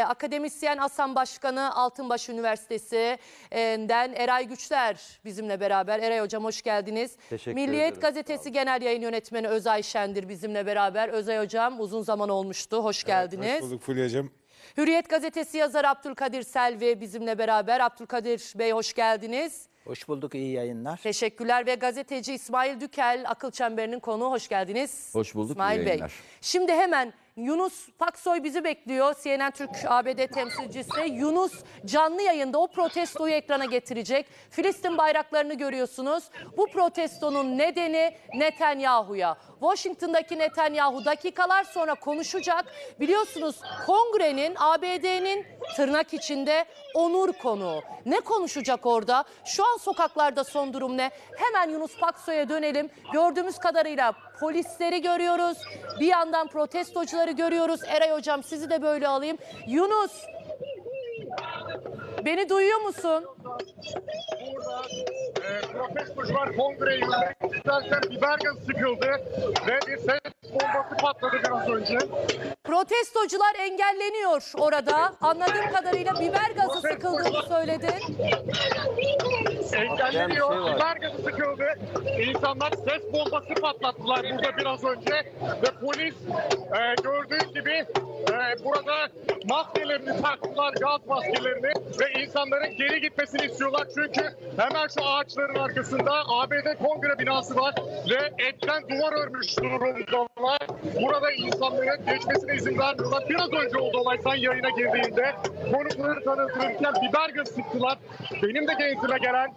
Akademisyen Hasan Başkanı Altınbaş Üniversitesi'nden Eray Güçler bizimle beraber. Eray Hocam hoş geldiniz. Milliyet Gazetesi Genel Yayın Yönetmeni Özay Şendir bizimle beraber. Özay Hocam uzun zaman olmuştu. Hoş geldiniz. Hoş bulduk Fulya'cığım. Hürriyet Gazetesi yazarı Abdülkadir Selvi bizimle beraber. Abdülkadir Bey hoş geldiniz. Hoş bulduk, iyi yayınlar. Teşekkürler ve gazeteci İsmail Dükel Akıl Çemberi'nin konuğu. Hoş geldiniz. Hoş bulduk, İsmail iyi Bey. yayınlar. Şimdi hemen Yunus Paksoy bizi bekliyor. CNN Türk ABD temsilcisi. Yunus canlı yayında o protestoyu ekrana getirecek. Filistin bayraklarını görüyorsunuz. Bu protestonun nedeni Netanyahu'ya. Washington'daki Netanyahu dakikalar sonra konuşacak. Biliyorsunuz kongrenin ABD'nin tırnak içinde onur konuğu. Ne konuşacak orada? Şu an sokaklarda son durum ne? Hemen Yunus Paksoy'a dönelim. Gördüğümüz kadarıyla polisleri görüyoruz. Bir yandan protestocuları görüyoruz. Eray Hocam sizi de böyle alayım. Yunus, beni duyuyor musun? Burada protestocular kongreye yürümek isterken biber gazı sıkıldı ve bir ses bombası patladı biraz önce. Protestocular engelleniyor orada. Anladığım kadarıyla biber gazı sıkıldığını söyledi. Engelleniyor, biber gazı sıkıldı. İnsanlar ses bombası patlattılar burada biraz önce ve polis gördüğünüz gibi burada maskelerini taktılar, gaz maskelerini ve insanların geri gitmesini istiyorlar. Çünkü hemen şu ağaçların arkasında ABD Kongre binası var ve etten duvar örmüş durumdalar. Burada insanların geçmesine izin vermiyorlar. Biraz önce oldu olay, sen yayına girdiğinde konukları tanıtırken biber gazı sıktılar. Benim de genzime gelen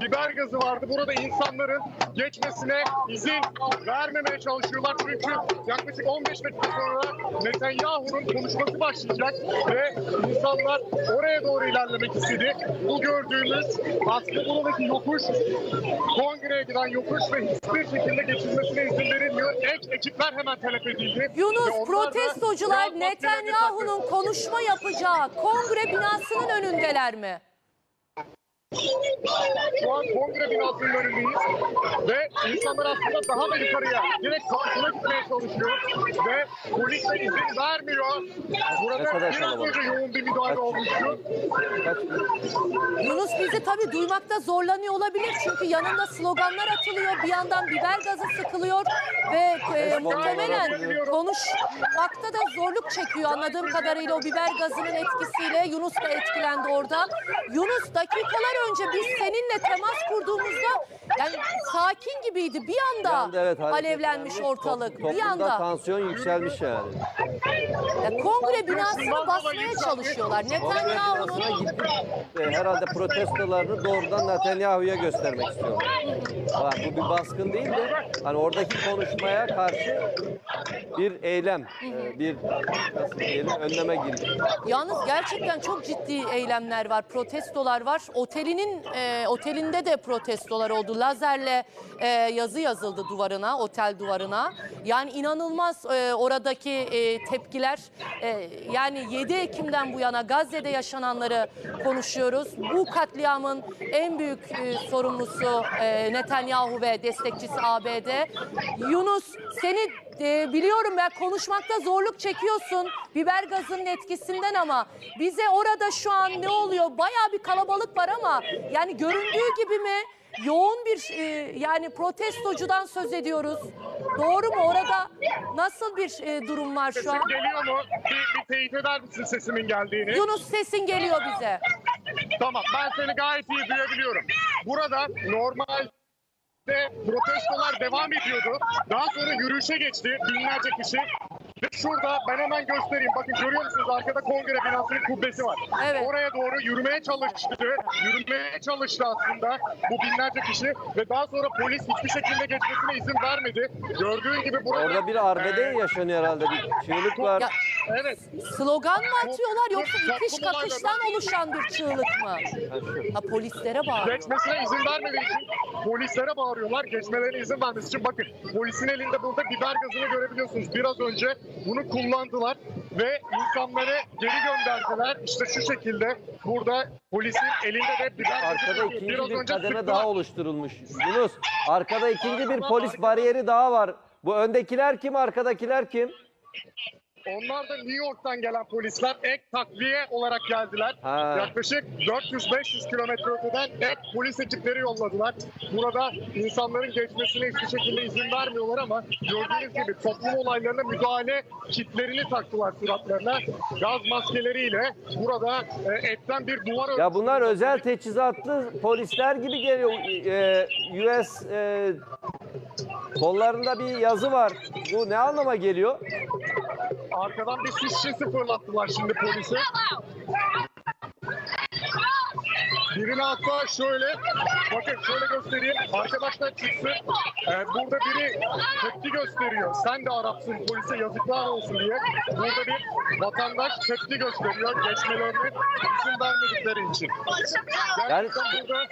biber gazı vardı. Burada insanların geçmesine izin vermemeye çalışıyorlar. Çünkü yaklaşık 15 dakika sonra Netanyahu'nun konuşması başlayacak ve insanlar oraya doğru ilerlemek istedi. Bu gördüğümüz Basketbol'daki yokuş, kongreye giden yokuş ve hiçbir şekilde geçilmesine izin verilmiyor. Ekipler hemen talep edildi. Yunus, protestocular Netanyahu'nun konuşma yapacağı kongre binasının önündeler mi? Şu an kongre binasının önündeyiz ve insanlar aslında daha da yukarıya direkt kapısına gitmeye çalışıyor ve polis de izin vermiyor. Burada biraz önce yoğun bir müdahale olmuştu. Yunus bizi tabii duymakta zorlanıyor olabilir çünkü yanında sloganlar atılıyor, bir yandan biber gazı sıkılıyor ve muhtemelen konuşmakta da zorluk çekiyor anladığım kadarıyla o biber gazının etkisiyle. Yunus da etkilendi orada. Yunus, dakikalar önce biz seninle temas kurduğumuzda yani sakin gibiydi, bir anda evet, alevlenmiş ortalık, bir anda. Tansiyon yükselmiş yani. Kongre binasını basmaya çalışıyorlar. Netanyahu'nun Herhalde protestolarını doğrudan Netanyahu'ya göstermek istiyorlar. Bu bir baskın değil de hani oradaki konuşmaya karşı bir eylem, bir nasıl diyelim, önleme girişim. Yalnız gerçekten çok ciddi eylemler var, protestolar var. Otelinde de protestolar oldu. Lazerle yazı yazıldı duvarına, otel duvarına. Yani inanılmaz oradaki tepkiler. Yani 7 Ekim'den bu yana Gazze'de yaşananları konuşuyoruz. Bu katliamın en büyük sorumlusu Netanyahu ve destekçisi ABD. Yunus, seni biliyorum ben, konuşmakta zorluk çekiyorsun biber gazının etkisinden ama bize orada şu an ne oluyor? Bayağı bir kalabalık var ama yani göründüğü gibi mi? Yoğun bir yani protestocudan söz ediyoruz. Doğru mu? Orada nasıl bir durum var şu an? Sesim geliyor mu? Bir teyit eder misin sesimin geldiğini? Yunus, sesin geliyor bize. Tamam, ben seni gayet iyi duyabiliyorum. Burada normalde protestolar devam ediyordu. Daha sonra yürüyüşe geçti binlerce kişi. Ve şurada ben hemen göstereyim. Bakın görüyor musunuz? Arkada kongre binasının kubbesi var. Evet. Oraya doğru yürümeye çalıştı aslında bu binlerce kişi. Ve daha sonra polis hiçbir şekilde geçmesine izin vermedi. Gördüğün gibi burada... Orada bir arbede yaşanıyor herhalde. Bir çığlık var. Ya, evet. slogan mı atıyorlar yoksa itiş Çok kakıştan oluşan bir çığlık mı? Ha, polislere bağırıyor. Geçmesine izin vermediği için polislere bağırıyorlar. Geçmelerine izin vermesi için. Bakın polisin elinde burada biber gazını görebiliyorsunuz. Biraz önce bunu kullandılar ve insanları geri gönderdiler. İşte şu şekilde burada polisin elinde de biber gazı. Arkada ikinci Biraz bir önce kademe sıktılar. daha oluşturulmuş. Yunus, arkada ikinci bir polis bariyeri daha var. Bu öndekiler kim, arkadakiler kim? Onlar da New York'tan gelen polisler ek takviye olarak geldiler. Ha. Yaklaşık 400-500 kilometre öteden ek polis ekipleri yolladılar. Burada insanların geçmesine hiçbir şekilde izin vermiyorlar ama gördüğünüz gibi toplum olaylarına müdahale kitlerini taktılar suratlarına. Gaz maskeleriyle burada etten bir duvar Ya bunlar özel teçhizatlı polisler gibi geliyor. US kollarında bir yazı var. Bu ne anlama geliyor? Arkadan bir sis şişesi fırlattılar şimdi polise. Birine hatta şöyle, bakın şöyle göstereyim. Arkadaşlar çıksın. Burada biri tepki gösteriyor. Sen de Arapsın, polise yazıklar olsun diye. Burada bir vatandaş tepki gösteriyor geçmelerine izin vermedikleri için. Gerçekten burada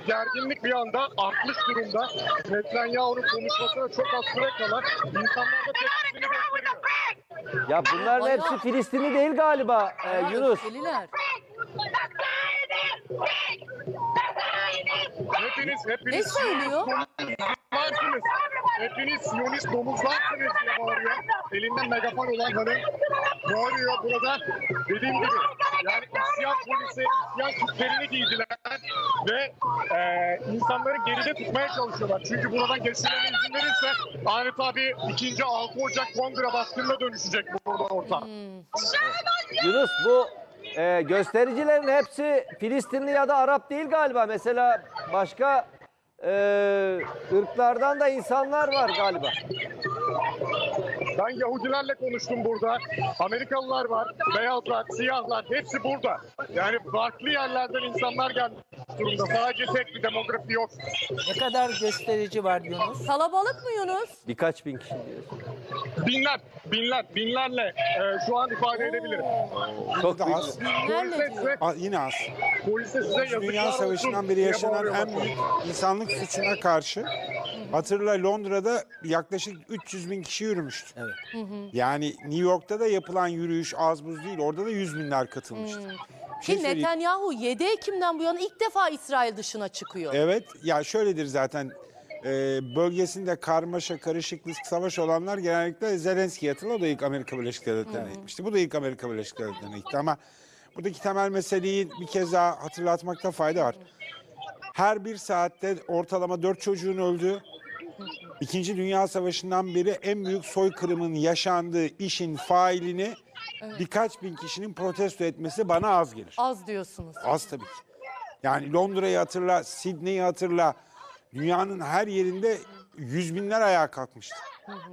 gerginlik bir anda artmış durumda. Netanyahu'nun konuşmasına çok az süre kala insanlar da tepkisini gösteriyor. Ya bunların hepsi Filistinli değil galiba Yunus. Öfkeliler. Hepiniz Ne söylüyor? domuzlarsınız. Hepiniz Siyonist domuzlarsınız diye bağırıyor. Elinde megafon olan hanım bağırıyor burada. Dediğim gibi yani isyan polisi, isyan kitlerini giydiler ve insanları geride tutmaya çalışıyorlar. Çünkü buradan geçmelerine izin verirse adeta bir 2. 6 Ocak kongre baskınına dönüşecek burada ortam. Yunus bu göstericilerin hepsi Filistinli ya da Arap değil galiba. Mesela başka ırklardan da insanlar var galiba. Ben Yahudilerle konuştum burada. Amerikalılar var, beyazlar, siyahlar hepsi burada. Yani farklı yerlerden insanlar gelmiş durumda. Sadece tek bir demografi yok. Ne kadar gösterici var Yunus? Kalabalık mı Yunus? Birkaç bin kişi diyorsun. Binlerle şu an ifade edebilirim. Çok büyük. Az. Binlerle diyor. Yine az. Polise size yazıklar Dünya olsun Savaşı'ndan beri diye yaşanan bağırıyor en bakın. büyük insanlık suçuna karşı hatırla Londra'da yaklaşık 300 bin kişi yürümüştü. Evet. Yani New York'ta da yapılan yürüyüş az buz değil. Orada da 100 binler katılmıştı. Bir şey Ki söyleyeyim. Netanyahu 7 Ekim'den bu yana ilk defa İsrail dışına çıkıyor. Evet, ya şöyledir zaten bölgesinde karmaşa, karışıklık, savaş olanlar genellikle Zelenski'ye atılır. O da ilk Amerika Birleşik Devletleri'ne gitmişti. Bu da ilk Amerika Birleşik Devletleri'ne gitti ama buradaki temel meseleyi bir kez daha hatırlatmakta fayda var. Her bir saatte ortalama 4 çocuğun öldüğü, İkinci Dünya Savaşı'ndan beri en büyük soykırımın yaşandığı işin failini birkaç bin kişinin protesto etmesi bana az gelir. Az diyorsunuz. Az tabii ki. Yani Londra'yı hatırla, Sydney'i hatırla. Dünyanın her yerinde yüz binler ayağa kalkmıştı.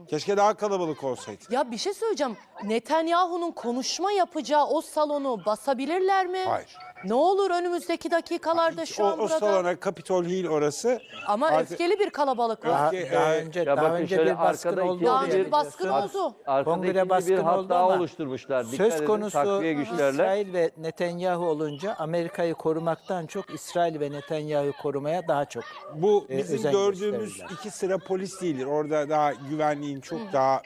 Keşke daha kalabalık olsaydı. Ya bir şey söyleyeceğim. Netanyahu'nun konuşma yapacağı o salonu basabilirler mi? Hayır. Ne olur önümüzdeki dakikalarda şu an O burada. salona Capitol Hill orası. Ama Artık- öfkeli bir kalabalık var. Daha önce ya daha bakın önce şöyle bir baskın arkada oldu. iki Daha oldu önce bir bir baskın Ar- oldu. Arkada Kongre ikinci bir baskını hat oldu daha ama oluşturmuşlar. Dikkat söz edin, konusu takviye güçlerle. İsrail ve Netanyahu olunca Amerika'yı korumaktan çok İsrail ve Netanyahu'yu korumaya daha çok Bu bizim özen gördüğümüz gösterirler. 2 sıra polis değildir. Orada daha güvenliğin çok daha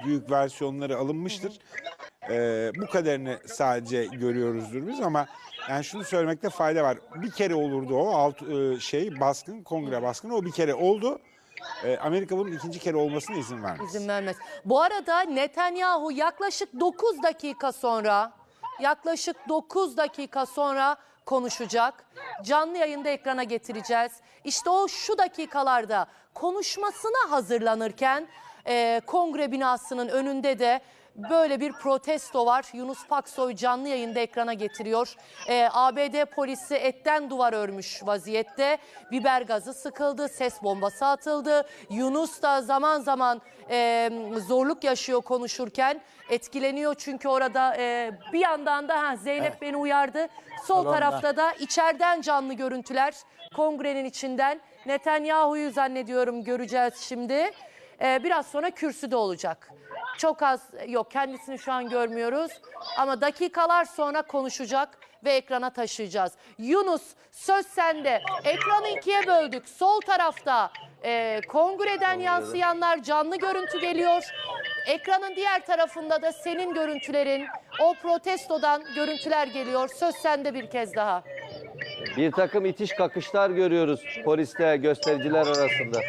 büyük versiyonları alınmıştır. Bu kadarını sadece görüyoruzdur biz ama yani şunu söylemekte fayda var. Bir kere olurdu o baskın, kongre baskını o bir kere oldu. Amerika bunun ikinci kere olmasına izin vermez. İzin vermez. Bu arada Netanyahu yaklaşık 9 dakika sonra konuşacak. Canlı yayında ekrana getireceğiz. İşte o şu dakikalarda konuşmasına hazırlanırken kongre binasının önünde de böyle bir protesto var. Yunus Paksoy canlı yayında ekrana getiriyor. ABD polisi etten duvar örmüş vaziyette. Biber gazı sıkıldı, ses bombası atıldı. Yunus da zaman zaman zorluk yaşıyor konuşurken. Etkileniyor çünkü orada bir yandan da Zeynep beni uyardı. Sol Salonda. tarafta da içeriden canlı görüntüler kongrenin içinden. Netanyahu'yu zannediyorum göreceğiz şimdi. Biraz sonra kürsüde olacak. Çok az, yok kendisini şu an görmüyoruz ama dakikalar sonra konuşacak ve ekrana taşıyacağız. Yunus söz sende. Ekranı ikiye böldük. Sol tarafta kongreden yansıyanlar canlı görüntü geliyor. Ekranın diğer tarafında da senin görüntülerin, o protestodan görüntüler geliyor. Söz sende bir kez daha. Bir takım itiş kakışlar görüyoruz poliste göstericiler arasında.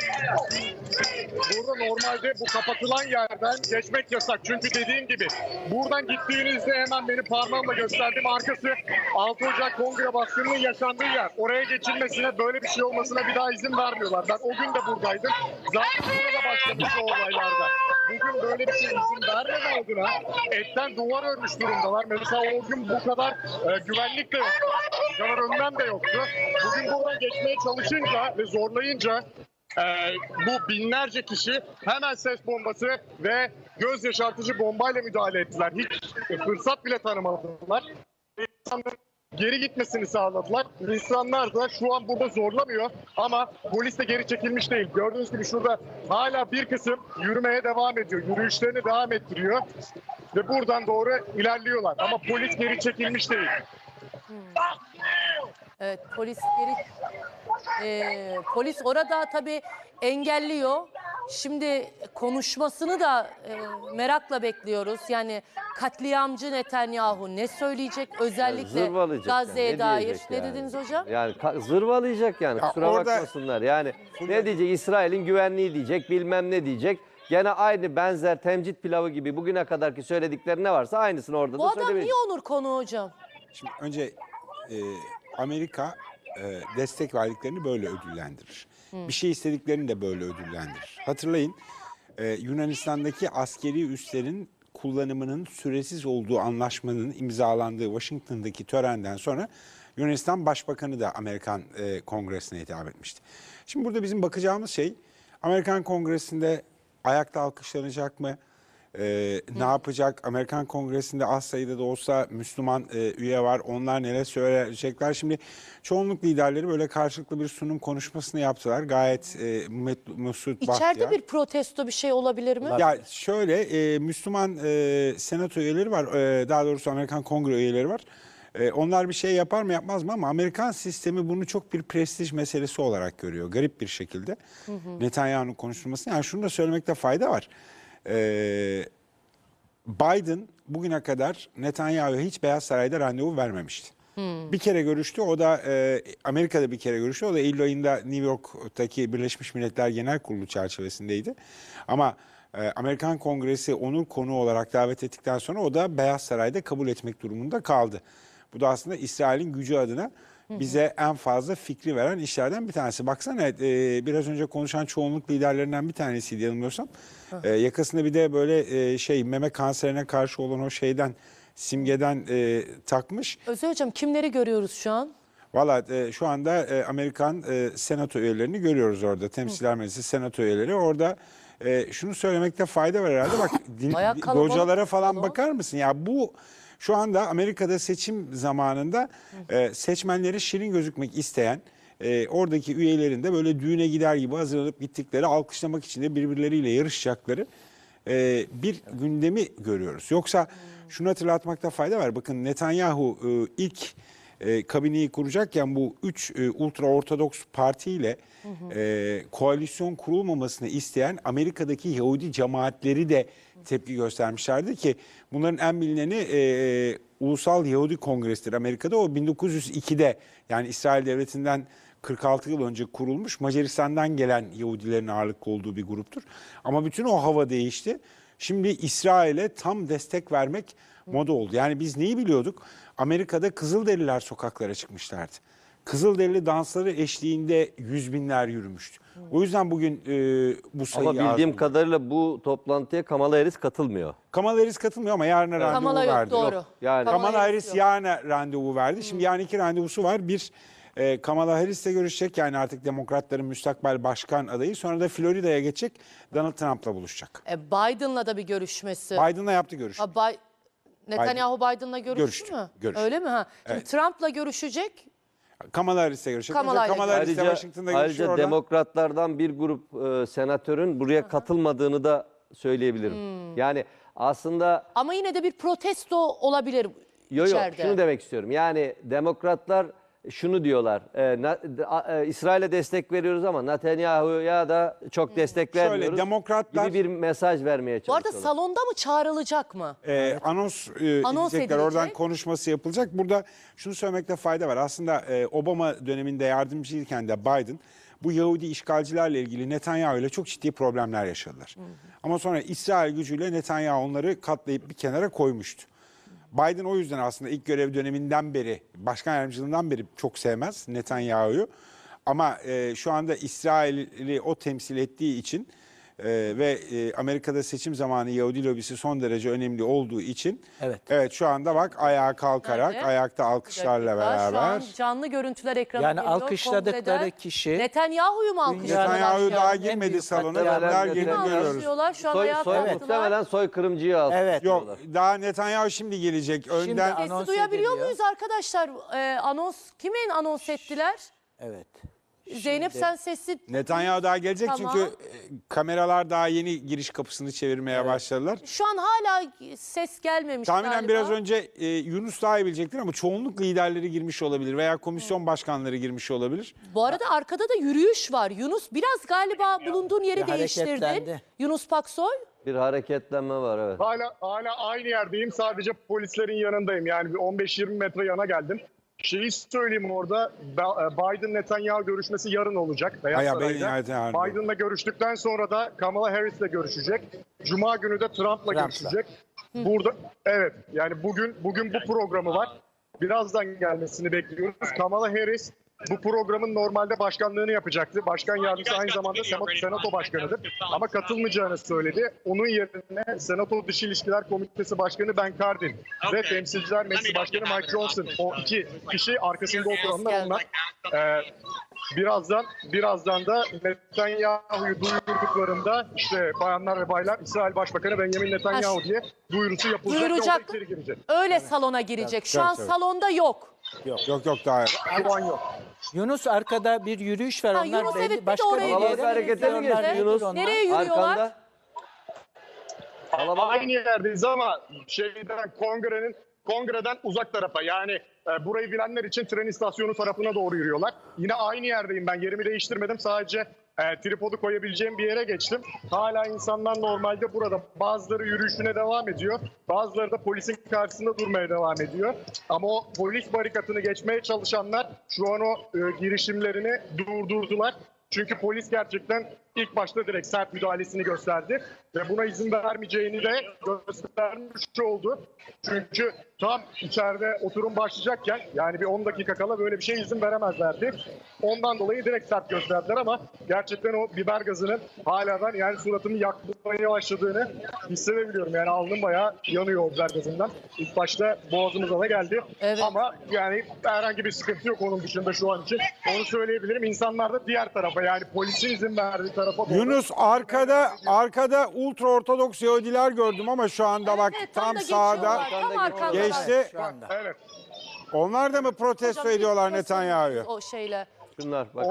burada normalde bu kapatılan yerden geçmek yasak. Çünkü dediğim gibi buradan gittiğinizde hemen benim parmağımla gösterdiğim arkası 6 Ocak Kongre baskınının yaşandığı yer. Oraya geçilmesine, böyle bir şey olmasına bir daha izin vermiyorlar. Ben o gün de buradaydım. Zaten burada başlamış o olaylarda. Bugün böyle bir şey izin vermeme adına etten duvar örmüş durumdalar. Mesela o gün bu kadar güvenlik de yoktu. Bu kadar önlem de yoktu. Bugün buradan geçmeye çalışınca ve zorlayınca bu binlerce kişi hemen ses bombası ve göz yaşartıcı bombayla müdahale ettiler. Hiç fırsat bile tanımadılar. İnsanların geri gitmesini sağladılar. İnsanlar da şu an burada zorlamıyor ama polis de geri çekilmiş değil. Gördüğünüz gibi şurada hala bir kısım yürümeye devam ediyor. Yürüyüşlerini devam ettiriyor ve buradan doğru ilerliyorlar. Ama polis geri çekilmiş değil. Evet, polis orada tabii engelliyor. Şimdi konuşmasını da merakla bekliyoruz. Yani katliamcı Netanyahu ne söyleyecek? Özellikle Zırvalayacak Gazze'ye yani, ne dair. diyecek Ne yani? dediniz hocam? Yani zırvalayacak yani, Ya kusura orada- bakmasınlar. Yani ne diyecek? İsrail'in güvenliği diyecek, bilmem ne diyecek. Gene aynı benzer temcit pilavı gibi bugüne kadarki söyledikleri ne varsa aynısını orada Bu da adam söylemeyecek. niye onur konu hocam? Şimdi önce Amerika destek verdiklerini böyle ödüllendirir. Bir şey istediklerini de böyle ödüllendirir. Hatırlayın, Yunanistan'daki askeri üslerin kullanımının süresiz olduğu anlaşmanın imzalandığı Washington'daki törenden sonra Yunanistan Başbakanı da Amerikan Kongresi'ne hitap etmişti. Şimdi burada bizim bakacağımız şey, Amerikan Kongresi'nde ayakta alkışlanacak mı? Ne yapacak? Amerikan Kongresi'nde az sayıda da olsa Müslüman üye var. Onlar neler söyleyecekler? Şimdi çoğunluk liderleri böyle karşılıklı bir sunum konuşmasını yaptılar. Gayet mesut bahtiyar. İçeride bir protesto bir şey olabilir mi? Ya şöyle Müslüman senato üyeleri var. Daha doğrusu Amerikan Kongre üyeleri var. Onlar bir şey yapar mı yapmaz mı ama Amerikan sistemi bunu çok bir prestij meselesi olarak görüyor. Garip bir şekilde. Netanyahu'nun konuşulmasını. Yani şunu da söylemekte fayda var. Biden bugüne kadar Netanyahu'ya hiç Beyaz Saray'da randevu vermemişti. Bir kere görüştü. O da Amerika'da bir kere görüştü. O da Eylül ayında New York'taki Birleşmiş Milletler Genel Kurulu çerçevesindeydi. Ama Amerikan Kongresi onur konuğu olarak davet ettikten sonra o da Beyaz Saray'da kabul etmek durumunda kaldı. Bu da aslında İsrail'in gücü adına bize en fazla fikri veren işlerden bir tanesi. Baksana biraz önce konuşan çoğunluk liderlerinden bir tanesiydi yanılmıyorsam. Yakasında bir de böyle meme kanserine karşı olan o simgeden takmış. Özel hocam kimleri görüyoruz şu an? Valla şu anda Amerikan senato üyelerini görüyoruz orada. Temsilciler Meclisi senato üyeleri. Orada şunu söylemekte fayda var herhalde. Bak Bayağı kalabalık localara falan salon. bakar mısın? Ya bu şu anda Amerika'da seçim zamanında seçmenleri şirin gözükmek isteyen oradaki üyelerin de böyle düğüne gider gibi hazırlanıp gittikleri, alkışlamak için de birbirleriyle yarışacakları bir gündemi görüyoruz. Yoksa şunu hatırlatmakta fayda var. Bakın Netanyahu ilk kabineyi kuracakken bu 3 ultra ortodoks partiyle koalisyon kurulmamasını isteyen Amerika'daki Yahudi cemaatleri de tepki göstermişlerdi ki bunların en bilineni Ulusal Yahudi Kongresi'dir Amerika'da. O 1902'de yani İsrail Devleti'nden 46 yıl önce kurulmuş, Macaristan'dan gelen Yahudilerin ağırlıklı olduğu bir gruptur. Ama bütün o hava değişti. Şimdi İsrail'e tam destek vermek moda oldu. Yani biz neyi biliyorduk? Amerika'da Kızılderililer sokaklara çıkmışlardı. Kızılderili dansları eşliğinde yüz binler yürümüştü. O yüzden bugün bu sayı Ama bildiğim kadarıyla bu toplantıya Kamala Harris katılmıyor. Kamala Harris katılmıyor ama yarına randevu Kamala yok verdi. doğru. Yani Kamala Harris yok. yarına randevu verdi. Şimdi yarın 2 randevusu var. Bir Kamala Harris'le görüşecek, yani artık Demokratların müstakbel başkan adayı. Sonra da Florida'ya geçecek, Donald Trump'la buluşacak. Biden'la da bir görüşmesi. Biden'la yaptı görüşme. Netanyahu Biden'la görüştü mü? görüştü. Öyle mi? Ha? Şimdi Evet. Trump'la görüşecek. Kamala Harris'le görüşecek. Kamala Önce Kamala Harris'le ayrıca, Washington'da görüşür ayrıca oradan. demokratlardan bir grup senatörün buraya katılmadığını da söyleyebilirim. Yani aslında Ama yine de bir protesto olabilir içeride. şunu demek istiyorum. Yani demokratlar şunu diyorlar. İsrail'e destek veriyoruz ama Netanyahu'ya da çok destek vermiyoruz. demokratlar- gibi bir mesaj vermeye Bu arada çalışıyorlar. salonda mı çağrılacak mı? Anons Anons edecekler. edilecek. Oradan konuşması yapılacak. Burada şunu söylemekte fayda var. Aslında Obama döneminde yardımcıyken de Biden bu Yahudi işgalcilerle ilgili Netanyahu ile çok ciddi problemler yaşadılar. Ama sonra İsrail gücüyle Netanyahu onları katlayıp bir kenara koymuştu. Biden o yüzden aslında ilk görev döneminden beri, başkan yardımcılığından beri çok sevmez Netanyahu'yu. Ama şu anda İsrail'i o temsil ettiği için ve Amerika'da seçim zamanı Yahudi lobisi son derece önemli olduğu için evet şu anda bak ayağa kalkarak, Evet. ayakta alkışlarla Şu beraber. an canlı görüntüler ekrana Yani geliyor. alkışladıkları Kongreden kişi Netanyahu'yu mu alkışlıyorlar? Netanyahu şu an? daha en girmedi büyük salona. katliamlar Onlar gelip Netanyahu. görüyoruz. Alkışlıyorlar. Şu an ayağa Muhtemelen kalktılar. soykırımcıyı aldı. Evet. Yok daha Netanyahu şimdi gelecek. Önden anons Sesi duyabiliyor ediliyor. muyuz arkadaşlar? Kimin anons ettiler? Evet. Zeynep sen sesi... Netanyahu daha gelecek Tamam. çünkü kameralar daha yeni giriş kapısını çevirmeye başladılar. Şu an hala ses gelmemiş Tahminen galiba. biraz önce Yunus daha iyi bilecektir ama çoğunluk liderleri girmiş olabilir veya komisyon başkanları girmiş olabilir. Bu arada arkada da yürüyüş var. Yunus biraz galiba bulunduğun yeri Bir değiştirdin. hareketlendi. Yunus Paksoy. Bir hareketlenme var evet. Hala aynı yerdeyim. Sadece polislerin yanındayım. Yani bir 15-20 metre yana geldim. Şeyi söyleyeyim orada. Biden-Netanyahu görüşmesi yarın olacak. Beyaz Bayağı Saray'da. Netanyahu. Biden'la görüştükten sonra da Kamala Harris'le görüşecek. Cuma günü de Trump'la görüşecek. Burada evet yani bugün bu programı var. Birazdan gelmesini bekliyoruz. Kamala Harris bu programın normalde başkanlığını yapacaktı. Başkan yardımcısı aynı zamanda Senato başkanıdır. Ama katılmayacağını söyledi. Onun yerine Senato Dış İlişkiler Komitesi Başkanı Ben Cardin ve Temsilciler Meclisi Başkanı Mike Johnson. O iki kişi arkasında oturanlar onlar. Birazdan da Netanyahu'yu duyurduklarında işte bayanlar ve baylar İsrail Başbakanı Benjamin Netanyahu diye duyurusu yapılacak. Duyuracak. Yolda içeri girecek. Öyle salona girecek. Şu an Evet. salonda yok. Yok daha. Şu an yok. Yunus arkada bir yürüyüş var. Ha, Onlar Yunus belli evet, bir de başka oraya bir gidiyor. yere harekete mi gidiyorlar, geçti Yunus? onlar. Nereye yürüyorlar? Arkanda. Aynı yerdeyiz ama kongreden uzak tarafa yani burayı bilenler için tren istasyonu tarafına doğru yürüyorlar. Yine aynı yerdeyim ben yerimi değiştirmedim sadece tripodu koyabileceğim bir yere geçtim. Hala insanlar normalde burada bazıları yürüyüşüne devam ediyor. Bazıları da polisin karşısında durmaya devam ediyor. Ama o polis barikatını geçmeye çalışanlar şu an o girişimlerini durdurdular. Çünkü polis gerçekten ilk başta direkt sert müdahalesini gösterdi. Ve buna izin vermeyeceğini de göstermiş oldu. Çünkü tam içeride oturum başlayacakken yani bir 10 dakika kala böyle bir şey izin veremezlerdi. Ondan dolayı direkt sert gösterdiler ama gerçekten o biber gazının hala ben yani suratımı yakmaya başladığını hissedebiliyorum. Yani alnım bayağı yanıyor o biber gazından. İlk başta boğazımıza da geldi. Evet. Ama yani herhangi bir sıkıntı yok onun dışında şu an için. Onu söyleyebilirim. İnsanlar da diğer tarafa yani polisin izin verdiği tarafa doğru. Yunus arkada ultra ortodoks Yahudiler gördüm ama şu anda bak Evet, tam da sağda geçiyorlar, tam arkandalar. geçti. Şu anda. Evet. Onlar da mı protesto Hocam, ediyorlar bir Netanyahu'yu? O şeyle. Şunlar bak.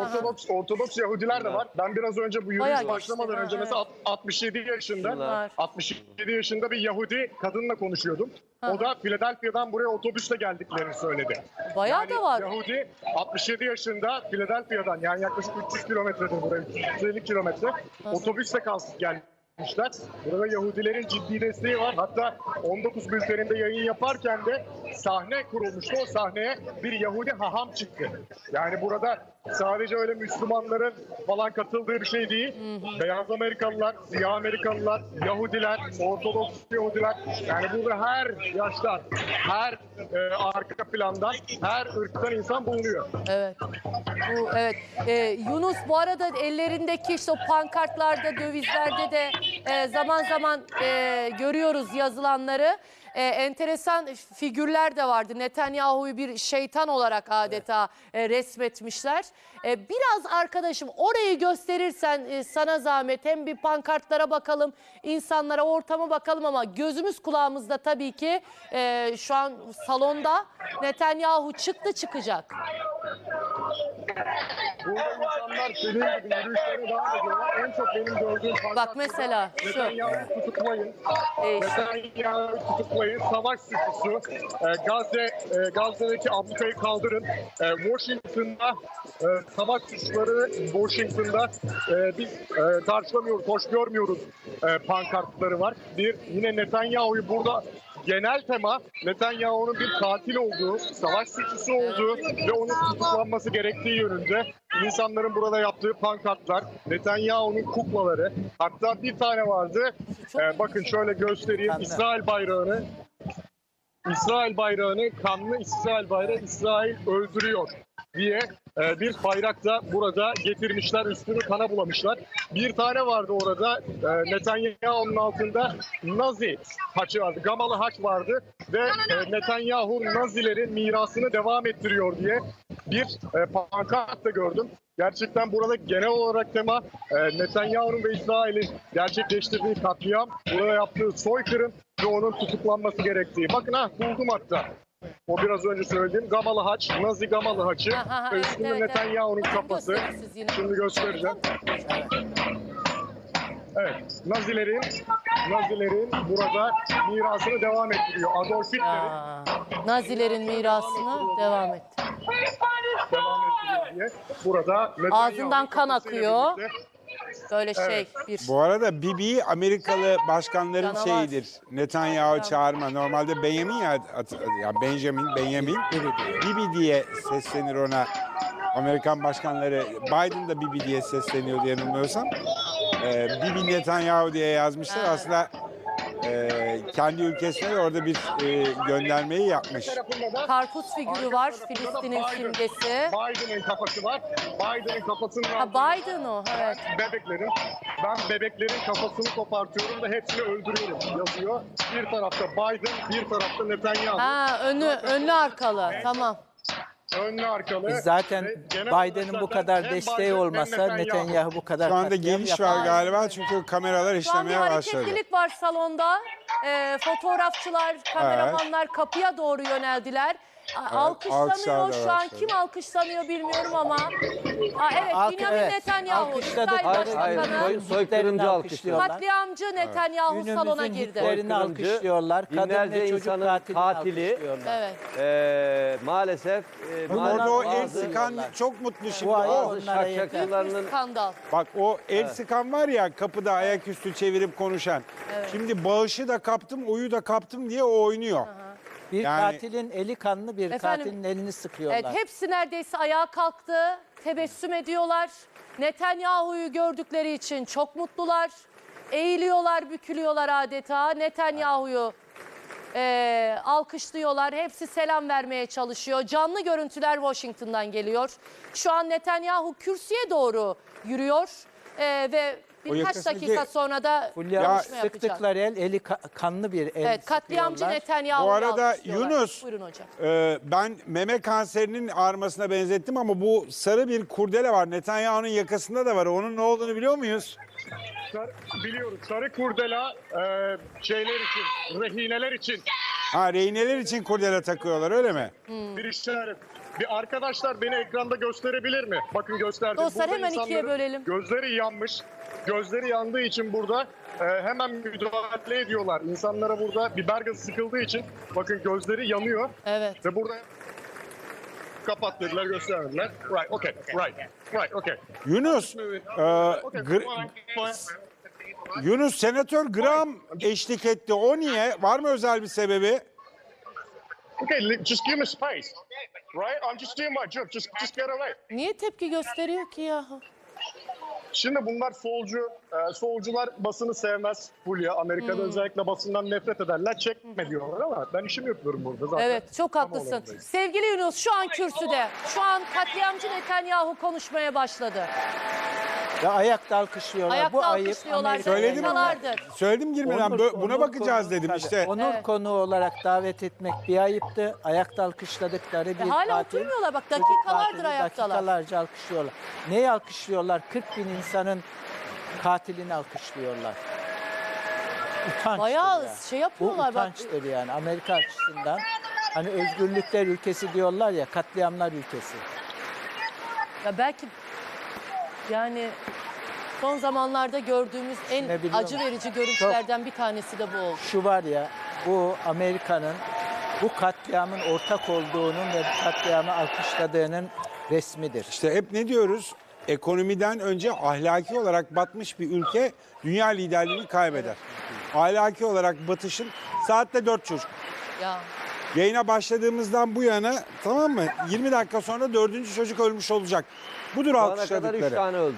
Ortodoks Yahudiler de var. Ben biraz önce bu yürüyüş Bayağı başlamadan geçti. önce mesela 67 yaşında Şunlar. 67 yaşında bir Yahudi kadınla konuşuyordum. O da Philadelphia'dan buraya otobüsle geldiklerini söyledi. Bayağı da var. Yahudi 67 yaşında Philadelphia'dan yani yaklaşık 300 kilometredir buraya 350 kilometre otobüsle kalkıp gelmişler. Burada Yahudilerin ciddi desteği var. Hatta 19 bülteninde yayın yaparken de sahne kurulmuştu. O sahneye bir Yahudi haham çıktı. Yani burada sadece öyle Müslümanların falan katıldığı bir şey değil. Beyaz Amerikalılar, siyah Amerikalılar, Yahudiler, Ortodoks Yahudiler. Yani burada her yaştan, her arka plandan, her ırktan insan bulunuyor. Evet. Evet. Yunus bu arada ellerindeki işte o pankartlarda, dövizlerde de zaman zaman görüyoruz yazılanları. Enteresan figürler de vardı. Netanyahu'yu bir şeytan olarak adeta resmetmişler. Biraz arkadaşım orayı gösterirsen sana zahmet, hem bir pankartlara bakalım, insanlara, ortama bakalım ama gözümüz kulağımızda tabii ki şu an salonda Netanyahu çıkacak. Burada insanlar senin gibi yürüyüşlerine devam ediyorlar. En çok benim gördüğüm Bak mesela şu. Netanyahu'yu tutuklayın. İşte. Netanyahu'yu tutuklayın. Savaş suçlusu. Gazze'deki ablukayı kaldırın. Washington'da savaş suçları Washington'da biz tartışlamıyoruz, hoş görmüyoruz pankartları var. Yine Netanyahu'yu burada genel tema Netanyahu'nun bir katil olduğu, savaş suçlusu olduğu ve onun tutuklanması gerektiği yönünde. İnsanların burada yaptığı pankartlar, Netanyahu'nun kuklaları, hatta bir tane vardı. Bakın şöyle göstereyim. İsrail bayrağını, kanlı İsrail bayrağı, İsrail öldürüyor diye bir bayrak da burada getirmişler, üstünü kana bulamışlar. Bir tane vardı orada, Netanyahu'nun altında Nazi haçı vardı, Gamalı haç vardı ve Netanyahu Nazilerin mirasını devam ettiriyor diye bir pankart da gördüm. Gerçekten burada genel olarak tema Netanyahu'nun ve İsrail'in gerçekleştirdiği katliam, burada yaptığı soykırım ve onun tutuklanması gerektiği. Bakın buldum hatta. O biraz önce söylediğim Gamalı haç, Nazi Gamalı haçı ve üstünde Netanyahu'nun kafası. Şimdi göstereceğim. Evet, Nazilerin burada mirasını devam ettiriyor. Adolf Hitler'in Nazilerin mirasını devam etti. devam ettiriyor diye. Burada Ağzından kan akıyor. Böyle bir... Bu arada Bibi Amerikalı başkanların Canavar. şeyidir. Netanyahu çağırma. Normalde Benjamin Bibi diye seslenir ona. Amerikan başkanları, Biden da Bibi diye sesleniyor diye yanılmıyorsam. Bibi Netanyahu diye yazmışlar. Aslında kendi ülkesine orada bir göndermeyi yapmış. Karpuz figürü var, Filistin'in simgesi. Biden'ın kafası var. Biden'ın kafasının Biden o, evet. Ben bebeklerin kafasını kopartıyorum ve hepsini öldürüyorum yazıyor. Bir tarafta Biden, bir tarafta Netanyahu. Önlü arkalı, tamam. Önlü arkalı. Zaten Ve genel Biden'ın olarak bu zaten kadar hem desteği Biden hem olmasa Netanyahu bu kadar Şu anda katliam geliş var yapamaz. galiba çünkü kameralar Şu an bir işlemeye başladı. hareketlilik var salonda. Fotoğrafçılar, kameramanlar kapıya doğru yöneldiler. Alkışlanıyor. alkışlar da Şu var an şöyle. kim alkışlanıyor bilmiyorum ama. Evet, Benjamin Netanyahu, Alkışladık. İsrail Hayır, Başbakanı. soykırımcı alkışlıyor. Katliamcı Netanyahu salona Günümüzün girdi. Hitler'ini alkışlıyorlar. Kadın binlerce ve çocuk insanın katilini katili. alkışlıyorlar. Evet. Maalesef Orada o el bazı sıkan çok mutlu şimdi. Bu ay O, onlara yeter. şakşakçılarının Skandal. bak o el sıkan var ya kapıda ayaküstü çevirip konuşan. Şimdi bağışı da kaptım, oyu da kaptım diye o oynuyor. Bir Yani- katilin eli kanlı, bir Efendim, katilin elini sıkıyorlar. Evet, hepsi neredeyse ayağa kalktı, tebessüm ediyorlar. Netanyahu'yu gördükleri için çok mutlular. Eğiliyorlar, bükülüyorlar adeta. Netanyahu'yu alkışlıyorlar. Hepsi selam vermeye çalışıyor. Canlı görüntüler Washington'dan geliyor. Şu an Netanyahu kürsüye doğru yürüyor. Ve birkaç yakasındaki- dakika sonra da Fulya konuşma yapacak. sıktıkları eli kanlı bir el Evet, katliamcı sıkıyorlar. Netanyahu'yu Bu arada alkışlıyorlar. Yunus, Buyurun hocam. Ben meme kanserinin ağrımasına benzettim ama bu sarı bir kurdele var. Netanyahu'nun yakasında da var. Onun ne olduğunu biliyor muyuz? Biliyoruz. Sarı kurdela şeyler için, rehineler için Ha, rehineler için kurdele takıyorlar öyle mi? bir işaret. Bir arkadaşlar beni ekranda gösterebilir mi? Bakın gösterdim. Dostlar, Burada hemen ikiye insanların bölelim. Gözleri yanmış. Gözleri yandığı için burada hemen müdahale ediyorlar. İnsanlara burada biber gazı sıkıldığı için bakın gözleri yanıyor. Evet. Ve burada kapat dediler, göstermediler. Right, okay, right, okay. Yunus, Okay, fine. Yunus Senatör Graham eşlik etti. O niye? Var mı özel bir sebebi? Okay, just give me space. Right? I'm just doing my job. Just get away. Niye tepki gösteriyor ki yahu? Şimdi bunlar solcu. Solcular basını sevmez Fulya. Amerika'da özellikle basından nefret ederler. Çekme diyorlar ama ben işimi yapıyorum burada zaten. Evet, çok Tam haklısın. alanındayım. Sevgili Yunus, şu an kürsüde. Şu an katliamcı Netanyahu konuşmaya başladı. Ve ayakta alkışlıyorlar. Ayakta Bu ayıp. alkışlıyorlar. Amerika'da Söyledim ama. Dakikalardır. Söyledim girmeden buna bakacağız dedim tabii, işte. Onur Evet. konuğu olarak davet etmek bir ayıptı. Ayakta alkışladıkları bir Hala katil. oturmuyorlar. Bak, çocuk dakikalardır katili ayaktalar. Dakikalarca alkışlıyorlar. Neyi alkışlıyorlar? 40 bin insanın katilini alkışlıyorlar. Utançtır Bayağı ya. şey Bu yapıyorlar bak. utançtır yani Amerika açısından. Hani özgürlükler ülkesi diyorlar ya, katliamlar ülkesi. Ya belki yani son zamanlarda gördüğümüz en Ne biliyor acı musun? verici görüntülerden bir tanesi de bu oldu. Şu var ya, bu Amerika'nın bu katliamın ortak olduğunun ve bu katliamı alkışladığının resmidir. İşte hep ne diyoruz? Ekonomiden önce ahlaki olarak batmış bir ülke dünya liderliğini kaybeder. Ahlaki olarak batışın Saatte 4 çocuk. Ya. Yayına başladığımızdan bu yana, tamam mı? 20 dakika sonra 4. çocuk ölmüş olacak. Budur Şu ana kadar 3 alkışladıkları. tane öldü.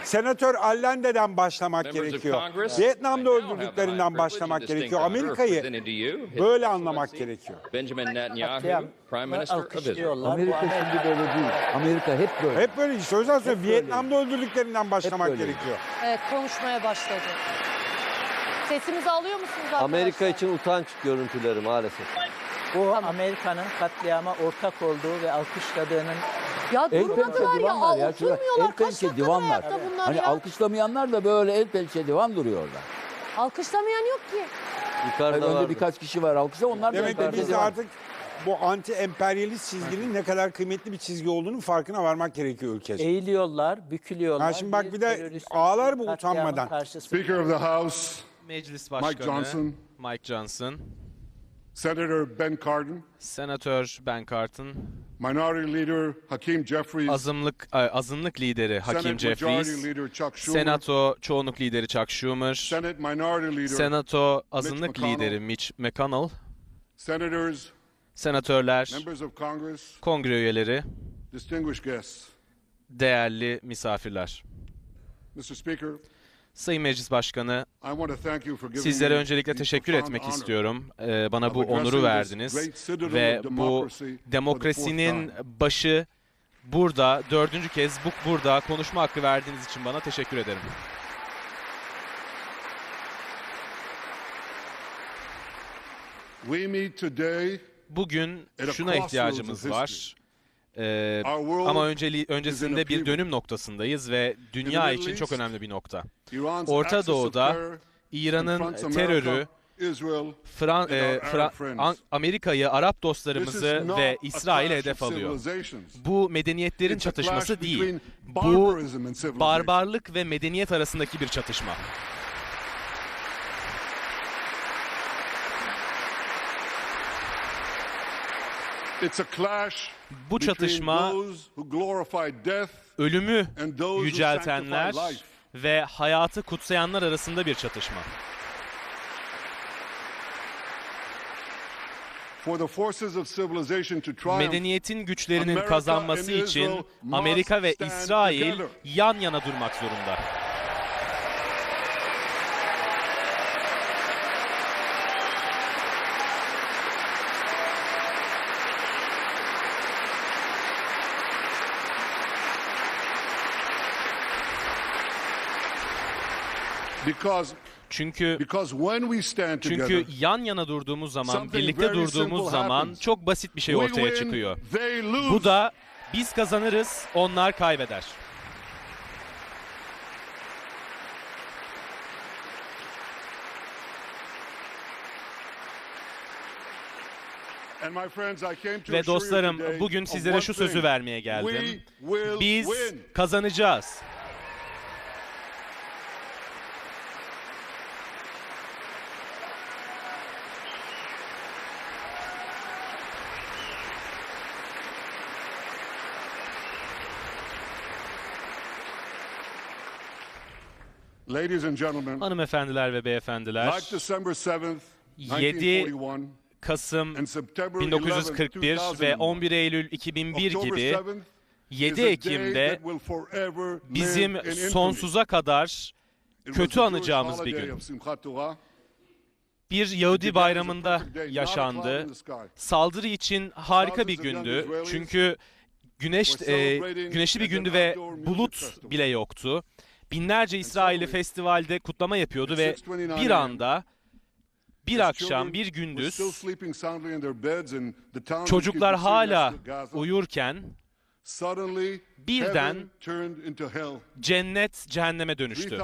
Senatör Allende'den başlamak Members of gerekiyor. Congress, Vietnam'da I now have the high öldürdüklerinden privilege başlamak and distinct gerekiyor. honor of Amerika'yı presenting to you His böyle anlamak Excellency gerekiyor. Benjamin Netanyahu, Katliamı Prime Minister of Israel. alkışlıyorlar. Amerika Bu şimdi böyle değil. Amerika hep böyle. Hep böyle işte. O yüzden söylüyorum, böyle. Vietnam'da öldürdüklerinden başlamak böyle. gerekiyor. Evet, konuşmaya başladı. Sesimizi alıyor musunuz arkadaşlar? Amerika için utanç görüntüleri maalesef. Bu Amerika'nın katliama ortak olduğu ve alkışladığının Ya El durmadılar pençe ya, divan var ya. Şurada oturmuyorlar. el Kaç pençe dakikadır divan var. ayakta bunlar Hani ya. alkışlamayanlar da böyle el pençe divan duruyorlar. Alkışlamayan yok ki. Yukarıda Önde vardı. birkaç kişi var alkışla onlar da el Demek ki pençe biz de divan. artık bu anti-emperyalist çizginin ne kadar kıymetli bir çizgi olduğunu farkına varmak gerekiyor ülkece. eğiliyorlar, bükülüyorlar. Ha şimdi bak bir de terörist ağlar bu katliamın utanmadan. karşısında. Speaker of the House, Meclis Mike Başkanı Johnson, Mike Johnson, Senator Ben Cardin, Senatör Ben Carson, Minority Leader Hakeem Jeffries, azınlık lideri Hakeem Senate Majority Jeffries, Leader Chuck Schumer, Senato çoğunluk lideri Chuck Schumer, Senate Minority Leader, Senato azınlık McConnell, lideri Mitch McConnell, Senators, senatörler, Members of Congress, kongre üyeleri, distinguished guests. değerli misafirler. Mr. Speaker, Sayın Meclis Başkanı, I want to thank you for giving sizlere me öncelikle the teşekkür profound etmek honor istiyorum. Bana bu of addressing onuru this verdiniz great citadel ve of bu democracy for the demokrasinin fourth time. başı burada, 4. kez burada konuşma hakkı verdiğiniz için bana teşekkür ederim. We meet today Bugün At a şuna crossroads ihtiyacımız of var. Our world Ama is in öncesinde bir upheaval. dönüm noktasındayız ve dünya Middle için çok East, önemli bir nokta. Iran's Orta axis of Doğu'da terror İran'ın confronts America, terörü Israel, and our Arab friends. Amerika'yı, Arap This is dostlarımızı not ve a İsrail'i clash hedef of alıyor. civilizations. Bu medeniyetlerin It's a çatışması clash değil. between Bu barbarism and civilization. barbarlık ve medeniyet arasındaki bir çatışma. It's a clash Bu between çatışma those who glorify death ölümü and those who yüceltenler sanctify life. ve hayatı kutsayanlar arasında bir çatışma. For the forces of civilization to triumph, Medeniyetin güçlerinin America kazanması and için Israel must Amerika ve stand İsrail together. yan yana durmak zorunda. Çünkü when we stand together, yan yana durduğumuz zaman, something birlikte very durduğumuz simple zaman happens. çok basit bir şey we ortaya win, çıkıyor. they lose. Bu da biz kazanırız, onlar kaybeder. And my friends, I came to Ve assure you dostlarım, today bugün of sizlere one şu thing. sözü vermeye We geldim. will Biz win. kazanacağız. Ladies and gentlemen, Hanımefendiler ve beyefendiler, like December 7th, 7 1941, Kasım and September 1941 11th, ve 2001, 11 Eylül 2001 October gibi 7th 7 is a day Ekim'de that will forever live bizim in infamy. sonsuza kadar It was kötü the Jewish anacağımız bir holiday gün. of Simchat Torah. Bir Today Yahudi is a bayramında perfect day, not a cloud yaşandı. in the sky. Saldırı için harika bir Thousands of young gündü. Israelis Çünkü güneşli bir gündü ve bulut bile yoktu. Binlerce İsrailli festivalde kutlama yapıyordu ve bir anda bir akşam, bir gündüz çocuklar hala uyurken birden cennet cehenneme dönüştü.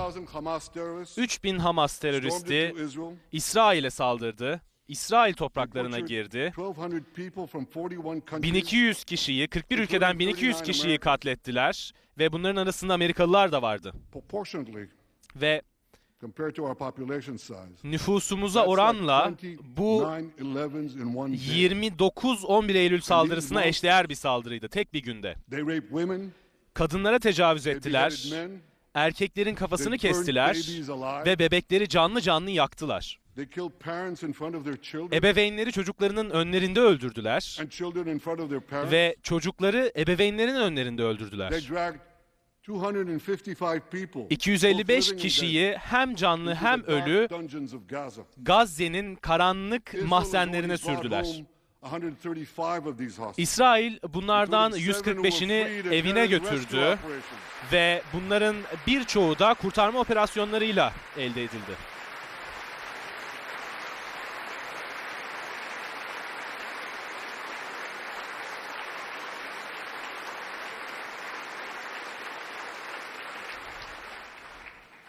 3000 Hamas teröristi İsrail'e saldırdı. İsrail topraklarına girdi. 1200 kişiyi, 41 ülkeden 1200 kişiyi katlettiler ve bunların arasında Amerikalılar da vardı. Ve nüfusumuza oranla bu 29-11 Eylül saldırısına eşdeğer bir saldırıydı tek bir günde. Kadınlara tecavüz ettiler, erkeklerin kafasını kestiler ve bebekleri canlı canlı yaktılar. They killed parents in front of their children Ebeveynleri çocuklarının önlerinde öldürdüler and children in front of their parents. ve çocukları ebeveynlerinin önlerinde They öldürdüler. dragged 255 people, 255 both living and kişiyi hem canlı dead, hem into the dark ölü dungeons of Gaza. Gazze'nin karanlık Israel has mahzenlerine already brought sürdüler. home 135 of these hostages, İsrail bunlardan including 7 who were 145'ini freed in evine rescue götürdü operations. ve bunların birçoğu da kurtarma operasyonlarıyla elde edildi.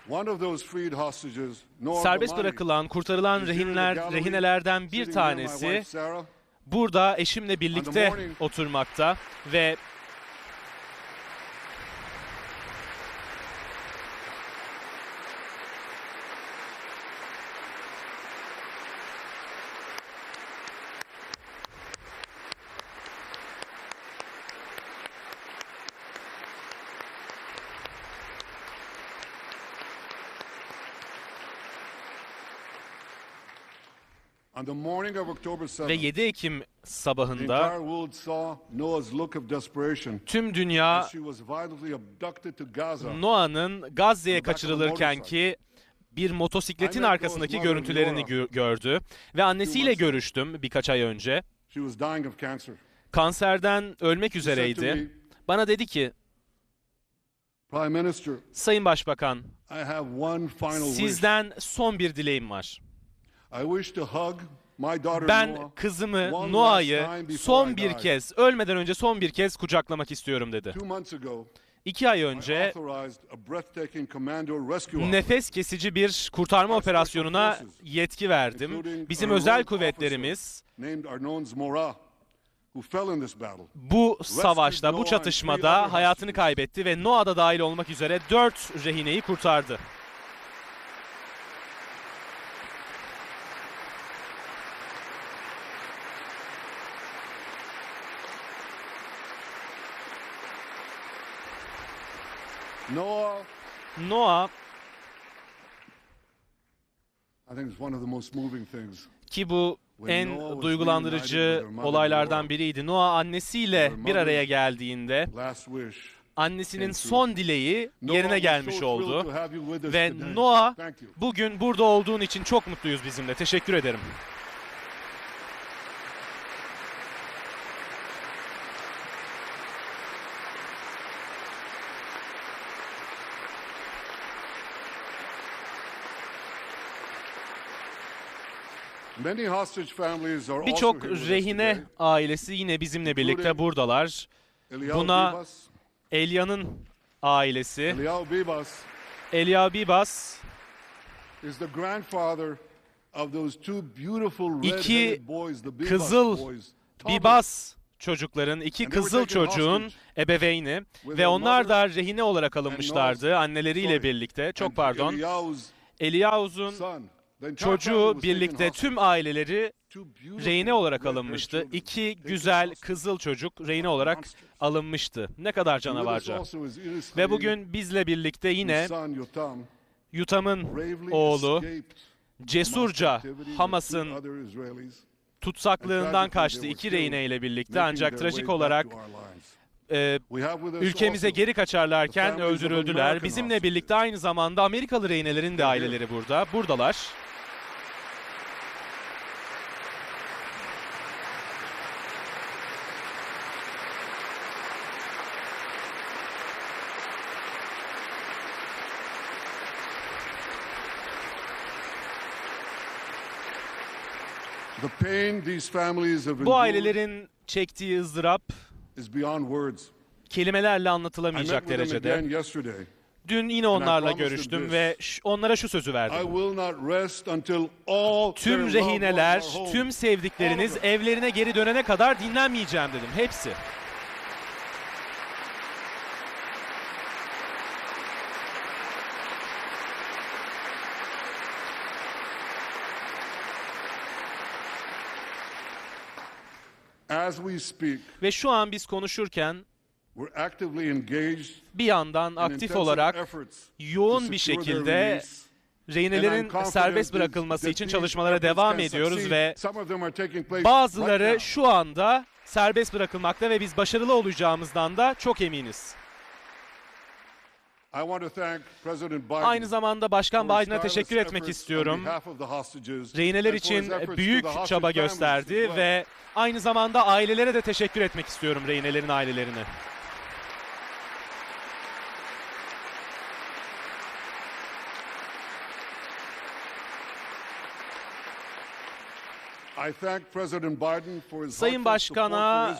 One of those freed hostages, Noor Serbest Gamani, bırakılan, kurtarılan is here in the gallery, rehinelerden bir sitting near my tanesi wife Sarah. burada eşimle birlikte morning- oturmakta ve On the morning of October 7th, ve 7 Ekim the sabahında entire world saw Noah's look of desperation tüm dünya as she was violently abducted to Gaza. Noah'nın Gazze'ye kaçırılırken ki bir motosikletin arkasındaki görüntülerini gördü ve annesiyle görüştüm birkaç ay önce. She was dying of cancer. Kanserden ölmek She said to üzereydi. me, Bana dedi ki, Prime Minister, Sayın Başbakan, I have one final wish. sizden son bir dileğim var. I wish to hug my daughter Ben Noah kızımı one last Noah'yı time before son I bir die. kez, ölmeden önce son bir kez kucaklamak istiyorum dedi. 2 months ago, 2 ay I önce authorized a breathtaking commando rescue operation. nefes kesici bir kurtarma operasyonuna yetki verdim. including Bizim a özel heroic kuvvetlerimiz named Arnon Zmora, who fell in this battle. bu savaşta, bu çatışmada hayatını kaybetti ve Noah da dahil olmak üzere 4 rehineyi kurtardı. Noah, I think it's one of the most moving things. ki bu en duygulandırıcı olaylardan biriydi. Noah annesiyle bir araya geldiğinde Last wish. annesinin son dileği Noah, yerine we're gelmiş so thrilled oldu. to have you with us Ve today. Noah, Thank you. bugün burada olduğun için çok mutluyuz bizimle. Teşekkür ederim. Many hostage families are also Birçok here with us rehine today. ailesi yine bizimle birlikte buradalar. Eliyahu Buna Bibas, Elya'nın ailesi, Eliyahu Bibas Elia Bibas, is the grandfather of those two beautiful İki red-headed boys, the Bibas kızıl boys. Thomas Bibas çocukların, iki And they were kızıl taken çocuğun hostage ebeveyni with ve their onlar mother da rehine olarak alınmışlardı anneleriyle sorry, birlikte. Çok and pardon. Eliyahu's Eliyahu'nun son. The entire family çocuğu was birlikte taken hostage. tüm aileleri Two beautiful rehine olarak red-haired alınmıştı. children İki taken güzel hostage. kızıl çocuk rehine olarak alınmıştı. Ne kadar And with us canavarca. also is Iris Ve Khalil, bugün bizle birlikte whose yine son Yotam Yutam'ın bravely oğlu escaped cesurca Hamas captivity with Hamas'ın two other Israelis. tutsaklığından kaçtı iki rehineyle birlikte, ancak trajik olarak ülkemize geri kaçarlarken öldürüldüler. Bizimle birlikte aynı zamanda Amerikalı rehinelerin de aileleri buradalar. The pain these families have Bu endured ailelerin çektiği ızdırap is beyond words. kelimelerle I met anlatılamayacak with them derecede. again yesterday. Dün yine onlarla promised them görüştüm this. ve onlara şu sözü I verdim. will not rest until all their Tüm loved rehineler, ones are home. tüm sevdikleriniz All of them. evlerine geri dönene kadar dinlenmeyeceğim dedim. Hepsi. As we speak, Ve şu an biz konuşurken we're actively engaged bir yandan in aktif intensive olarak efforts to yoğun bir secure their şekilde release rehinelerin serbest bırakılması için çalışmalara devam ediyoruz ve bazıları şu anda serbest bırakılmakta ve biz başarılı olacağımızdan da çok eminiz. Aynı zamanda Başkan Biden'a teşekkür etmek istiyorum. Rehineler için büyük çaba gösterdi ve aynı zamanda ailelere de teşekkür etmek istiyorum, rehinelerin ailelerine. Sayın Başkan'a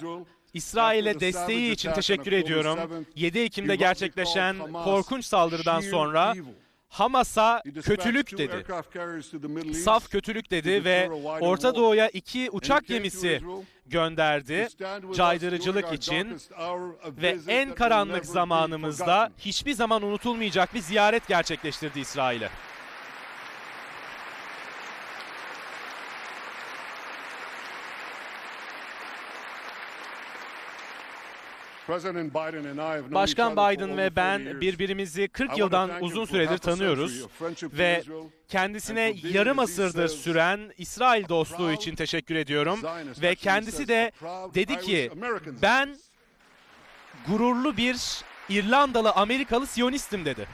İsrail'e desteği için teşekkür ediyorum. 7 Ekim'de gerçekleşen korkunç saldırıdan sonra Hamas'a kötülük dedi. Saf kötülük dedi ve Orta Doğu'ya 2 uçak gemisi gönderdi caydırıcılık için ve en karanlık zamanımızda hiçbir zaman unutulmayacak bir ziyaret gerçekleştirdi İsrail'e. Başkan Biden ve ben birbirimizi 40 yıldan uzun süredir tanıyoruz ve kendisine yarım asırdır süren İsrail dostluğu için teşekkür ediyorum. Ve kendisi de dedi ki ben gururlu bir İrlandalı Amerikalı Siyonistim dedi.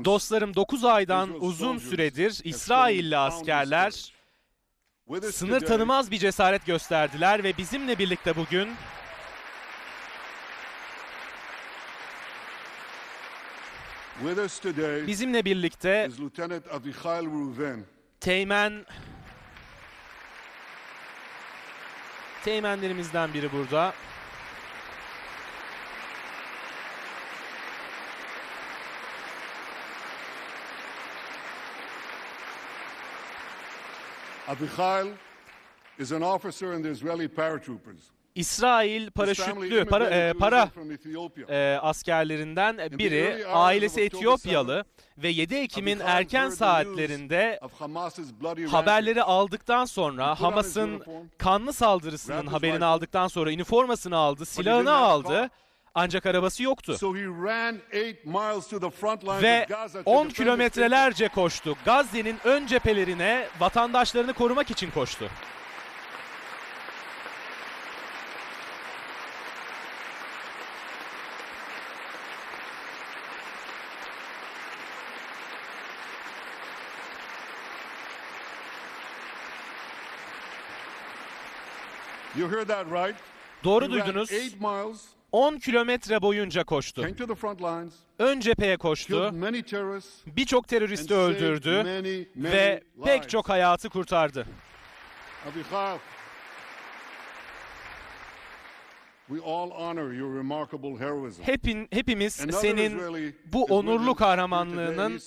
Dostlarım, 9 aydan uzun süredir İsrailli askerler sınır tanımaz bir cesaret gösterdiler ve bizimle birlikte bugün teğmenlerimizden biri burada. İsrail paraşütlü para askerlerinden biri, ailesi Etiyopyalı ve 7 Ekim'in erken saatlerinde haberleri aldıktan sonra, Hamas'ın kanlı saldırısının haberini aldıktan sonra üniformasını aldı, silahını aldı. Ancak arabası yoktu. Ve 10 kilometrelerce koştu. Gazze'nin ön cephelerine vatandaşlarını korumak için koştu. Doğru duydunuz. 10 kilometre boyunca koştu. Ön cepheye koştu. Birçok teröristi öldürdü ve pek çok hayatı kurtardı. Hepimiz senin bu onurlu kahramanlığının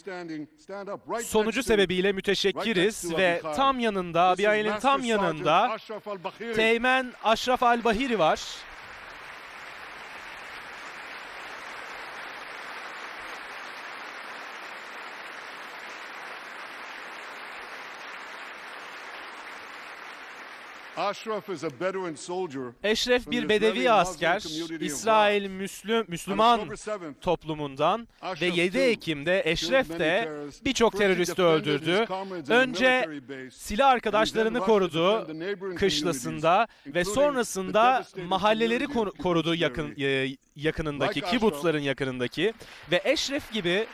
sonucu sebebiyle müteşekkiriz ve tam yanında, Abiyail'in tam yanında Teğmen Ashraf Al-Bahiri var. Eşref bir Bedevi asker, İsrail Müslüman toplumundan ve 7 Ekim'de Eşref de birçok teröristi öldürdü. Önce silah arkadaşlarını korudu kışlasında ve sonrasında mahalleleri korudu yakınındaki, kibutsların yakınındaki ve Eşref gibi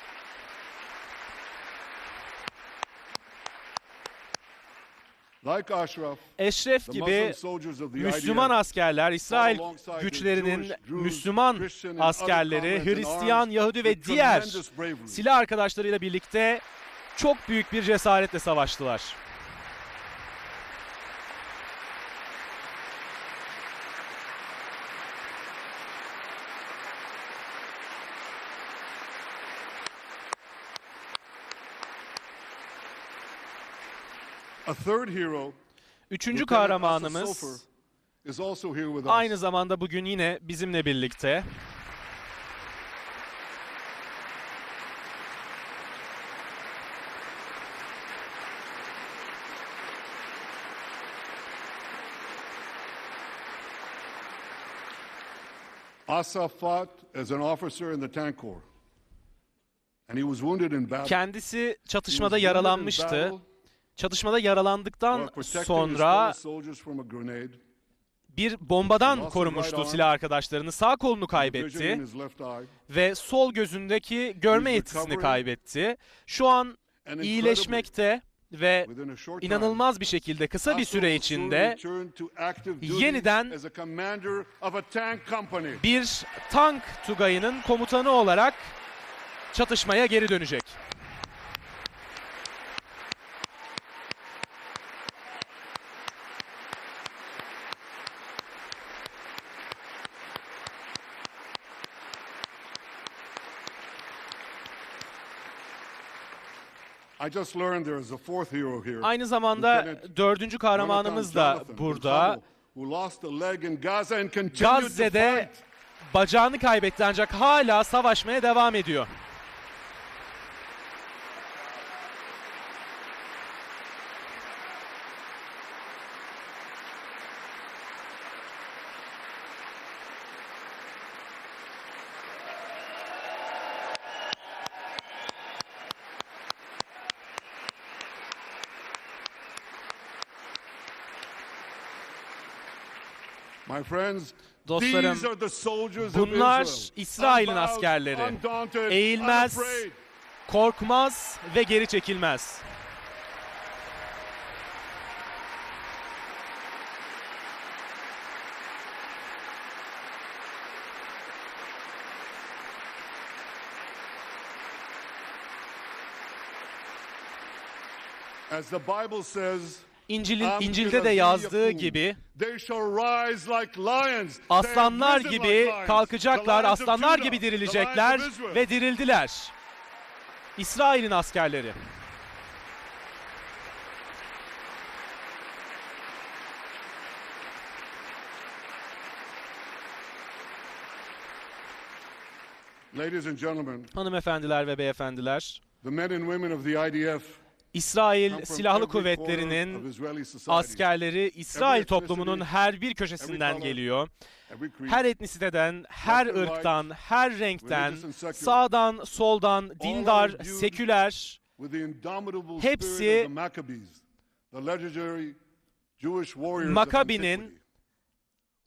Müslüman askerler, İsrail güçlerinin Müslüman askerleri, Hristiyan, Yahudi ve diğer silah arkadaşlarıyla birlikte çok büyük bir cesaretle savaştılar. Üçüncü kahramanımız aynı zamanda bugün yine bizimle birlikte. Asaf fought as an officer in the Tank Corps. and he was wounded in battle. Kendisi He was çatışmada wounded in yaralanmıştı. battle Çatışmada yaralandıktan while protecting his sonra fellow soldiers from a grenade. bir bombadan Lost his korumuştu right arm, silah arkadaşlarını. Sağ kolunu vision kaybetti in his left eye. ve sol gözündeki görme He's yetisini recovering. kaybetti. Şu an And incredibly, iyileşmekte ve within a short time, inanılmaz bir şekilde kısa bir süre Asil soon içinde returned to active duty yeniden as a commander of a tank company. bir tank tugayının komutanı olarak çatışmaya geri dönecek. I just learned there is a fourth hero here. Aynı zamanda Lieutenant dördüncü kahramanımız da Jonathan burada. Gonzalo, who lost a leg in Gaza and continued to Gazze'de fight. bacağını kaybetti ancak hala savaşmaya devam ediyor. My friends, Dostlarım, these are the soldiers of bunlar Israel. İsrail'in Unbowed, askerleri. undaunted, Eğilmez, unafraid. korkmaz ve geri çekilmez. As the Bible says, İncil'de de yazdığı gibi they shall rise like lions. They aslanlar have risen gibi like lions. kalkacaklar, The lions of aslanlar Judah, gibi the dirilecekler lions of Israel. ve dirildiler. İsrail'in askerleri. Ladies and gentlemen, Hanımefendiler ve beyefendiler, the men and women of the IDF İsrail come from Silahlı every corner Kuvvetleri'nin of Israeli society, askerleri İsrail Every toplumunun ethnicity, her bir köşesinden every color, geliyor. every creed, Her etnisiteden, her left and right, ırktan, her renkten, religious and secular, sağdan, soldan, dindar, are viewed seküler, with the indomitable hepsi spirit of the Maccabees, the legendary Jewish warriors of Makabi'nin antiquity.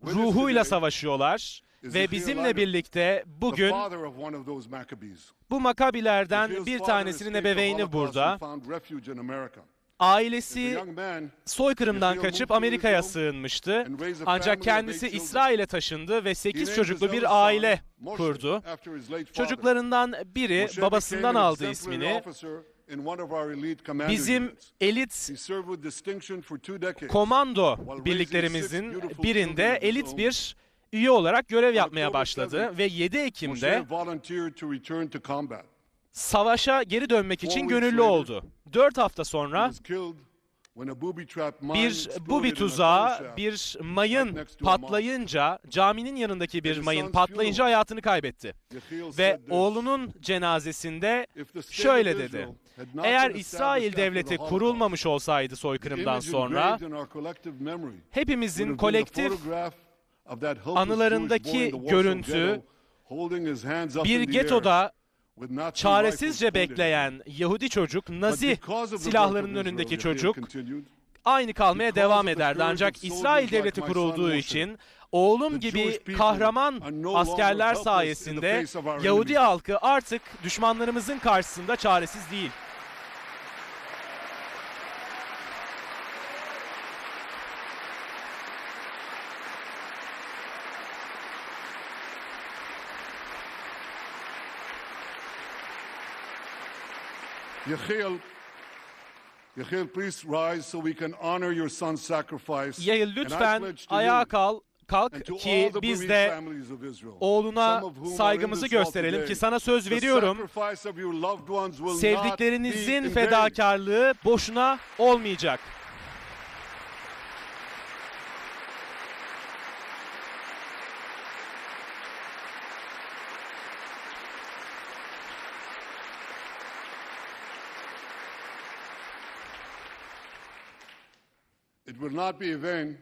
With us ruhuyla today savaşıyorlar is ve Yehiel bizimle Leonard, birlikte the bugün father of one of those Maccabees. bu Makabilerden Yehiel's bir father tanesinin escaped the ebeveyni Holocaust burada. and found refuge in America. As a Ailesi young man, soykırımdan Yehiel kaçıp moved to Amerika'ya Israel sığınmıştı. and raised a Ancak family of kendisi 8 children. İsrail'e taşındı ve He 8 named çocuklu his bir eldest son aile Moshe kurdu. after his late father. Çocuklarından biri Moshe babasından became an aldı exemplary ismini. officer in one of our elite commando Bizim units. elit He served with distinction for 2 decades. komando While raising birliklerimizin 6 beautiful birinde children of his elit own. bir üye olarak görev yapmaya October başladı 7th, ve 7 Moshe Ekim'de volunteered to return to combat. savaşa geri dönmek için 4 gönüllü weeks later, oldu. 4 hafta He sonra was killed when a booby trap mine bir exploded bubi in a tuzağı, town shaft. bir mayın next to a mosque. patlayınca, caminin yanındaki bir his mayın son's patlayınca funeral, hayatını kaybetti. Yehiel Ve said this, oğlunun cenazesinde "If the state şöyle of dedi. Israel had not Eğer been İsrail established after devleti the Holocaust, kurulmamış olsaydı the soykırımdan image sonra engraved in our collective memory would hepimizin have been the kolektif photograph of that helpless anılarındaki Jewish boy in the Warsaw görüntü ghetto, holding his hands up bir in the air getoda with Nazi rifles çaresizce pointed at him. bekleyen Yahudi çocuk, But Nazi because of the silahlarının birth of önündeki Israel, Yehiel çocuk continued, aynı kalmaya because devam of the ederdi. courage Ancak of soldiers İsrail like devleti my son kurulduğu Moshe, için oğlum the gibi Jewish people kahraman are no longer askerler helpless in the sayesinde face of our Yahudi enemies. halkı artık düşmanlarımızın karşısında çaresiz değil. Yehiel, please rise so we can honor your son's sacrifice. Yehiel, And I lütfen pledge to ayağa you kalk and to ki all the biz bereaved de families of Israel, oğluna some of whom are in saygımızı this hall gösterelim today, ki sana söz the veriyorum. sacrifice of your loved ones will not be Sevdiklerinizin in vain. fedakarlığı boşuna olmayacak. It will not be in vain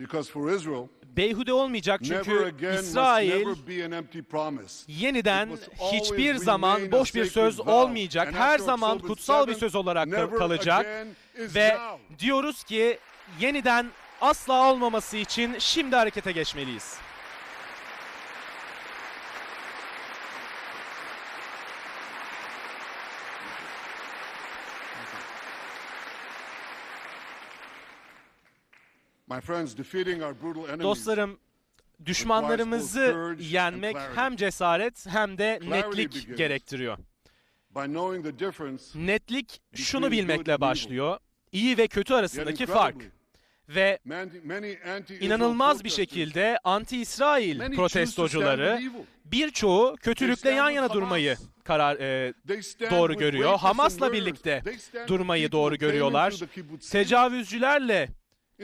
Because for Israel, beyhude olmayacak never çünkü again must İsrail never be an empty promise. yeniden It must always hiçbir zaman remain boş a bir sacred söz vow. olmayacak. And Her after zaman October kutsal bir 7th, söz olarak never kalacak. again is Ve now. diyoruz ki yeniden asla olmaması için şimdi harekete geçmeliyiz. My friends, defeating our brutal enemies Dostlarım, düşmanlarımızı yenmek hem cesaret hem de netlik gerektiriyor. by knowing the difference. Netlik şunu bilmekle başlıyor. İyi ve kötü Yet arasındaki fark. incredibly, Ve many anti-Israel inanılmaz bir protesters, şekilde anti-İsrail many choose to stand protestocuları with evil. birçoğu kötülükle They stand yan with yana Hamas. durmayı They stand doğru with görüyor. rapists and Hamas'la murderers. birlikte They stand with durmayı people doğru who came görüyorlar. into the kibbutz, Tecavüzcülerle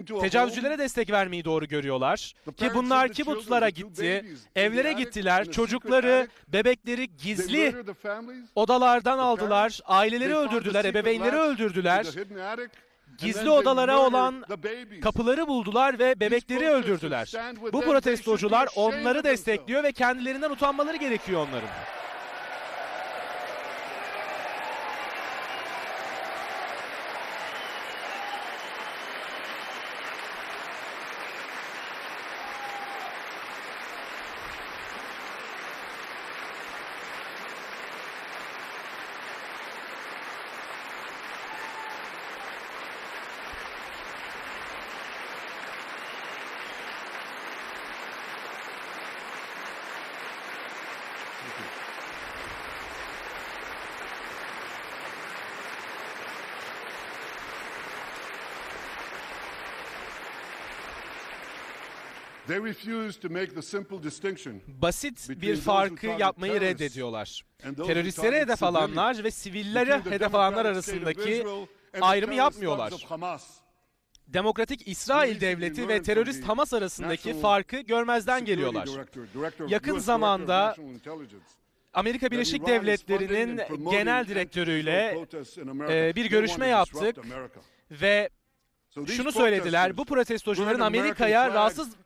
into a Tecavüzcülere home. destek vermeyi doğru görüyorlar. The Ki parents bunlar of the kibutzlara children, the two gitti, babies, in evlere the attic, gittiler, in a secret çocukları, attic. bebekleri They gizli murdered the families. odalardan aldılar, parents, aileleri they found the öldürdüler, secret ebeveynleri latch öldürdüler, to the hidden attic, and gizli then they odalara murdered olan the babies. kapıları buldular ve bebekleri protesters öldürdüler. stand with Bu them, they protestocular should be ashamed onları of destekliyor ve kendilerinden utanmaları gerekiyor onların. They refuse to make the simple distinction Basit between bir those who farkı target yapmayı terrorists reddediyorlar. and those Teröristlere who target hedef alanlar civilians, ve sivillere between the hedef alanlar democratic state of arasındaki Israel and the ayrımı terrorist yapmıyorlar. thugs of Hamas. Demokratik İsrail devleti ve terörist Hamas arasındaki farkı görmezden geliyorlar. Yakın zamanda Amerika Birleşik Devletleri'nin genel direktörüyle bir görüşme yaptık ve şunu söylediler, bu protestocuların Amerika'ya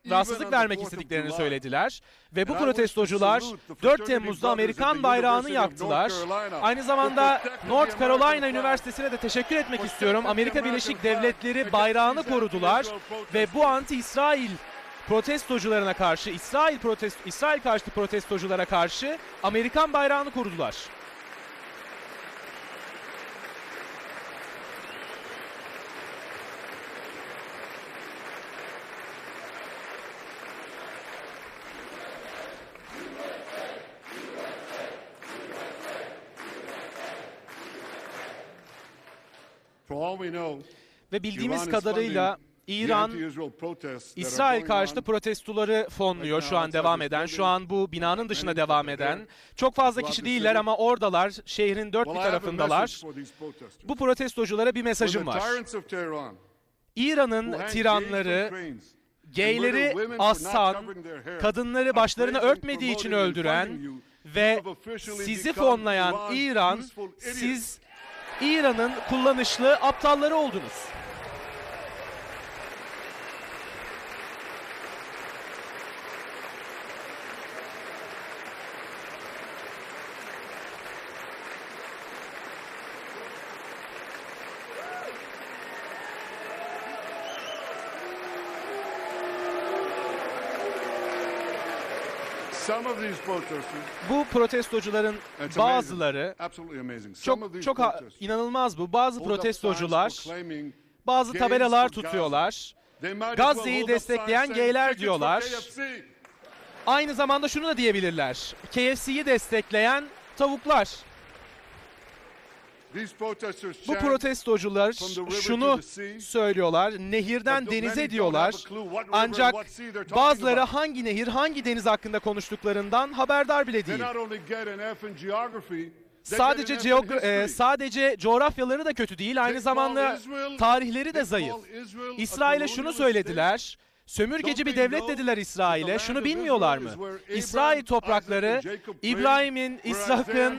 rahatsızlık vermek istediklerini söylediler. Ve bu protestocular 4 Temmuz'da Amerikan bayrağını yaktılar. Aynı zamanda North Carolina Üniversitesi'ne de teşekkür etmek istiyorum. Amerika Birleşik Devletleri bayrağını korudular ve bu anti-İsrail protestocularına karşı, İsrail karşıtı protestoculara karşı Amerikan bayrağını korudular. Ve bildiğimiz kadarıyla İran, İsrail karşıtı protestoları fonluyor şu an devam eden, şu an bu binanın dışına devam eden. Çok fazla kişi değiller ama oradalar, şehrin dört bir tarafındalar. Bu protestoculara bir mesajım var. İran'ın tiranları, gayleri assan, kadınları başlarını örtmediği için öldüren ve sizi fonlayan İran, siz İran'ın kullanışlı aptalları oldunuz. Bu protestocuların bazıları çok inanılmaz bu. Bazı protestocular bazı tabelalar tutuyorlar. Gazze'yi destekleyen gayler diyorlar. Aynı zamanda şunu da diyebilirler. KFC'yi destekleyen tavuklar. Bu protestocular şunu söylüyorlar, nehirden denize diyorlar. Ancak bazıları hangi nehir, hangi deniz hakkında konuştuklarından haberdar bile değil. Sadece coğrafyaları da kötü değil, aynı zamanda tarihleri de zayıf. İsrail'e şunu söylediler, sömürgeci bir devlet dediler İsrail'e. Şunu bilmiyorlar mı? İsrail toprakları, İbrahim'in, İshak'ın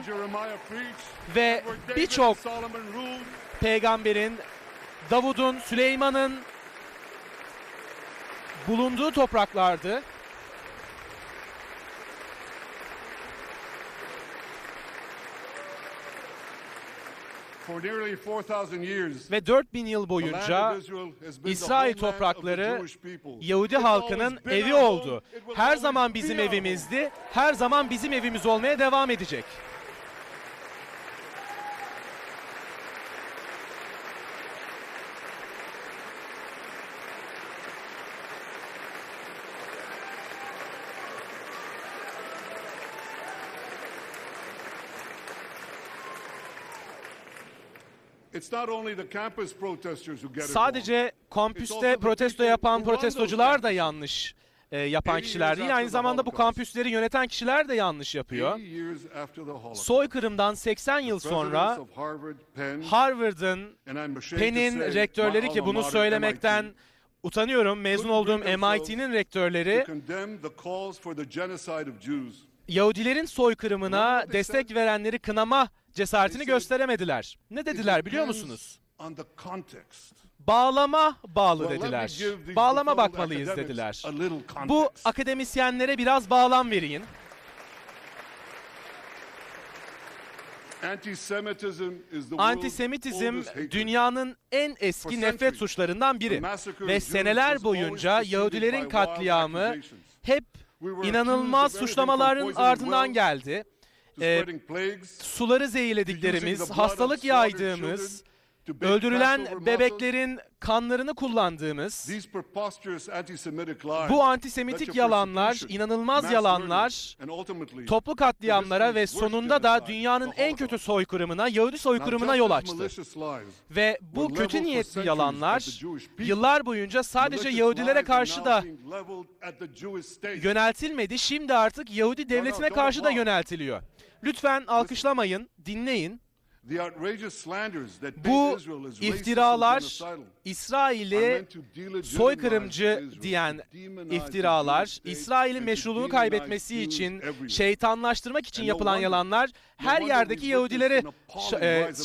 ve birçok peygamberin, Davud'un, Süleyman'ın bulunduğu topraklardı. For nearly 4,000 years, Ve 4000 yıl the land boyunca of Israel has been the İsrail homeland of the toprakları Jewish people. Yahudi It's halkının always been evi our home. oldu. It will Her always zaman be bizim our home. evimizdi, her zaman bizim evimiz olmaya devam edecek. It's not only the campus protesters who get it wrong. Sadece kampüste protesto yapan protestocular da yanlış yapan kişiler değil. Aynı zamanda bu kampüsleri yöneten kişiler de yanlış yapıyor. 80 years after the Holocaust, Soykırımdan 80 yıl presidents sonra of Harvard, Penn, Harvard'ın, and I'm ashamed to Penn'in say, rektörleri my ki alma bunu mater, söylemekten MIT, utanıyorum. Mezun olduğum MIT'nin rektörleri to condemn the calls for the genocide of Jews. Yahudilerin soykırımına destek verenleri kınama cesaretini gösteremediler. Ne dediler biliyor musunuz? On the context. Bağlama bağlı Well, let me dediler. give these Bağlama befuddled bakmalıyız academics dediler. a little context. Bu akademisyenlere biraz bağlam vereyim. Antisemitizm dünyanın en eski nefret suçlarından biri. Ve seneler boyunca Yahudilerin katliamı hep inanılmaz suçlamaların ardından geldi. Suları zehirlediklerimiz, hastalık yaydığımız, öldürülen bebeklerin kanlarını kullandığımız, bu antisemitik yalanlar, inanılmaz yalanlar, toplu katliamlara ve sonunda da dünyanın en kötü soykırımına, Yahudi soykırımına yol açtı. Ve bu kötü niyetli yalanlar yıllar boyunca sadece Yahudilere karşı da yöneltilmedi, şimdi artık Yahudi devletine karşı da yöneltiliyor. Lütfen alkışlamayın, dinleyin. Bu iftiralar, İsrail'i soykırımcı diyen iftiralar, İsrail'in meşruluğunu kaybetmesi için, şeytanlaştırmak için yapılan yalanlar her yerdeki Yahudileri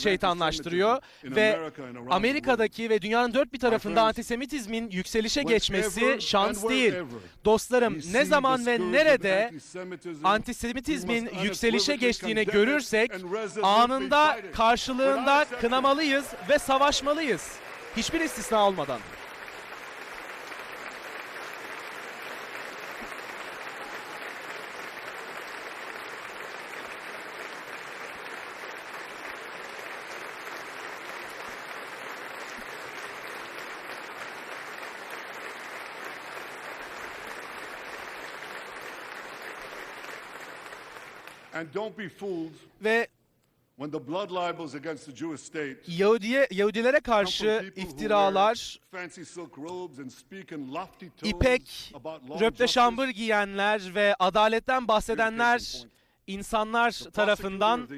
şeytanlaştırıyor ve Amerika'daki ve dünyanın dört bir tarafında antisemitizmin yükselişe geçmesi şans değil. Dostlarım, ne zaman ve nerede antisemitizmin yükselişe geçtiğini görürsek anında karşılığında kınamalıyız ve savaşmalıyız. Hiçbir istisna olmadan. Ve Yahudilere karşı iftiralar, ipek, röpte şambır giyenler ve adaletten bahsedenler insanlar tarafından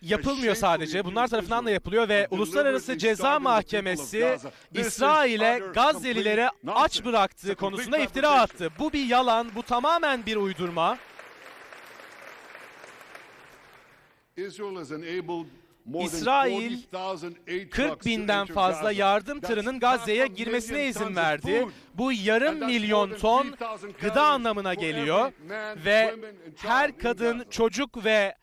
yapılmıyor sadece. Bunlar tarafından da yapılıyor ve Uluslararası Ceza Mahkemesi İsrail'e Gazze'lileri aç bıraktığı konusunda iftira attı. Bu bir yalan, bu tamamen bir uydurma. İsrail 40 binden fazla yardım tırının Gazze'ye girmesine izin verdi. Bu yarım milyon ton gıda anlamına geliyor ve her kadın, çocuk ve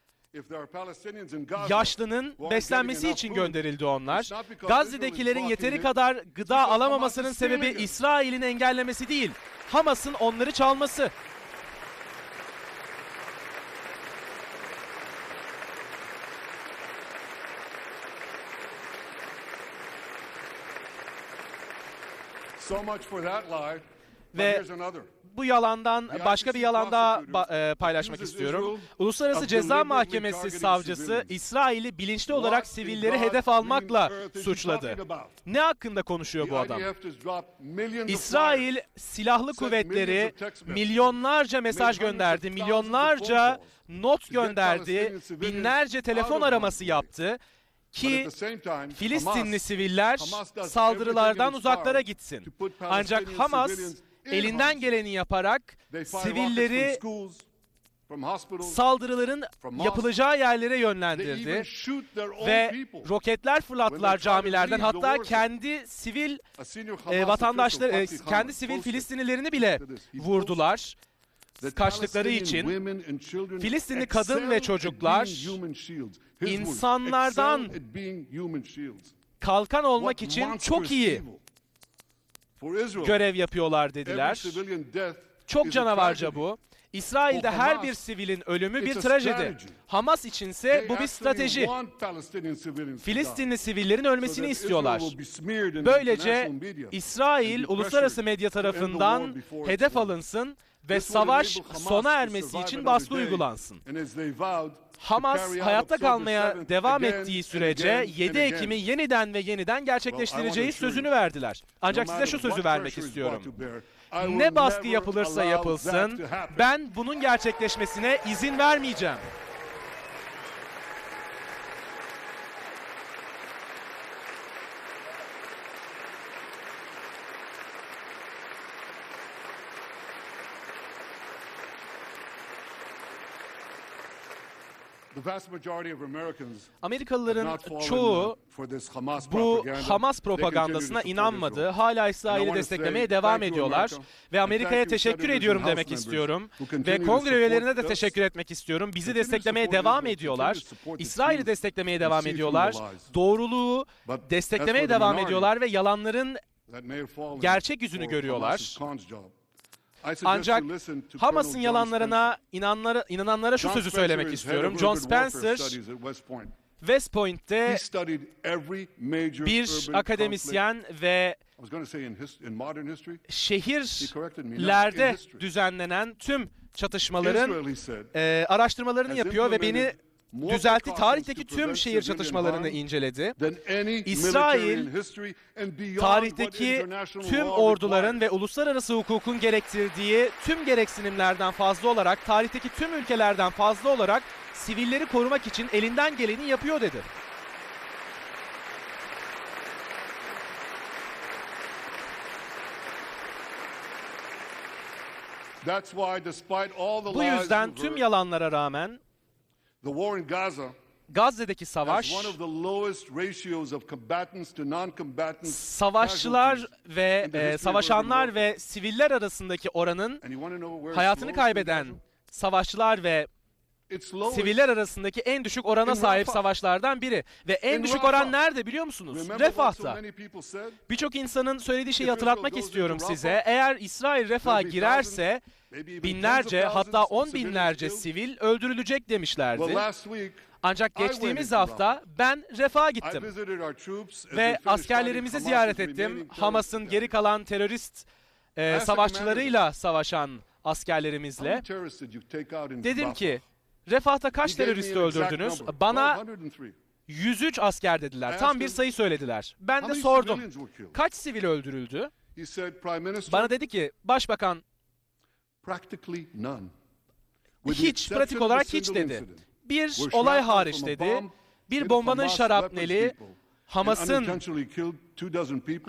yaşlının beslenmesi için gönderildi onlar. Gazze'dekilerin yeteri kadar gıda alamamasının sebebi İsrail'in engellemesi değil, Hamas'ın onları çalması. Ve bu yalandan başka bir yalan daha paylaşmak istiyorum. Uluslararası Ceza Mahkemesi savcısı İsrail'i bilinçli olarak sivilleri hedef almakla suçladı. Ne hakkında konuşuyor bu adam? İsrail silahlı kuvvetleri milyonlarca mesaj gönderdi, milyonlarca not gönderdi, binlerce telefon araması yaptı ki Filistinli siviller saldırılardan uzaklara gitsin. Ancak Hamas elinden geleni yaparak sivilleri saldırıların yapılacağı yerlere yönlendirdi ve roketler fırlattılar camilerden. Hatta kendi sivil vatandaşları, kendi sivil Filistinlilerini bile vurdular kaçtıkları için. Filistinli kadın ve çocuklar insanlardan kalkan olmak için çok iyi görev yapıyorlar dediler. Çok canavarca bu. İsrail'de her bir sivilin ölümü bir trajedi. Hamas içinse bu bir strateji. Filistinli sivillerin ölmesini istiyorlar. Böylece İsrail uluslararası medya tarafından hedef alınsın ve savaş sona ermesi için baskı uygulansın. Hamas hayatta kalmaya devam ettiği sürece 7 Ekim'i yeniden ve yeniden gerçekleştireceği sözünü verdiler. Ancak size şu sözü vermek istiyorum. Ne baskı yapılırsa yapılsın, ben bunun gerçekleşmesine izin vermeyeceğim. Amerikalıların çoğu bu Hamas propagandasına inanmadı. Hala İsrail'i desteklemeye devam ediyorlar. Ve Amerika'ya teşekkür ediyorum demek istiyorum. Ve kongre üyelerine de teşekkür etmek istiyorum. Bizi desteklemeye devam ediyorlar. İsrail'i desteklemeye devam ediyorlar. Doğruluğu desteklemeye devam ediyorlar ve yalanların gerçek yüzünü görüyorlar. Ancak Hamas'ın yalanlarına inananlara şu sözü söylemek istiyorum. John Spencer, West Point'te bir akademisyen ve şehirlerde düzenlenen tüm çatışmaların araştırmalarını yapıyor ve beni düzeltti. Tarihteki tüm şehir çatışmalarını inceledi. İsrail, tarihteki tüm orduların ve uluslararası hukukun gerektirdiği tüm gereksinimlerden fazla olarak, tarihteki tüm ülkelerden fazla olarak sivilleri korumak için elinden geleni yapıyor dedi. Bu yüzden tüm yalanlara rağmen Gazze'deki savaş, savaşçılar ve savaşanlar ve siviller arasındaki oranın, hayatını kaybeden savaşçılar ve siviller arasındaki en düşük orana sahip savaşlardan biri. Ve en düşük oran nerede biliyor musunuz? Refah'ta. Birçok insanın söylediği şeyi hatırlatmak istiyorum size. Eğer İsrail Refah'a girerse binlerce, hatta 10 binlerce sivil öldürülecek demişlerdi. Ancak geçtiğimiz hafta ben Refah'a gittim ve askerlerimizi ziyaret ettim. Hamas'ın geri kalan terörist savaşçılarıyla savaşan askerlerimizle. Dedim ki, Refah'ta kaç terörist öldürdünüz? Bana 103 asker dediler. Tam bir sayı söylediler. Ben de sordum. Kaç sivil öldürüldü? Bana dedi ki, Başbakan, hiç, pratik olarak hiç dedi. Bir olay hariç dedi. Bir bombanın şarapneli,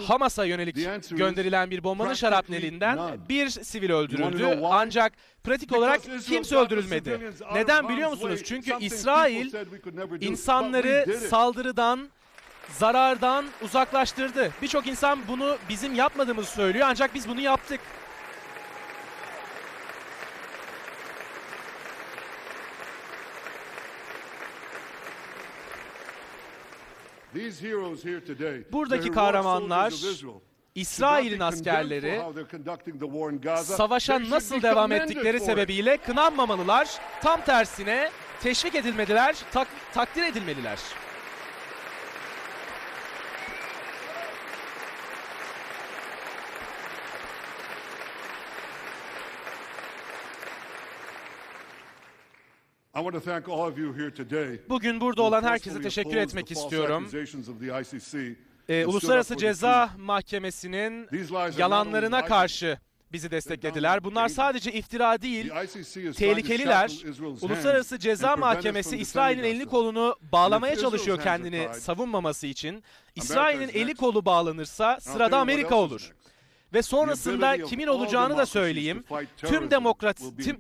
Hamas'a yönelik gönderilen bir bombanın şarapnelinden bir sivil öldürüldü. Ancak pratik olarak kimse öldürülmedi. Neden biliyor musunuz? Çünkü İsrail insanları saldırıdan, zarardan uzaklaştırdı. Birçok insan bunu bizim yapmadığımızı söylüyor, ancak biz bunu yaptık. Buradaki kahramanlar, İsrail'in askerleri, savaşa nasıl devam ettikleri sebebiyle kınanmamalılar. Tam tersine teşvik edilmeliler, takdir edilmeliler. Bugün burada olan herkese teşekkür etmek istiyorum. Uluslararası Ceza Mahkemesi'nin yalanlarına karşı bizi desteklediler. Bunlar sadece iftira değil, tehlikeliler. Uluslararası Ceza Mahkemesi İsrail'in elini kolunu bağlamaya çalışıyor kendini savunmaması için. İsrail'in eli kolu bağlanırsa sırada Amerika olur. Ve sonrasında kimin olacağını da söyleyeyim.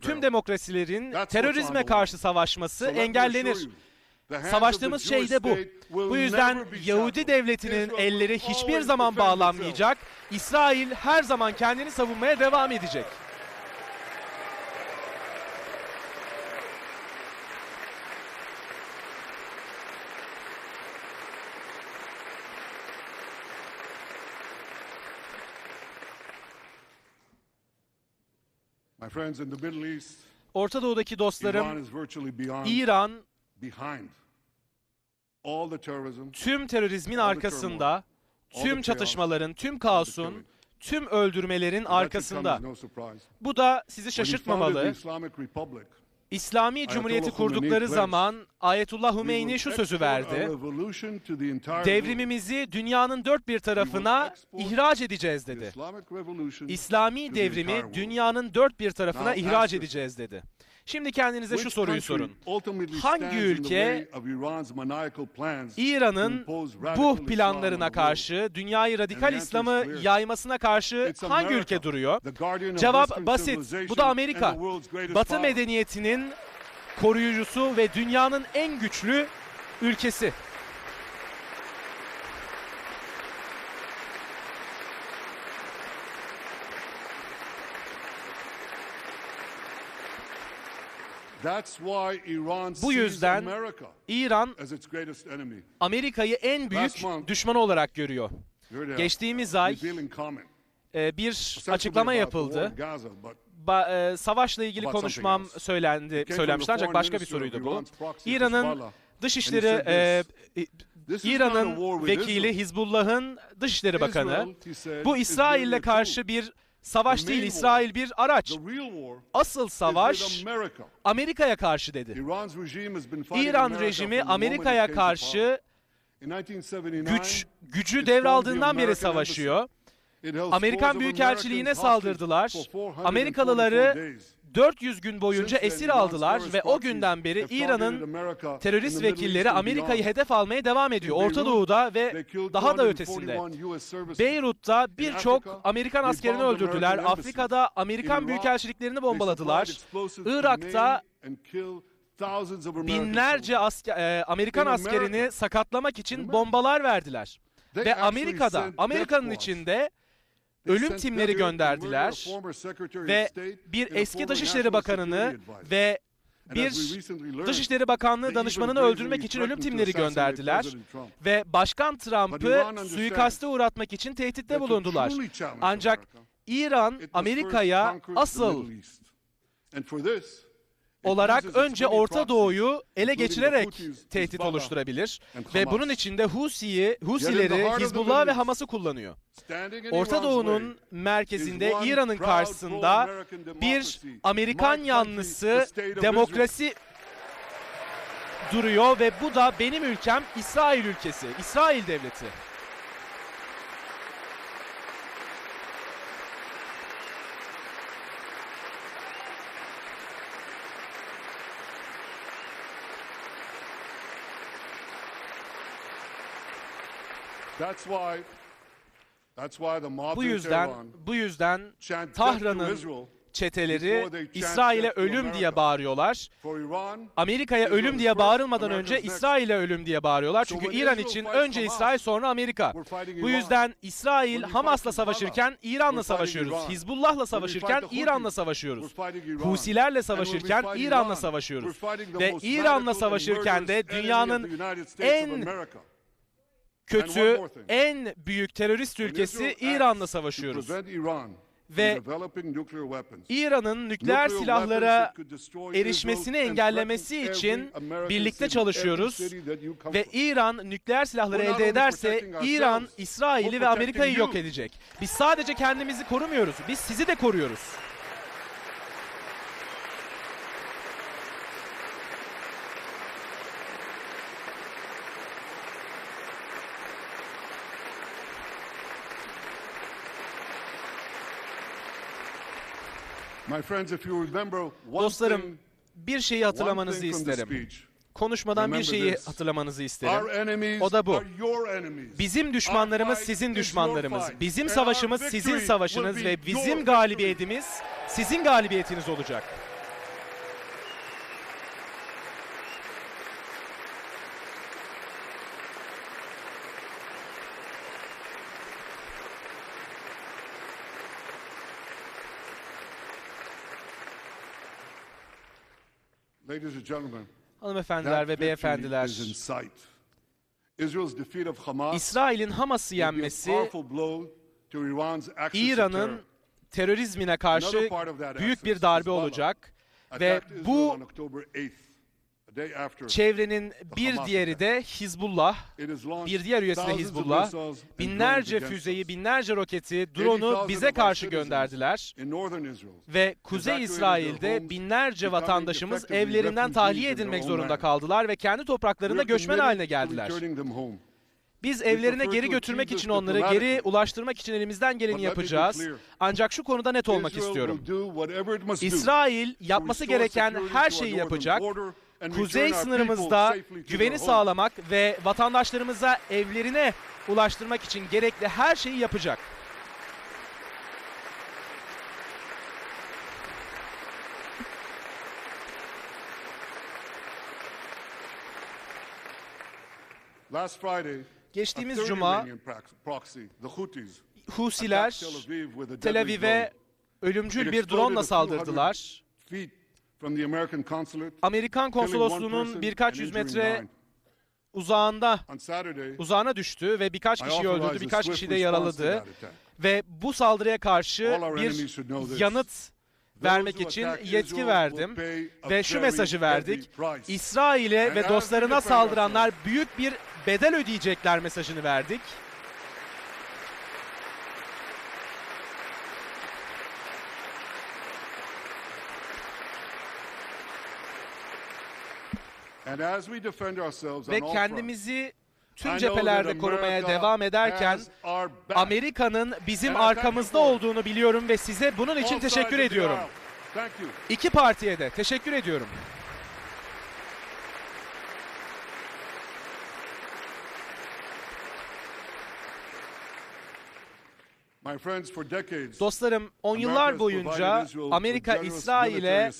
Tüm demokrasilerin terörizme karşı savaşması engellenir. Savaştığımız şey de bu. Bu yüzden Yahudi devletinin elleri hiçbir zaman bağlanmayacak. İsrail her zaman kendini savunmaya devam edecek. My friends, in the Middle East, Orta Doğu'daki Iran dostlarım, is virtually beyond, İran behind all the terrorism, tüm terörizmin arkasında, tüm çatışmaların, tüm kaosun, tüm öldürmelerin arkasında. no surprise. Bu da sizi When he founded the şaşırtmamalı. Islamic Republic, İslami Cumhuriyeti kurdukları zaman Ayetullah Hümeyni şu sözü verdi. Devrimimizi dünyanın dört bir tarafına ihraç edeceğiz dedi. İslami devrimi dünyanın dört bir tarafına ihraç edeceğiz dedi. Şimdi kendinize şu soruyu sorun. Hangi ülke İran'ın bu planlarına karşı, dünyayı radikal İslam'ı yaymasına karşı hangi ülke duruyor? Cevap basit. Bu da Amerika. Batı medeniyetinin koruyucusu ve dünyanın en güçlü ülkesi. Bu yüzden İran Amerika'yı en büyük düşmanı olarak görüyor. Geçtiğimiz ay bir açıklama yapıldı. Savaşla ilgili konuşmam söylenmişti ancak başka bir soruydu bu. İran'ın vekili Hizbullah'ın Dışişleri Bakanı, bu İsrail'le karşı bir savaş değil, İsrail bir araç. Asıl savaş Amerika'ya karşı dedi. İran rejimi Amerika'ya karşı gücü devraldığından beri savaşıyor. Amerikan Büyükelçiliğine saldırdılar. Amerikalıları 400 gün boyunca esir aldılar ve o günden beri İran'ın terörist vekilleri Amerika'yı hedef almaya devam ediyor. Orta Doğu'da ve daha da ötesinde. Beyrut'ta birçok Amerikan askerini öldürdüler. Afrika'da Amerikan büyükelçiliklerini bombaladılar. Irak'ta binlerce Amerikan askerini sakatlamak için bombalar verdiler. Ve Amerika'nın içinde ölüm timleri gönderdiler ve bir eski Dışişleri Bakanı'nı ve bir Dışişleri Bakanlığı danışmanını öldürmek için ölüm timleri gönderdiler ve Başkan Trump'ı suikaste uğratmak için tehditte bulundular. Ancak İran, Amerika'ya asıl olarak önce Orta Doğu'yu ele geçirerek tehdit oluşturabilir ve bunun için de Husileri, Hizbullah ve Hamas'ı kullanıyor. Orta Doğu'nun merkezinde, İran'ın karşısında bir Amerikan yanlısı demokrasi duruyor ve bu da benim ülkem İsrail ülkesi, İsrail devleti. Bu yüzden Tahran'ın çeteleri İsrail'e ölüm diye bağırıyorlar. Amerika'ya ölüm diye bağırılmadan önce İsrail'e ölüm diye bağırıyorlar. Çünkü İran için önce İsrail sonra Amerika. Bu yüzden İsrail Hamas'la savaşırken İran'la savaşıyoruz. Hizbullah'la savaşırken İran'la savaşıyoruz. Husilerle savaşırken İran'la savaşıyoruz. Ve İran'la savaşırken de dünyanın en kötü, en büyük terörist ülkesi İran'la savaşıyoruz. Ve İran'ın nükleer silahlara erişmesini engellemesi için birlikte çalışıyoruz. Ve İran nükleer silahları elde ederse İran, İsrail'i ve Amerika'yı yok edecek. Biz sadece kendimizi korumuyoruz, biz sizi de koruyoruz. Dostlarım, bir şeyi hatırlamanızı isterim. konuşmadan bir şeyi hatırlamanızı isterim. O da bu. Bizim düşmanlarımız sizin düşmanlarımız. Bizim savaşımız sizin savaşınız ve bizim galibiyetimiz sizin galibiyetiniz olacak. Ladies and gentlemen, Hanımefendiler ve beyefendiler, İsrail'in Hamas'ı yenmesi, İran'ın terörizmine karşı büyük bir darbe olacak ve bu çevrenin bir diğeri de Hizbullah, bir diğer üyesi de Hizbullah. Binlerce füzeyi, binlerce roketi, drone'u bize karşı gönderdiler. Ve Kuzey İsrail'de binlerce vatandaşımız evlerinden tahliye edilmek zorunda kaldılar ve kendi topraklarında göçmen haline geldiler. Biz evlerine geri götürmek için onları geri ulaştırmak için elimizden geleni yapacağız. Ancak şu konuda net olmak istiyorum. İsrail yapması gereken her şeyi yapacak. Kuzey sınırımızda güveni sağlamak ve vatandaşlarımıza evlerine ulaştırmak için gerekli her şeyi yapacak. Geçtiğimiz cuma Husiler Tel Aviv'e ölümcül bir drone'la saldırdılar. Amerikan konsolosluğunun birkaç yüz metre uzağına düştü ve birkaç kişiyi öldürdü, birkaç kişiyi de yaraladı. Ve bu saldırıya karşı bir yanıt vermek için yetki verdim ve şu mesajı verdik. İsrail'e ve dostlarına saldıranlar büyük bir bedel ödeyecekler mesajını verdik. Ve kendimizi tüm cephelerde korumaya devam ederken Amerika'nın bizim arkamızda olduğunu biliyorum ve size bunun için teşekkür ediyorum. İki partiye de teşekkür ediyorum. Dostlarım, 10 yıllar boyunca Amerika İsrail'e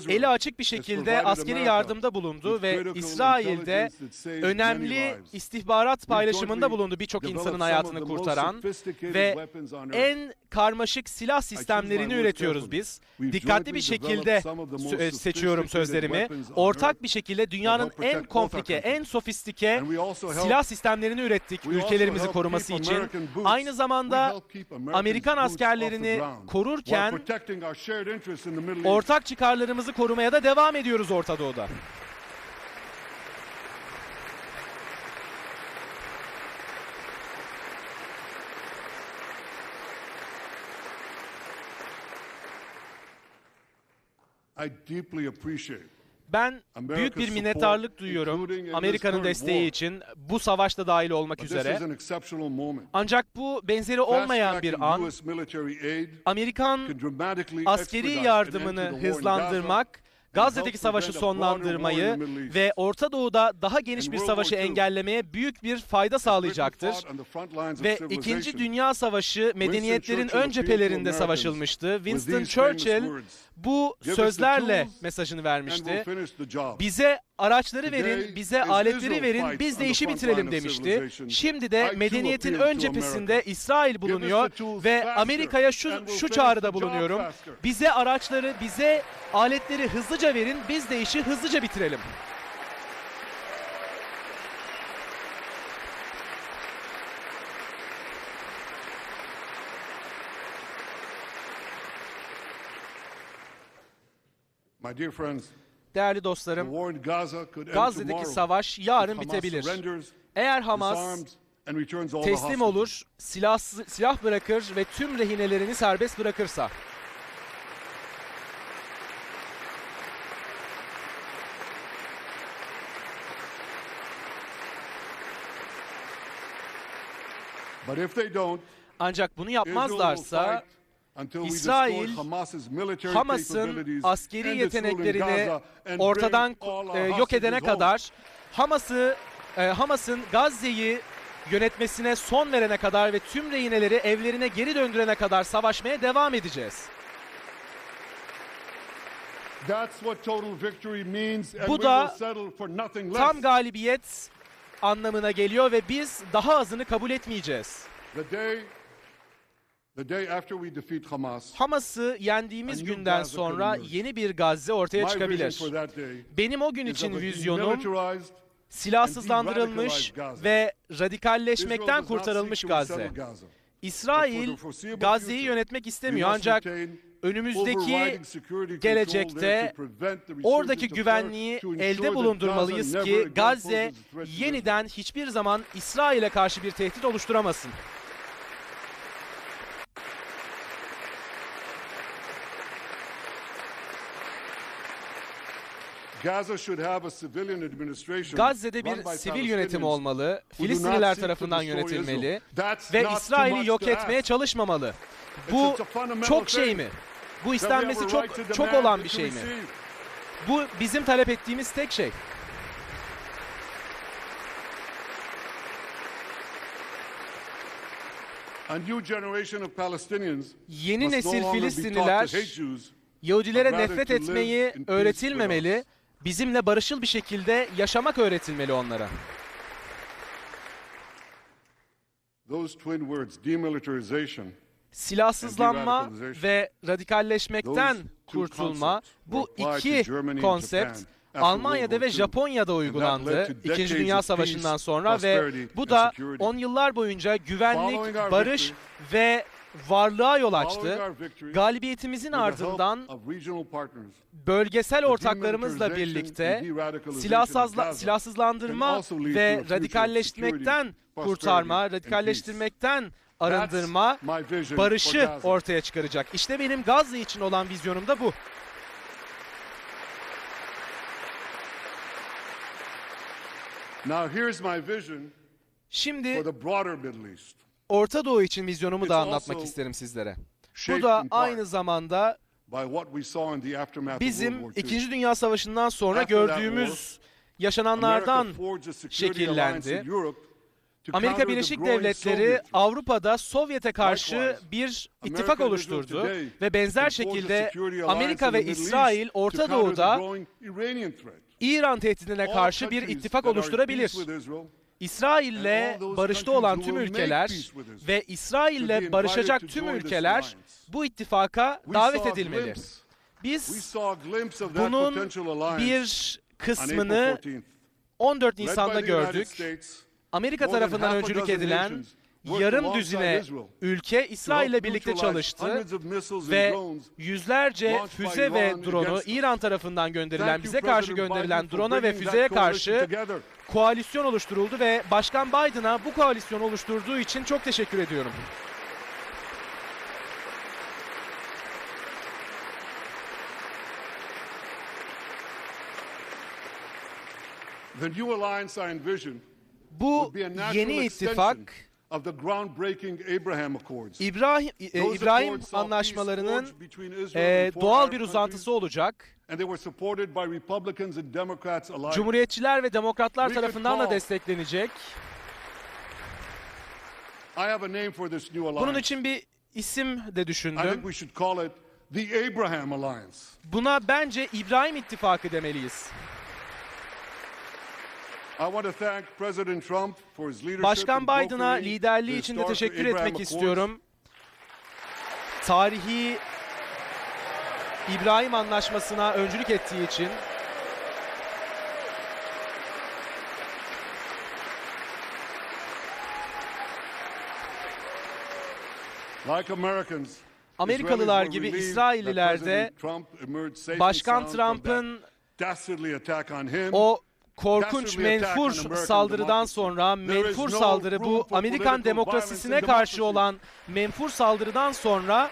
eli açık bir şekilde askeri yardımda bulundu ve İsrail'de önemli istihbarat paylaşımında bulundu, birçok insanın hayatını kurtaran ve en karmaşık silah sistemlerini üretiyoruz biz. Dikkatli bir şekilde seçiyorum sözlerimi. Ortak bir şekilde dünyanın en komplike, en sofistike silah sistemlerini ürettik ülkelerimizi koruması için. Aynı zamanda Amerikan askerlerini korurken ortak çıkarlarımızı korumaya da devam ediyoruz Orta Doğu'da. Ben büyük bir minnettarlık duyuyorum Amerika'nın desteği için, bu savaşta dahil olmak üzere. Ancak bu benzeri olmayan bir an. Amerikan askeri yardımını hızlandırmak, Gazze'deki savaşı sonlandırmayı ve Orta Doğu'da daha geniş bir savaşı engellemeye büyük bir fayda sağlayacaktır. Ve İkinci Dünya Savaşı medeniyetlerin ön cephelerinde savaşılmıştı. Winston Churchill bu sözlerle mesajını vermişti. Bize araçları verin, bize aletleri verin, biz de işi bitirelim demişti. Şimdi de medeniyetin ön cephesinde İsrail bulunuyor ve Amerika'ya şu çağrıda bulunuyorum. Bize araçları, bize aletleri hızlıca verin, biz de işi hızlıca bitirelim. Değerli dostlarım, Gazze'deki savaş yarın bitebilir. Eğer Hamas teslim olur, silah bırakır ve tüm rehinelerini serbest bırakırsa. Ancak bunu yapmazlarsa İsrail, Hamas'ın askeri yeteneklerini ortadan yok edene kadar, Hamas'ın Gazze'yi yönetmesine son verene kadar ve tüm rehineleri evlerine geri döndürene kadar savaşmaya devam edeceğiz. Bu da tam galibiyet anlamına geliyor ve biz daha azını kabul etmeyeceğiz. Hamas'ı yendiğimiz günden sonra yeni bir Gazze ortaya çıkabilir. Benim o gün için vizyonum silahsızlandırılmış ve radikalleşmekten kurtarılmış Gazze. İsrail Gazze'yi yönetmek istemiyor ancak önümüzdeki gelecekte oradaki güvenliği elde bulundurmalıyız ki Gazze yeniden hiçbir zaman İsrail'e karşı bir tehdit oluşturamasın. Gazze'de bir sivil yönetim olmalı, Filistinliler tarafından yönetilmeli ve İsrail'i yok etmeye çalışmamalı. Bu çok şey mi? Bu istenmesi çok olan bir şey mi? Bu bizim talep ettiğimiz tek şey. Yeni nesil Filistinliler Yahudilere nefret etmeyi öğretilmemeli, bizimle barışçıl bir şekilde yaşamak öğretilmeli onlara. Silahsızlanma ve radikalleşmekten kurtulma, bu iki konsept Almanya'da ve Japonya'da uygulandı 2. Dünya Savaşı'ndan sonra ve bu da 10 yıllar boyunca güvenlik, barış ve varlığa yol açtı. Galibiyetimizin ardından bölgesel ortaklarımızla birlikte silahsızlandırma ve radikalleşmekten kurtarma, radikalleştirmekten arındırma, barışı ortaya çıkaracak. İşte benim Gazze için olan vizyonum da bu. Şimdi Orta Doğu için vizyonumu da anlatmak isterim sizlere. Bu da aynı zamanda bizim 2. Dünya Savaşı'ndan sonra gördüğümüz yaşananlardan şekillendi. Amerika Birleşik Devletleri Avrupa'da Sovyet'e karşı bir ittifak oluşturdu ve benzer şekilde Amerika ve İsrail Orta Doğu'da İran tehdidine karşı bir ittifak oluşturabilir. İsrail'le barışta olan tüm ülkeler ve İsrail'le barışacak tüm ülkeler bu ittifaka davet edilmeli. Biz bunun bir kısmını 14 Nisan'da gördük. Amerika tarafından öncülük edilen yarım düzine ülke İsrail'le birlikte çalıştı ve yüzlerce füze ve drone'u İran tarafından gönderilen, bize karşı gönderilen drone'a ve füzeye karşı koalisyon oluşturuldu ve Başkan Biden'a bu koalisyonu oluşturduğu için çok teşekkür ediyorum. Bu yeni ittifak İbrahim anlaşmalarının doğal bir uzantısı olacak. Cumhuriyetçiler ve demokratlar tarafından da desteklenecek. Bunun için bir isim de düşündüm. Buna bence İbrahim İttifakı demeliyiz. Başkan Biden'a liderliği için de teşekkür etmek istiyorum. Tarihi İbrahim Anlaşması'na öncülük ettiği için. Amerikalılar gibi İsrailliler de Başkan Trump'ın o korkunç menfur saldırıdan sonra, menfur saldırı, bu Amerikan demokrasisine karşı olan menfur saldırıdan sonra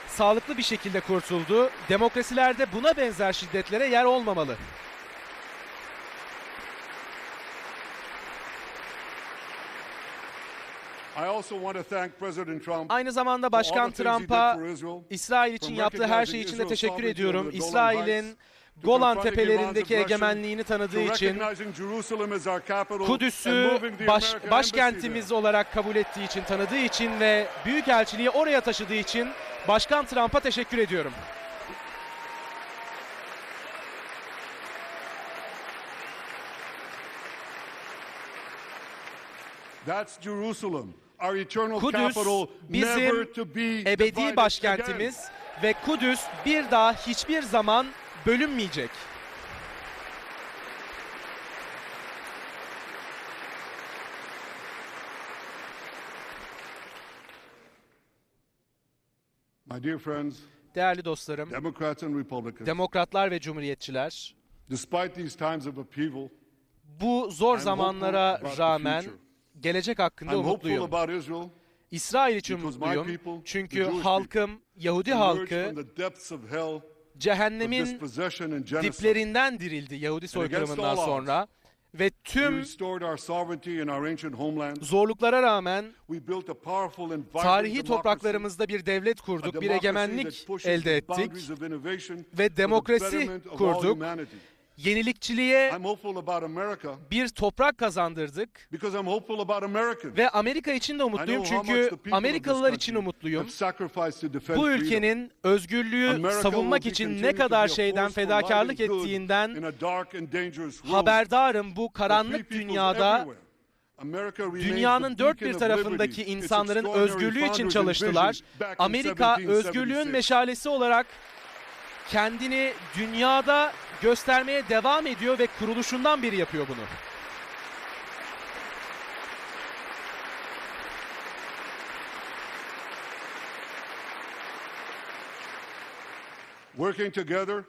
sağlıklı bir şekilde kurtuldu. Demokrasilerde buna benzer şiddetlere yer olmamalı. I also want to thank President Trump Aynı zamanda for all Başkan the things he did Trump'a for Israel, İsrail için from yaptığı her şey recognizing için de Israel's teşekkür sovereignty ediyorum. over the Golan İsrail'in Heights, to Golan confronting tepelerindeki Iran's aggression, egemenliğini tanıdığı to için, recognizing Jerusalem as our capital, and Kudüs'ü moving the American başkentimiz embassy olarak kabul ettiği için, tanıdığı için ve Büyükelçiliği oraya taşıdığı için Başkan Trump'a teşekkür ediyorum. there. That's Jerusalem, our eternal Kudüs capital, never bizim to be ebedi divided başkentimiz again. ve Kudüs bir daha hiçbir zaman bölünmeyecek. My dear friends, Değerli dostlarım, Democrats and Republicans, demokratlar ve cumhuriyetçiler, despite these times of upheaval, bu zor I'm zamanlara hopeful about the rağmen future. gelecek hakkında I'm hopeful umutluyum. about Israel. İsrail için Because my mutluyum. people, the Çünkü Jewish halkım, Yahudi emerged halkı from the depths of hell, of cehennemin dispossession and genocide. diplerinden dirildi Yahudi soykırımından sonra ve We tüm restored our sovereignty in our ancient homeland. zorluklara rağmen We built a powerful and vibrant tarihi democracy, topraklarımızda bir devlet a kurduk, bir democracy egemenlik that pushes elde the ettik boundaries of innovation for ve the demokrasi betterment of all kurduk. humanity. Yenilikçiliğe I'm hopeful about America bir toprak kazandırdık because I'm hopeful about Americans. ve Amerika için de I umutluyum know how much çünkü the people of this Amerikalılar için country umutluyum. have sacrificed to defend Bu freedom. ülkenin özgürlüğü America savunmak will be için ne continued to kadar be a şeyden force for fedakarlık light and good ettiğinden in a dark and dangerous world haberdarım. Bu for free karanlık peoples dünyada everywhere. America remains dünyanın the dört beacon bir of tarafındaki liberty. Its insanların extraordinary özgürlüğü için founders çalıştılar. envisioned back in Amerika özgürlüğün 1776. meşalesi olarak kendini dünyada göstermeye devam ediyor ve kuruluşundan beri yapıyor bunu. Working together,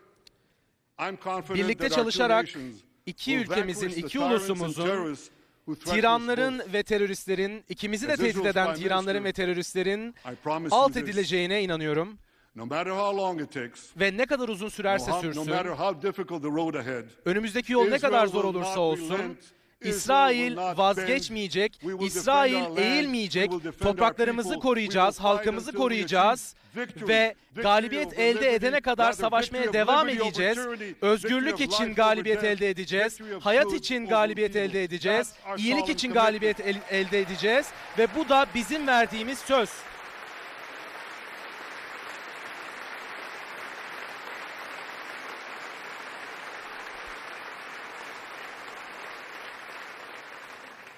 I'm confident Birlikte that our two çalışarak nations iki will ülkemizin, vanquish the iki tyrants and ulusumuzun, terrorists who threaten us tiranların both. ve teröristlerin, ikimizi de As tehdit Israel's eden Prime tiranların Minister, ve teröristlerin I promise alt you this, edileceğine inanıyorum. no matter how long it takes, Ve ne kadar uzun sürerse no sürsün, matter how difficult the road ahead, önümüzdeki yol ne Israel kadar zor will olursa not olsun, relent. Israel İsrail will not vazgeçmeyecek, bend. We will defend İsrail our land. eğilmeyecek, We will defend our topraklarımızı people. koruyacağız, We will fight halkımızı until we koruyacağız achieve victory. ve Victory galibiyet over elde liberty, edene kadar rather savaşmaya victory of devam liberty over edeceğiz. tyranny, Özgürlük victory of için life galibiyet over death, elde edeceğiz, victory of hayat good için over galibiyet evil. elde edeceğiz, That's our iyilik solemn için commitment. galibiyet elde edeceğiz ve bu da bizim verdiğimiz söz.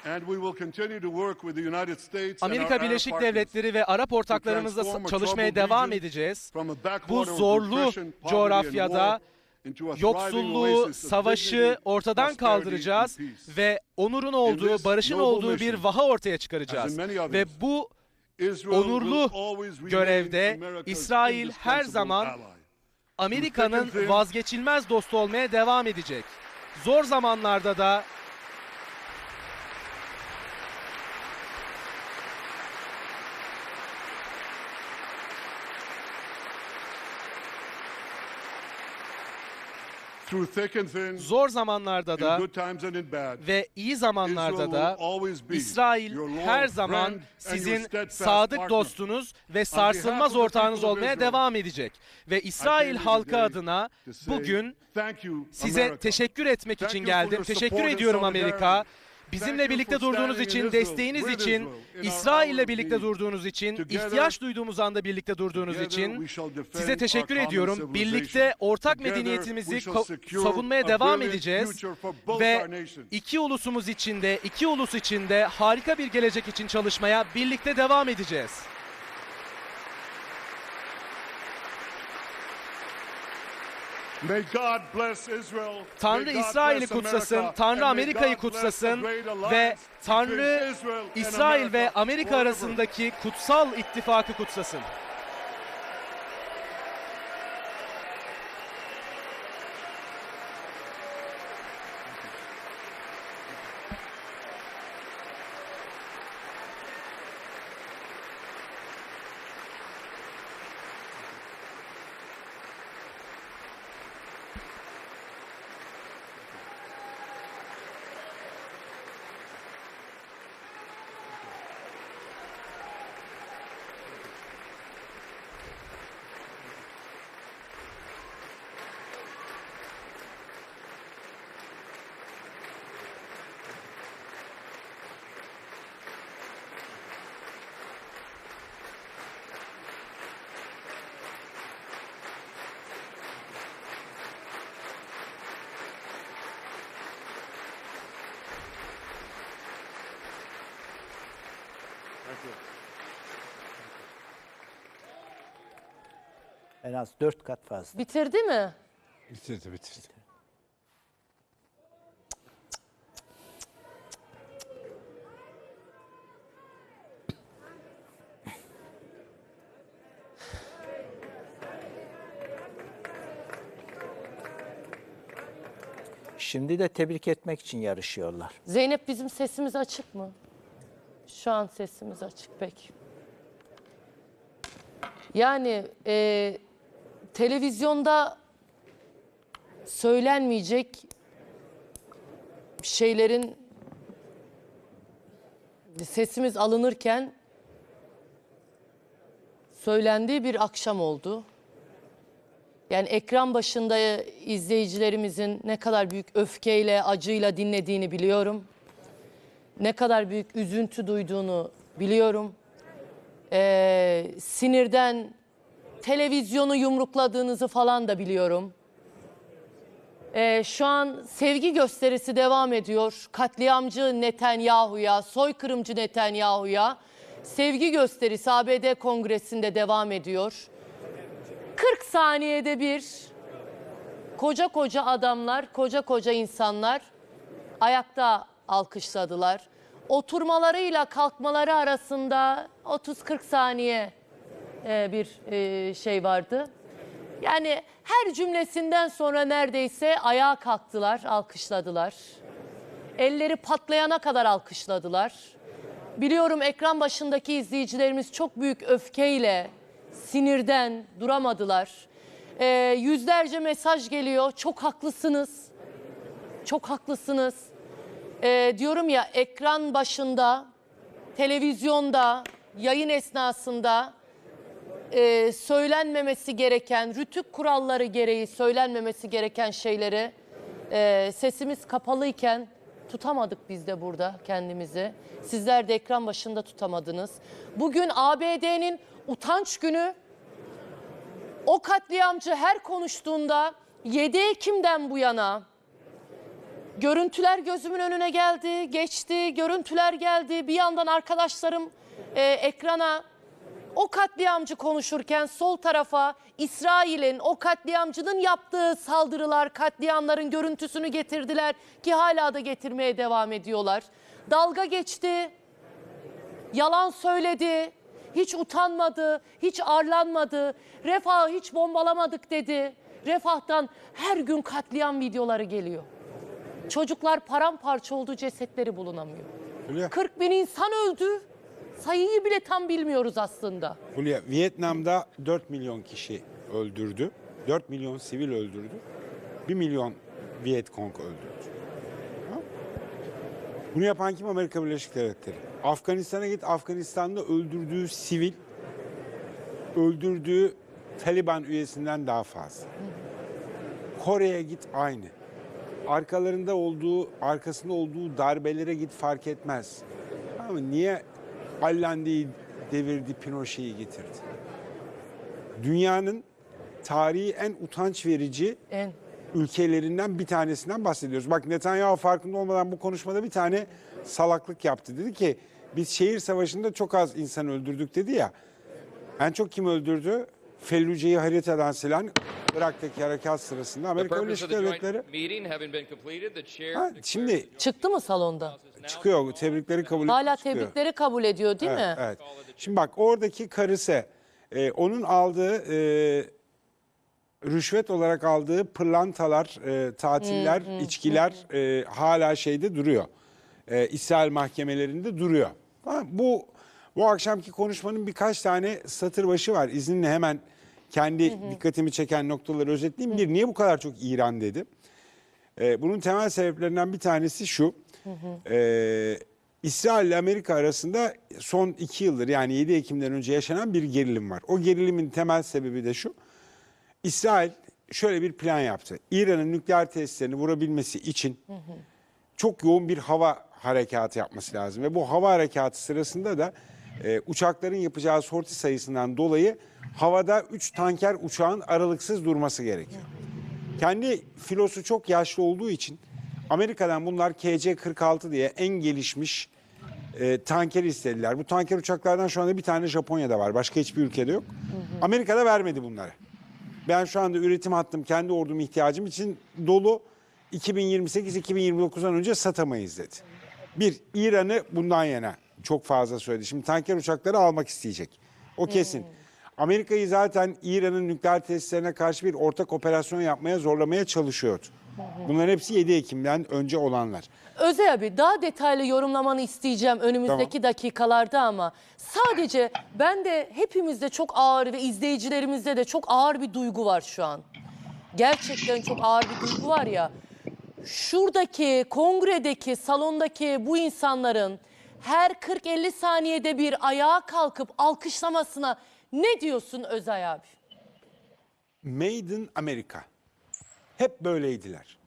And we will continue to work with the United States and our Amerika Arab Birleşik partners Devletleri ve Arap ortaklarımızla transform a çalışmaya troubled devam region edeceğiz. from a Bu backwater of zorlu depression, poverty, and coğrafyada war into a thriving yoksulluğu, oasis of savaşı dignity, ortadan prosperity, kaldıracağız and peace. ve onurun In olduğu, this barışın noble olduğu bir mission, vaha ortaya as çıkaracağız. in many others, Ve bu Israel onurlu will always remain görevde America's İsrail her indispensable zaman ally. Amerika'nın vazgeçilmez dostu olmaya devam edecek. Zor zamanlarda da Through thick and thin, zor zamanlarda in da good times and in bad, ve iyi zamanlarda Israel da will always be İsrail your loyal her friend zaman and your sizin steadfast sadık partner. dostunuz ve behalf sarsılmaz of the ortağınız people of olmaya Israel, devam edecek. Ve I İsrail came here halkı today adına to say bugün thank you, size America. teşekkür etmek Thank için you for geldim. your Teşekkür support and ediyorum Amerika. solidarity. Bizimle Thank you birlikte for durduğunuz standing in için, Israel, desteğiniz with için, Israel, in our İsrail'le hour of birlikte need. durduğunuz için, Together, ihtiyaç duyduğumuz anda birlikte durduğunuz together için we shall defend size teşekkür our common ediyorum. civilization. Birlikte ortak Together medeniyetimizi we shall secure savunmaya a devam brilliant edeceğiz future for both ve our nations. iki ulusumuz içinde, iki ulus içinde harika bir gelecek için çalışmaya birlikte devam edeceğiz. May God bless Israel. Tanrı May God İsrail'i bless kutsasın, America. Tanrı And may Amerika'yı God bless the kutsasın great alliance ve between Tanrı Israel and İsrail ve America Amerika forever. arasındaki kutsal ittifakı kutsasın. En az 4 kat fazla. Bitirdi mi? Bitirdi. Şimdi de tebrik etmek için yarışıyorlar. Zeynep, bizim sesimiz açık mı? Şu an sesimiz açık, peki. Yani televizyonda söylenmeyecek şeylerin sesimiz alınırken söylendiği bir akşam oldu. Yani ekran başında izleyicilerimizin ne kadar büyük öfkeyle, acıyla dinlediğini biliyorum. Ne kadar büyük üzüntü duyduğunu biliyorum. Sinirden televizyonu yumrukladığınızı falan da biliyorum. Şu an sevgi gösterisi devam ediyor. Katliamcı Netanyahu'ya, soykırımcı Netanyahu'ya sevgi gösterisi ABD Kongresi'nde devam ediyor. 40 saniyede bir koca koca adamlar, koca koca insanlar ayakta alkışladılar. Oturmalarıyla kalkmaları arasında 30-40 saniye bir şey vardı. Yani her cümlesinden sonra neredeyse ayağa kalktılar, alkışladılar. Elleri patlayana kadar alkışladılar. Biliyorum ekran başındaki izleyicilerimiz çok büyük öfkeyle, sinirden duramadılar. Yüzlerce mesaj geliyor. Çok haklısınız. Çok haklısınız. Diyorum ya, ekran başında, televizyonda, yayın esnasında söylenmemesi gereken, rütük kuralları gereği söylenmemesi gereken şeyleri sesimiz kapalıyken tutamadık biz de burada kendimizi. Sizler de ekran başında tutamadınız. Bugün ABD'nin utanç günü. O katliamcı her konuştuğunda 7 Ekim'den bu yana görüntüler gözümün önüne geldi, geçti, görüntüler geldi. Bir yandan arkadaşlarım ekrana o katliamcı konuşurken sol tarafa İsrail'in, o katliamcının yaptığı saldırılar, katliamların görüntüsünü getirdiler ki hala da getirmeye devam ediyorlar. Dalga geçti, yalan söyledi, hiç utanmadı, hiç arlanmadı, Refah'ı hiç bombalamadık dedi. Refah'tan her gün katliam videoları geliyor. Çocuklar paramparça oldu, cesetleri bulunamıyor. Hülya. 40 bin insan öldü. Sayıyı bile tam bilmiyoruz aslında. Hülya, Vietnam'da 4 milyon kişi öldürdü. 4 milyon sivil öldürdü. 1 milyon Vietcong öldürdü. Ha? Bunu yapan kim? Amerika Birleşik Devletleri. Afganistan'a git, Afganistan'da öldürdüğü sivil, öldürdüğü Taliban üyesinden daha fazla. Kore'ye git, aynı. Arkasında olduğu darbelere git, fark etmez. Ama niye Allende'yi devirdi, Pinochet'i getirdi? Dünyanın tarihi en utanç verici ülkelerinden bir tanesinden bahsediyoruz. Bak, Netanyahu farkında olmadan bu konuşmada bir tane salaklık yaptı. Dedi ki biz şehir savaşında çok az insan öldürdük dedi ya. En çok kim öldürdü? Felluce'yi haritadan silen Irak'taki harekat sırasında Amerika Birleşik Devletleri. Şimdi Çıktı mı salonda? çıkıyor, tebrikleri kabul ediyor. Hala çıkıyor. tebrikleri kabul ediyor değil mi? Evet. Şimdi bak, oradaki karısı onun aldığı rüşvet olarak aldığı pırlantalar, tatiller, içkiler hala şeyde duruyor. İsrail mahkemelerinde duruyor. Bu akşamki konuşmanın birkaç tane satır başı var. İzninle hemen kendi dikkatimi çeken noktaları özetleyeyim. Bir, niye bu kadar çok İran dedi? Bunun temel sebeplerinden bir tanesi şu. İsrail ile Amerika arasında son 2 yıldır, yani 7 Ekim'den önce yaşanan bir gerilim var. O gerilimin temel sebebi de şu. İsrail şöyle bir plan yaptı. İran'ın nükleer tesislerini vurabilmesi için çok yoğun bir hava harekatı yapması lazım. Ve bu hava harekatı sırasında da uçakların yapacağı sorti sayısından dolayı havada 3 tanker uçağın aralıksız durması gerekiyor. Kendi filosu çok yaşlı olduğu için Amerika'dan bunlar KC-46 diye en gelişmiş tanker istediler. Bu tanker uçaklardan şu anda bir tane Japonya'da var. Başka hiçbir ülkede yok. Amerika'da vermedi bunları. Ben şu anda üretim hattım kendi ordum ihtiyacım için dolu. 2028-2029'dan önce satamayız dedi. Bir, İran'ı bundan yana çok fazla söyledi. Şimdi tanker uçakları almak isteyecek. O kesin. Amerika'yı zaten İran'ın nükleer tesislerine karşı bir ortak operasyon yapmaya, zorlamaya çalışıyordu. Bunların hepsi 7 Ekim'den önce olanlar. Özey abi daha detaylı yorumlamanı isteyeceğim önümüzdeki dakikalarda ama sadece ben de hepimizde çok ağır ve izleyicilerimizde de çok ağır bir duygu var şu an. Gerçekten çok ağır bir duygu var ya. Şuradaki kongredeki salondaki bu insanların her 40-50 saniyede bir ayağa kalkıp alkışlamasına ne diyorsun Özay abi? Made in America. Hep böyleydiler.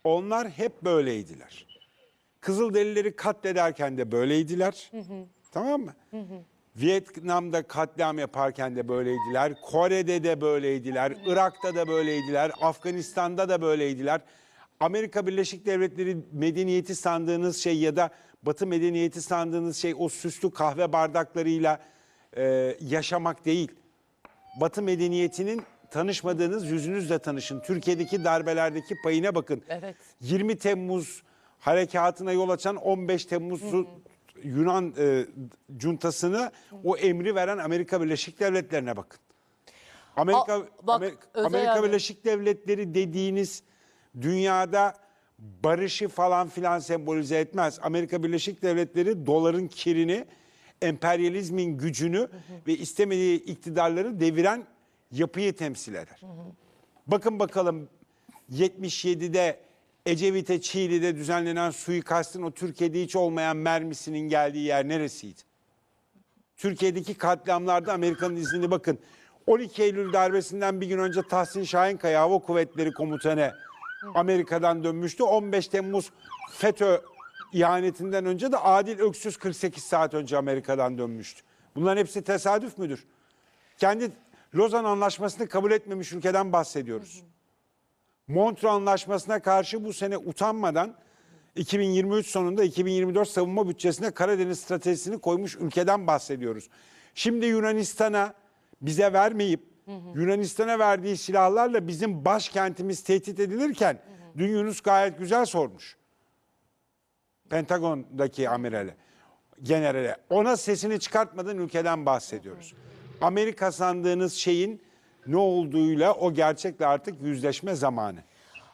Onlar hep böyleydiler. Kızılderilileri katlederken de böyleydiler. Tamam mı? Vietnam'da katliam yaparken de böyleydiler. Kore'de de böyleydiler. Irak'ta da böyleydiler. Afganistan'da da böyleydiler. Amerika Birleşik Devletleri medeniyeti sandığınız şey ya da Batı medeniyeti sandığınız şey o süslü kahve bardaklarıyla yaşamak değil. Batı medeniyetinin tanışmadığınız yüzünüzle tanışın. Türkiye'deki darbelerdeki payına bakın. Evet. 20 Temmuz harekatına yol açan 15 Temmuz'u Yunan cuntasını o emri veren Amerika Birleşik Devletleri'ne bakın. Amerika Birleşik Devletleri dediğiniz dünyada barışı falan filan sembolize etmez. Amerika Birleşik Devletleri doların kirini, emperyalizmin gücünü ve istemediği iktidarları deviren yapıyı temsil eder. Bakın bakalım 77'de Ecevit'e Çiğli'de düzenlenen suikastın o Türkiye'de hiç olmayan mermisinin geldiği yer neresiydi? Türkiye'deki katliamlarda Amerika'nın iznini bakın. 12 Eylül darbesinden bir gün önce Tahsin Şahinkaya Hava Kuvvetleri Komutanı Amerika'dan dönmüştü. 15 Temmuz FETÖ ihanetinden önce de Adil Öksüz 48 saat önce Amerika'dan dönmüştü. Bunların hepsi tesadüf müdür? Kendi Lozan Anlaşması'nı kabul etmemiş ülkeden bahsediyoruz. Montreux Anlaşması'na karşı bu sene utanmadan 2023 sonunda 2024 savunma bütçesine Karadeniz stratejisini koymuş ülkeden bahsediyoruz. Şimdi Yunanistan'a bize vermeyip Yunanistan'a verdiği silahlarla bizim başkentimiz tehdit edilirken dün Yunus gayet güzel sormuş. Pentagon'daki amirale, generale. Ona sesini çıkartmadan ülkeden bahsediyoruz. Amerika sandığınız şeyin ne olduğuyla o gerçekle artık yüzleşme zamanı.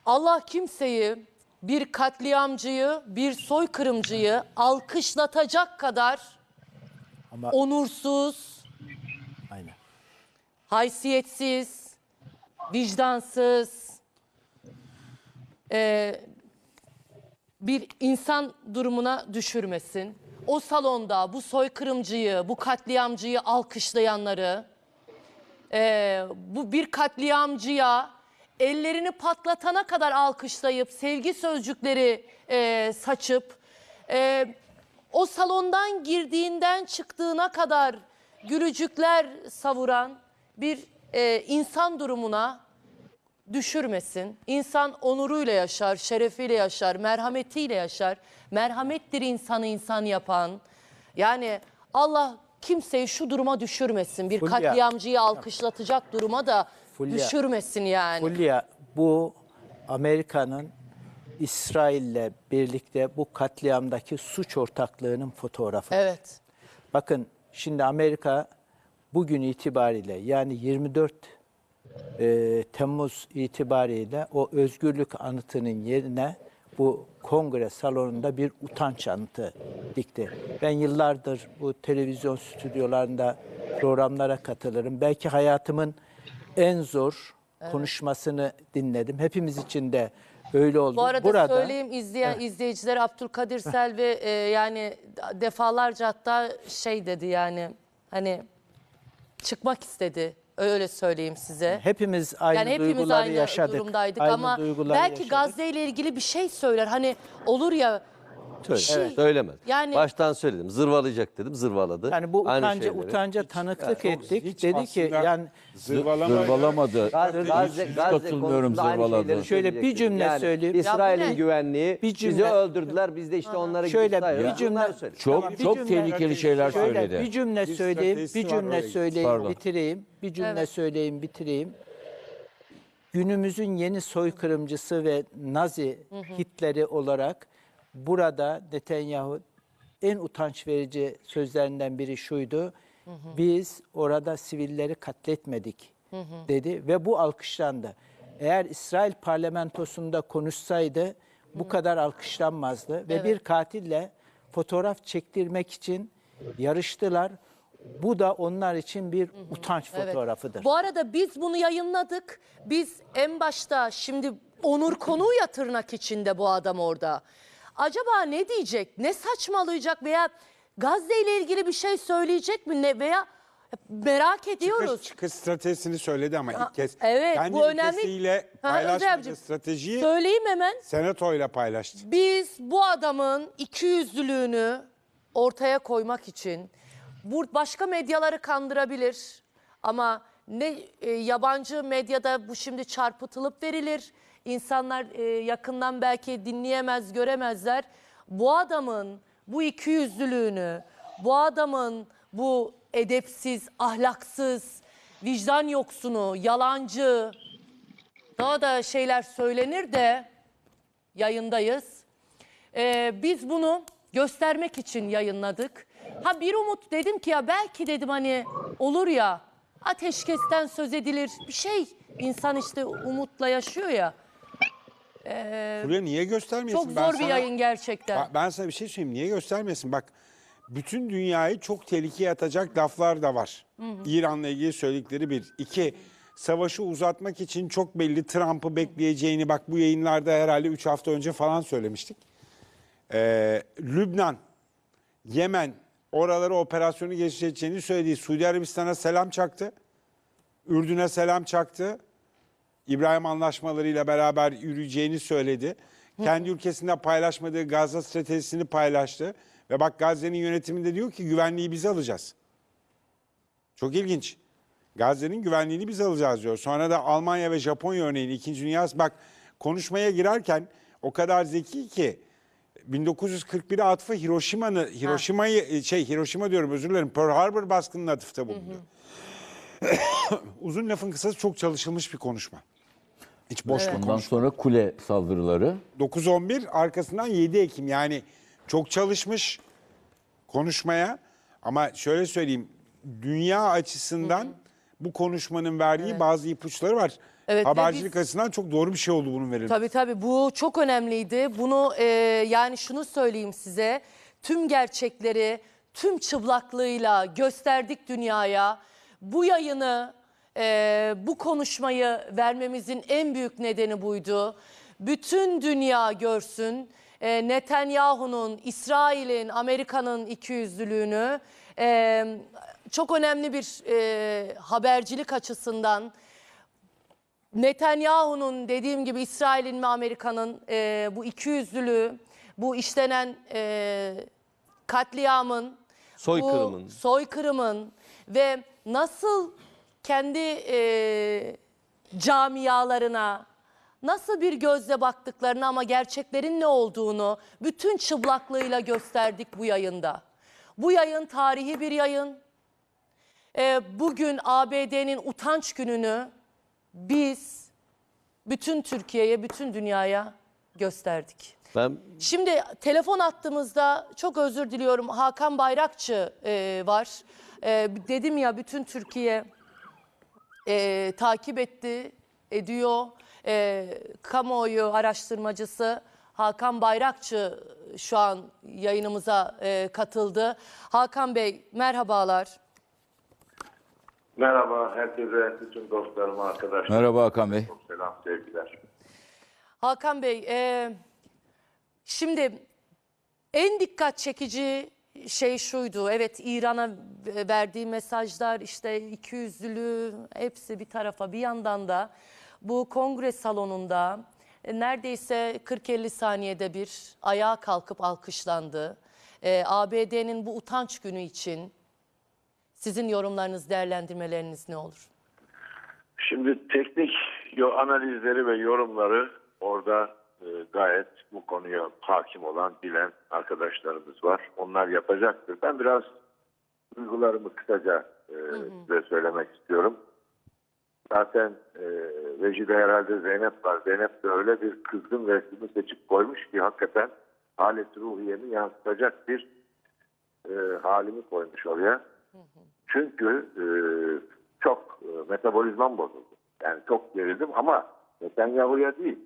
Allah kimseyi, bir katliamcıyı, bir soykırımcıyı alkışlatacak kadar onursuz, Aynen. haysiyetsiz, vicdansız bir insan durumuna düşürmesin. O salonda bu soykırımcıyı, bu katliamcıyı alkışlayanları, bu bir katliamcıya ellerini patlatana kadar alkışlayıp sevgi sözcükleri saçıp o salondan girdiğinden çıktığına kadar gülücükler savuran bir insan durumuna düşürmesin. İnsan onuruyla yaşar, şerefiyle yaşar, merhametiyle yaşar. Merhamettir insanı insan yapan. Yani Allah kimseyi şu duruma düşürmesin. Bir Fulya, katliamcıyı alkışlatacak duruma da Fulya, düşürmesin yani. Fulya, bu Amerika'nın İsrail'le birlikte bu katliamdaki suç ortaklığının fotoğrafı. Evet. Bakın şimdi Amerika bugün itibariyle yani 24 Temmuz itibariyle o özgürlük anıtının yerine bu kongre salonunda bir utanç anıtı dikti. Ben yıllardır bu televizyon stüdyolarında programlara katılırım. Belki hayatımın en zor konuşmasını dinledim. Hepimiz için de öyle oldu. Bu arada Burada, söyleyeyim izleyiciler Abdülkadir Selvi yani defalarca hatta şey dedi yani hani çıkmak istedi. Öyle söyleyeyim size. hepimiz aynı Yani hepimiz duyguları aynı yaşadık. durumdaydık Aynı ama duyguları belki yaşadık. Gazze ile ilgili bir şey söyler. Hani olur ya bir şey. Evet, söylemez. Yani Baştan söyledim. Zırvalayacak dedim. Zırvaladı. Yani bu Aynı şeyleri. utanca tanıklık ettik. hiç Dedi ki aslında yani Zırvalamadı. Gazze katılmıyorum, konusunda aynı zırvaladı. şeyleri Şöyle bir söyleyecektim. cümle Yani söyleyeyim. İsrail'in Ya bu ne? güvenliği, Bir cümle- bizi öldürdüler. Biz de işte onlara Şöyle gidip sayıyoruz. bir cümle- Bunları söyle. Çok bir çok cümle- tehlikeli şeyler şöyle söyledi. bir cümle Bir söyleyeyim, stratejisi bir var cümle oraya. söyleyeyim, Pardon. bitireyim. Bir cümle Evet. söyleyeyim, bitireyim. günümüzün yeni soykırımcısı ve Nazi Hitler'i olarak burada Netanyahu en utanç verici sözlerinden biri şuydu. Biz orada sivilleri katletmedik dedi ve bu alkışlandı. Eğer İsrail parlamentosunda konuşsaydı bu kadar alkışlanmazdı ve bir katille fotoğraf çektirmek için yarıştılar. Bu da onlar için bir utanç fotoğrafıdır. Bu arada biz bunu yayınladık. Biz en başta şimdi Onur Konuğu ya tırnak içinde bu adam orada. Acaba ne diyecek? Ne saçmalayacak veya Gazze ile ilgili bir şey söyleyecek mi? Ne veya merak ediyoruz. Çıkış stratejisini söyledi ama ilk kez. Evet, Kendi bu önemli. ülkesiyle Ha, paylaşmadığı Özlemciğim, stratejiyi söyleyeyim hemen. senatoyla paylaştı. Biz bu adamın ikiyüzlülüğünü ortaya koymak için başka medyaları kandırabilir ama yabancı medyada bu şimdi çarpıtılıp verilir. İnsanlar yakından belki dinleyemez, göremezler. Bu adamın bu ikiyüzlülüğünü, bu adamın bu edepsiz, ahlaksız, vicdan yoksunu, yalancı, daha da şeyler söylenir de yayındayız. Biz bunu göstermek için yayınladık. Ha bir umut dedim ki ya belki dedim hani olur ya ateşkesten söz edilir bir şey. İnsan işte umutla yaşıyor ya. Fulya niye göstermiyorsun? Çok zor bir yayın gerçekten. Ben sana bir şey söyleyeyim. Niye göstermesin? Bak bütün dünyayı çok tehlikeye atacak laflar da var. İran'la ilgili söyledikleri bir. İki, savaşı uzatmak için çok belli Trump'ı bekleyeceğini bak bu yayınlarda herhalde 3 hafta önce falan söylemiştik. Lübnan, Yemen oraları operasyonu geçireceğini söyledi. Suudi Arabistan'a selam çaktı. Ürdün'e selam çaktı. İbrahim anlaşmalarıyla beraber yürüyeceğini söyledi. Kendi ülkesinde paylaşmadığı Gazze stratejisini paylaştı. Ve bak Gazze'nin yönetiminde diyor ki güvenliği biz alacağız. Çok ilginç. Gazze'nin güvenliğini biz alacağız diyor. Sonra da Almanya ve Japonya örneğin 2. Dünya bak konuşmaya girerken o kadar zeki ki 1941'e atıfı Hiroşima diyorum özür dilerim Pearl Harbor baskınının atıfta bulunuyor. Uzun lafın kısası çok çalışılmış bir konuşma. Hiç boş bir Ondan konuşma. sonra kule saldırıları. 9-11 arkasından 7 Ekim yani çok çalışmış konuşmaya ama şöyle söyleyeyim dünya açısından bu konuşmanın verdiği bazı ipuçları var. Evet, Habercilik açısından çok doğru bir şey oldu bunun verilmesi. Tabii bu çok önemliydi. Bunu yani şunu söyleyeyim size. Tüm gerçekleri tüm çıplaklığıyla gösterdik dünyaya. Bu yayını, bu konuşmayı vermemizin en büyük nedeni buydu. Bütün dünya görsün Netanyahu'nun, İsrail'in, Amerika'nın ikiyüzlülüğünü. Çok önemli bir habercilik açısından. Netanyahu'nun dediğim gibi İsrail'in ve Amerika'nın bu ikiyüzlülüğü, bu işlenen katliamın, soykırımın ve nasıl kendi camialarına nasıl bir gözle baktıklarını ama gerçeklerin ne olduğunu bütün çıplaklığıyla gösterdik bu yayında. Bu yayın tarihi bir yayın. Bugün ABD'nin utanç gününü biz bütün Türkiye'ye, bütün dünyaya gösterdik. Şimdi telefon attığımızda çok özür diliyorum Hakan Bayrakçı var. Dedim ya bütün Türkiye takip ediyor. Kamuoyu araştırmacısı Hakan Bayrakçı şu an yayınımıza katıldı. Hakan Bey merhabalar. Merhaba herkese, bütün dostlarıma, arkadaşlarıma. Merhaba Hakan Bey. Çok selam, sevgiler. Hakan Bey, şimdi en dikkat çekici şey şuydu. Evet İran'a verdiği mesajlar işte ikiyüzlülüğü hepsi bir tarafa bir yandan da bu kongre salonunda neredeyse 40-50 saniyede bir ayağa kalkıp alkışlandı. ABD'nin bu utanç günü için sizin yorumlarınız, değerlendirmeleriniz ne olur? Şimdi teknik analizleri ve yorumları orada gayet bu konuya hakim olan, bilen arkadaşlarımız var. Onlar yapacaktır. Ben biraz duygularımı kısaca size söylemek istiyorum. Zaten rejide herhalde Zeynep var. Zeynep de öyle bir kızgın resmini seçip koymuş ki hakikaten halet ruhiyemi yansıtacak bir halimi koymuş oraya. Çünkü çok metabolizmam bozuldu. Yani çok gerildim ama Netanyahu'ya değil.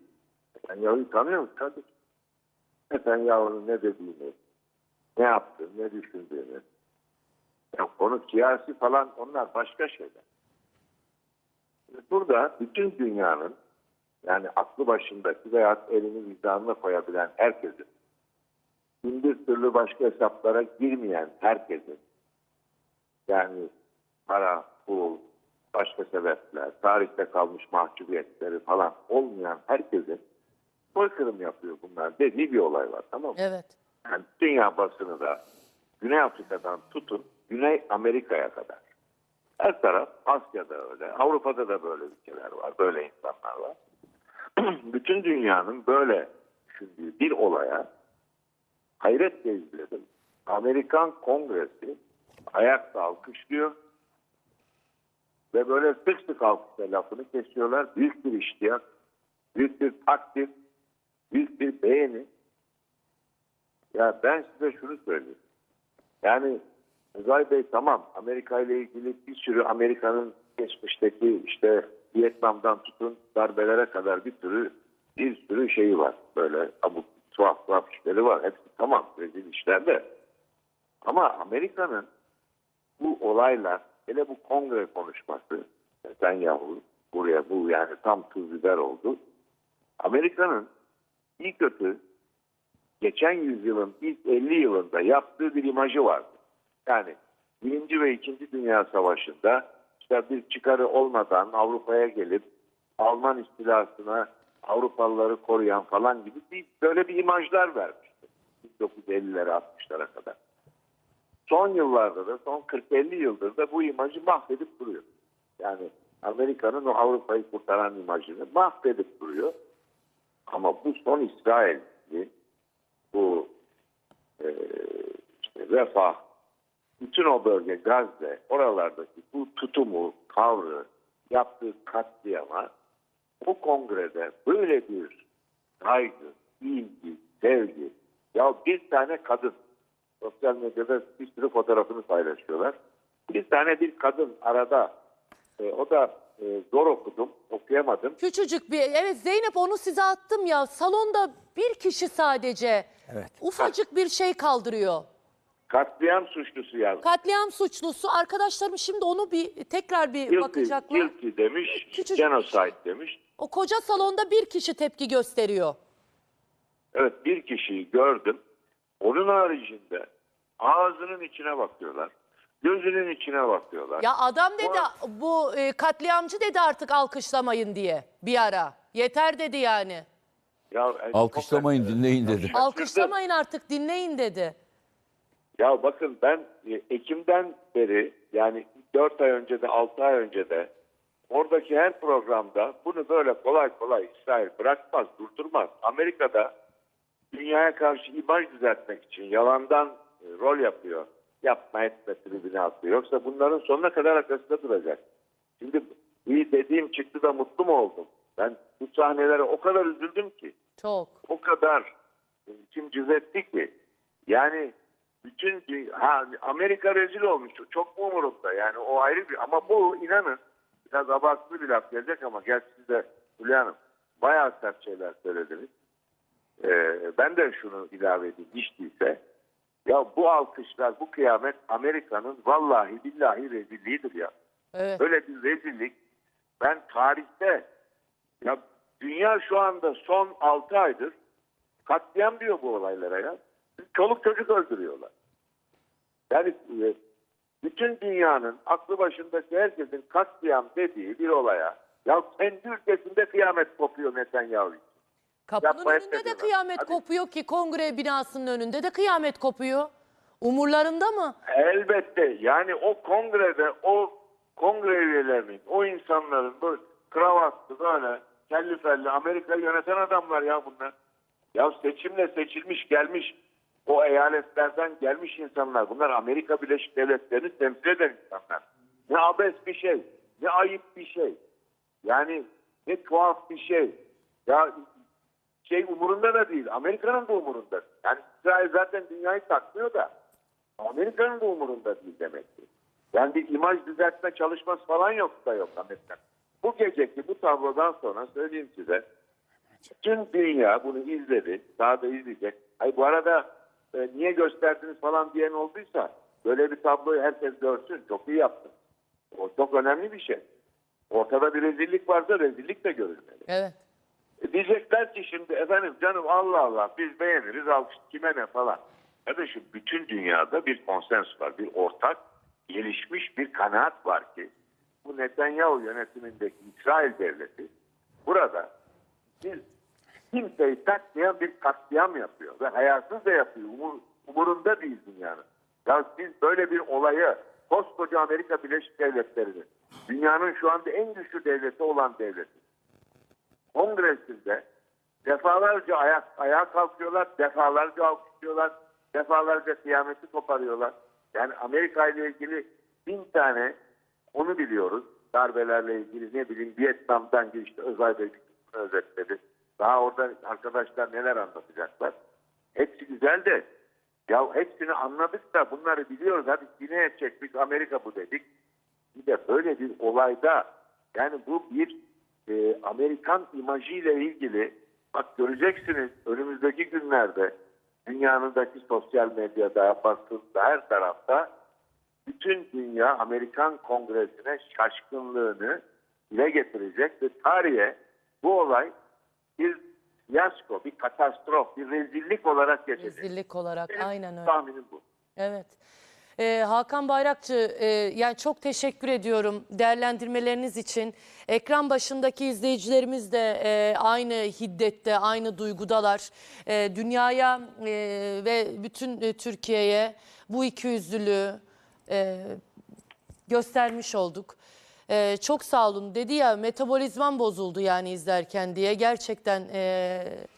Netanyahu'yu tanıyor musun kardeşim? Netanyahu'nun ne dediğini, ne yaptığını, ne düşündüğünü. Ya konu siyasi falan, onlar başka şeyler. Burada bütün dünyanın, yani aklı başındaki veya elini vicdanına koyabilen herkesin, bir türlü başka hesaplara girmeyen herkesin, yani para, pul, başka sebepler, tarihte kalmış mahcubiyetleri falan olmayan herkesin soykırım yapıyor bunlar dediği bir olay var, tamam mı? Evet. Yani dünya basını da Güney Afrika'dan tutun Güney Amerika'ya kadar. Her taraf, Asya'da öyle, Avrupa'da da böyle ülkeler var, böyle insanlar var. Bütün dünyanın böyle düşündüğü bir olaya hayretle izledim. Amerikan Kongresi ayakta alkışlıyor ve böyle sık sık alkışla lafını kesiyorlar. Büyük bir iştiyak, büyük bir takdir, büyük bir beğeni. Ya ben size şunu söyleyeyim. Yani Uzay Bey tamam, Amerika ile ilgili bir sürü Amerika'nın geçmişteki işte Vietnam'dan tutun darbelere kadar bir sürü şeyi var. Böyle abuk tuhaf işleri var. Hepsi tamam, rezil işlerde. Ama Amerika'nın bu olaylar, hele bu kongre konuşması, Netanyahu buraya bu yani tam tuz biber oldu. Amerika'nın iyi kötü geçen yüzyılın ilk 50 yılında yaptığı bir imajı vardı. Yani 1. ve 2. Dünya Savaşı'nda işte bir çıkarı olmadan Avrupa'ya gelip Alman istilasına Avrupalıları koruyan falan gibi böyle bir imajlar vermişti. 1950'lere 60'lara kadar. Son yıllarda da son 40-50 yıldır da bu imajı mahvedip duruyor. Yani Amerika'nın o Avrupa'yı kurtaran imajını mahvedip duruyor. Ama bu son İsrail'i bu işte refah, bütün o bölge Gazze, oralardaki bu tutumu, tavrı, yaptığı katliama o kongrede böyle bir saygı, ilgi, sevgi. Ya bir tane kadın, sosyal medyada bir sürü fotoğrafını paylaşıyorlar. Bir kadın arada, o da zor okudum, okuyamadım. Küçücük bir, evet Zeynep onu size attım ya, salonda bir kişi sadece ufacık bir şey kaldırıyor. Katliam suçlusu yazmış. Katliam suçlusu, arkadaşlarım şimdi onu tekrar bir bakacaklar. Guilty demiş, Küçücük genocide demiş. O koca salonda bir kişi tepki gösteriyor. Evet, bir kişiyi gördüm. Onun haricinde ağzının içine bakıyorlar. Gözünün içine bakıyorlar. Ya adam dedi bu katliamcı dedi artık alkışlamayın diye bir ara. Yeter dedi yani. Ya, Alkışlamayın, dinleyin dedi. Alkışlamayın artık, dinleyin dedi. Ya bakın ben Ekim'den beri yani 4 ay önce de 6 ay önce de oradaki her programda bunu böyle kolay kolay İsrail bırakmaz, durdurmaz. Amerika'da dünyaya karşı imaj düzeltmek için yalandan rol yapıyor. Yapma etme tribüne atıyor. Yoksa bunların sonuna kadar arkasında duracak. Şimdi iyi dediğim çıktı da mutlu mu oldum? Ben bu sahnelere o kadar üzüldüm ki. Çok. O kadar içim cız etti ki. Yani bütün Amerika rezil olmuş. Çok mu umurumda? Yani o ayrı bir, ama bu inanın biraz abartılı bir laf gelecek ama gerçi siz de Hülya Hanım bayağı sert şeyler söylediniz. Ben de şunu ilave edeyim hiç değilse. Ya bu alkışlar, bu kıyamet Amerika'nın vallahi billahi rezilliğidir ya. Evet. Öyle bir rezillik. Ben tarihte ya dünya şu anda son 6 aydır katliam diyor bu olaylara ya. Çoluk çocuk öldürüyorlar. Yani bütün dünyanın aklı başındaki herkesin katliam dediği bir olaya ya kendi ülkesinde kıyamet kopuyor Netanyahu. Kapının önünde de kıyamet kopuyor ki, kongre binasının önünde de kıyamet kopuyor. Umurlarında mı? Elbette. Yani o kongrede o kongre üyelerinin, o insanların böyle kravatlı böyle kelli felli Amerika'yı yöneten adamlar ya bunlar. Ya seçimle seçilmiş gelmiş o eyaletlerden gelmiş insanlar. Bunlar Amerika Birleşik Devletleri'ni temsil eden insanlar. Ne abes bir şey, ne ayıp bir şey. Yani ne tuhaf bir şey. Ya şey umurunda da değil. Amerika'nın da umurunda. Yani İsrail zaten dünyayı takmıyor da Amerika'nın da umurunda değil demek ki. Yani bir imaj düzeltme çalışması falan yok da yok Amerika'nın. Bu geceki bu tablodan sonra söyleyeyim size, bütün dünya bunu izledi, daha da izleyecek. Hayır, bu arada niye gösterdiniz falan diyen olduysa böyle bir tabloyu herkes görsün. Çok iyi yaptın. O çok önemli bir şey. Ortada bir rezillik varsa rezillik de görülmeli. Evet. Diyecekler ki şimdi efendim canım Allah Allah biz beğeniriz alkış kime ne falan. Kardeşim bütün dünyada bir konsens var. Bir ortak gelişmiş bir kanaat var ki bu Netanyahu yönetimindeki İsrail devleti burada bir kimseyi takmayan bir katliam yapıyor ve hayasız da yapıyor. Umurunda değil dünyanın. Ya siz böyle bir olayı koskoca Amerika Birleşik Devletleri'nin dünyanın şu anda en güçlü devleti olan devleti kongresinde defalarca ayağa kalkıyorlar, defalarca alkışlıyorlar, defalarca kıyameti koparıyorlar. Yani Amerika ile ilgili 1000 tane konu biliyoruz. Darbelerle ilgili ne bileyim Vietnam'dan işte Özay Bey özetledi. Daha orada arkadaşlar neler anlatacaklar. Hepsi güzel de ya hepsini anladık da bunları biliyoruz. Hadi yine edecek biz Amerika bu dedik. Bir de böyle bir olayda yani bu bir Amerikan imajıyla ilgili bak göreceksiniz önümüzdeki günlerde dünyanındaki sosyal medyada, basında her tarafta bütün dünya Amerikan Kongresi'ne şaşkınlığını dile getirecek ve tarihe bu olay bir fiyasko, bir katastrof, bir rezillik olarak geçecek. Rezillik olarak Benim aynen öyle. tahminim bu. Evet. Hakan Bayrakçı, yani çok teşekkür ediyorum değerlendirmeleriniz için. Ekran başındaki izleyicilerimiz de aynı hiddette, aynı duygudalar. Dünyaya ve bütün Türkiye'ye bu ikiyüzlülüğü göstermiş olduk. Çok sağ olun. Dedi ya metabolizmam bozuldu yani izlerken diye. Gerçekten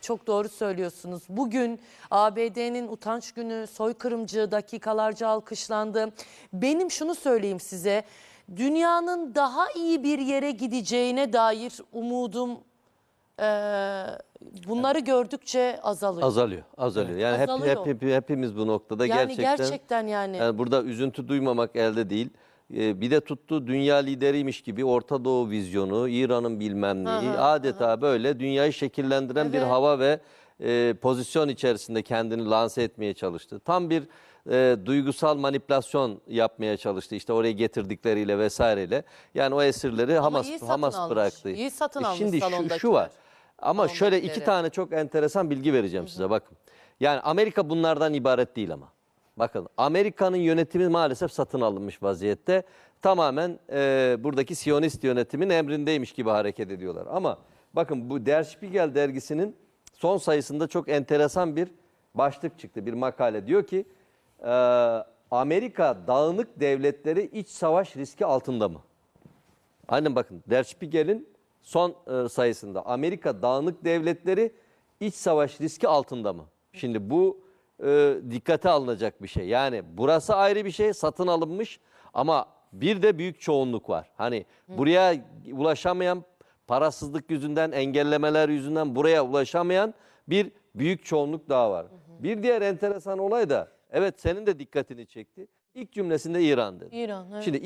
çok doğru söylüyorsunuz. Bugün ABD'nin utanç günü, soykırımcı dakikalarca alkışlandı. Benim şunu söyleyeyim size. Dünyanın daha iyi bir yere gideceğine dair umudum bunları gördükçe azalıyor. Azalıyor. Yani Azalıyor. hepimiz bu noktada Yani gerçekten yani. burada üzüntü duymamak elde değil. Bir de tuttu dünya lideriymiş gibi Orta Doğu vizyonu, İran'ın bilmem neyi, adeta böyle dünyayı şekillendiren bir Evet. hava ve pozisyon içerisinde kendini lanse etmeye çalıştı. Tam bir duygusal manipülasyon yapmaya çalıştı. İşte oraya getirdikleri vesaireyle. Yani o esirleri iyi satın Hamas almış. bıraktı. İyi satın almış Şimdi salondakiler. şu var. Ama şöyle iki Salondakileri. tane çok enteresan bilgi vereceğim size bakın. Yani Amerika bunlardan ibaret değil ama. Bakın Amerika'nın yönetimi maalesef satın alınmış vaziyette. Tamamen buradaki Siyonist yönetimin emrindeymiş gibi hareket ediyorlar. Ama bakın bu Der Spiegel dergisinin son sayısında çok enteresan bir başlık çıktı. Bir makale diyor ki Amerika dağınık devletleri iç savaş riski altında mı? Aynen bakın Der Spiegel'in son sayısında Amerika dağınık devletleri iç savaş riski altında mı? Şimdi bu dikkate alınacak bir şey. Yani burası ayrı bir şey, satın alınmış ama bir de büyük çoğunluk var. Hani buraya ulaşamayan, parasızlık yüzünden, engellemeler yüzünden buraya ulaşamayan bir büyük çoğunluk daha var. Bir diğer enteresan olay da evet senin de dikkatini çekti. İlk cümlesinde İran dedi. İran, evet. Şimdi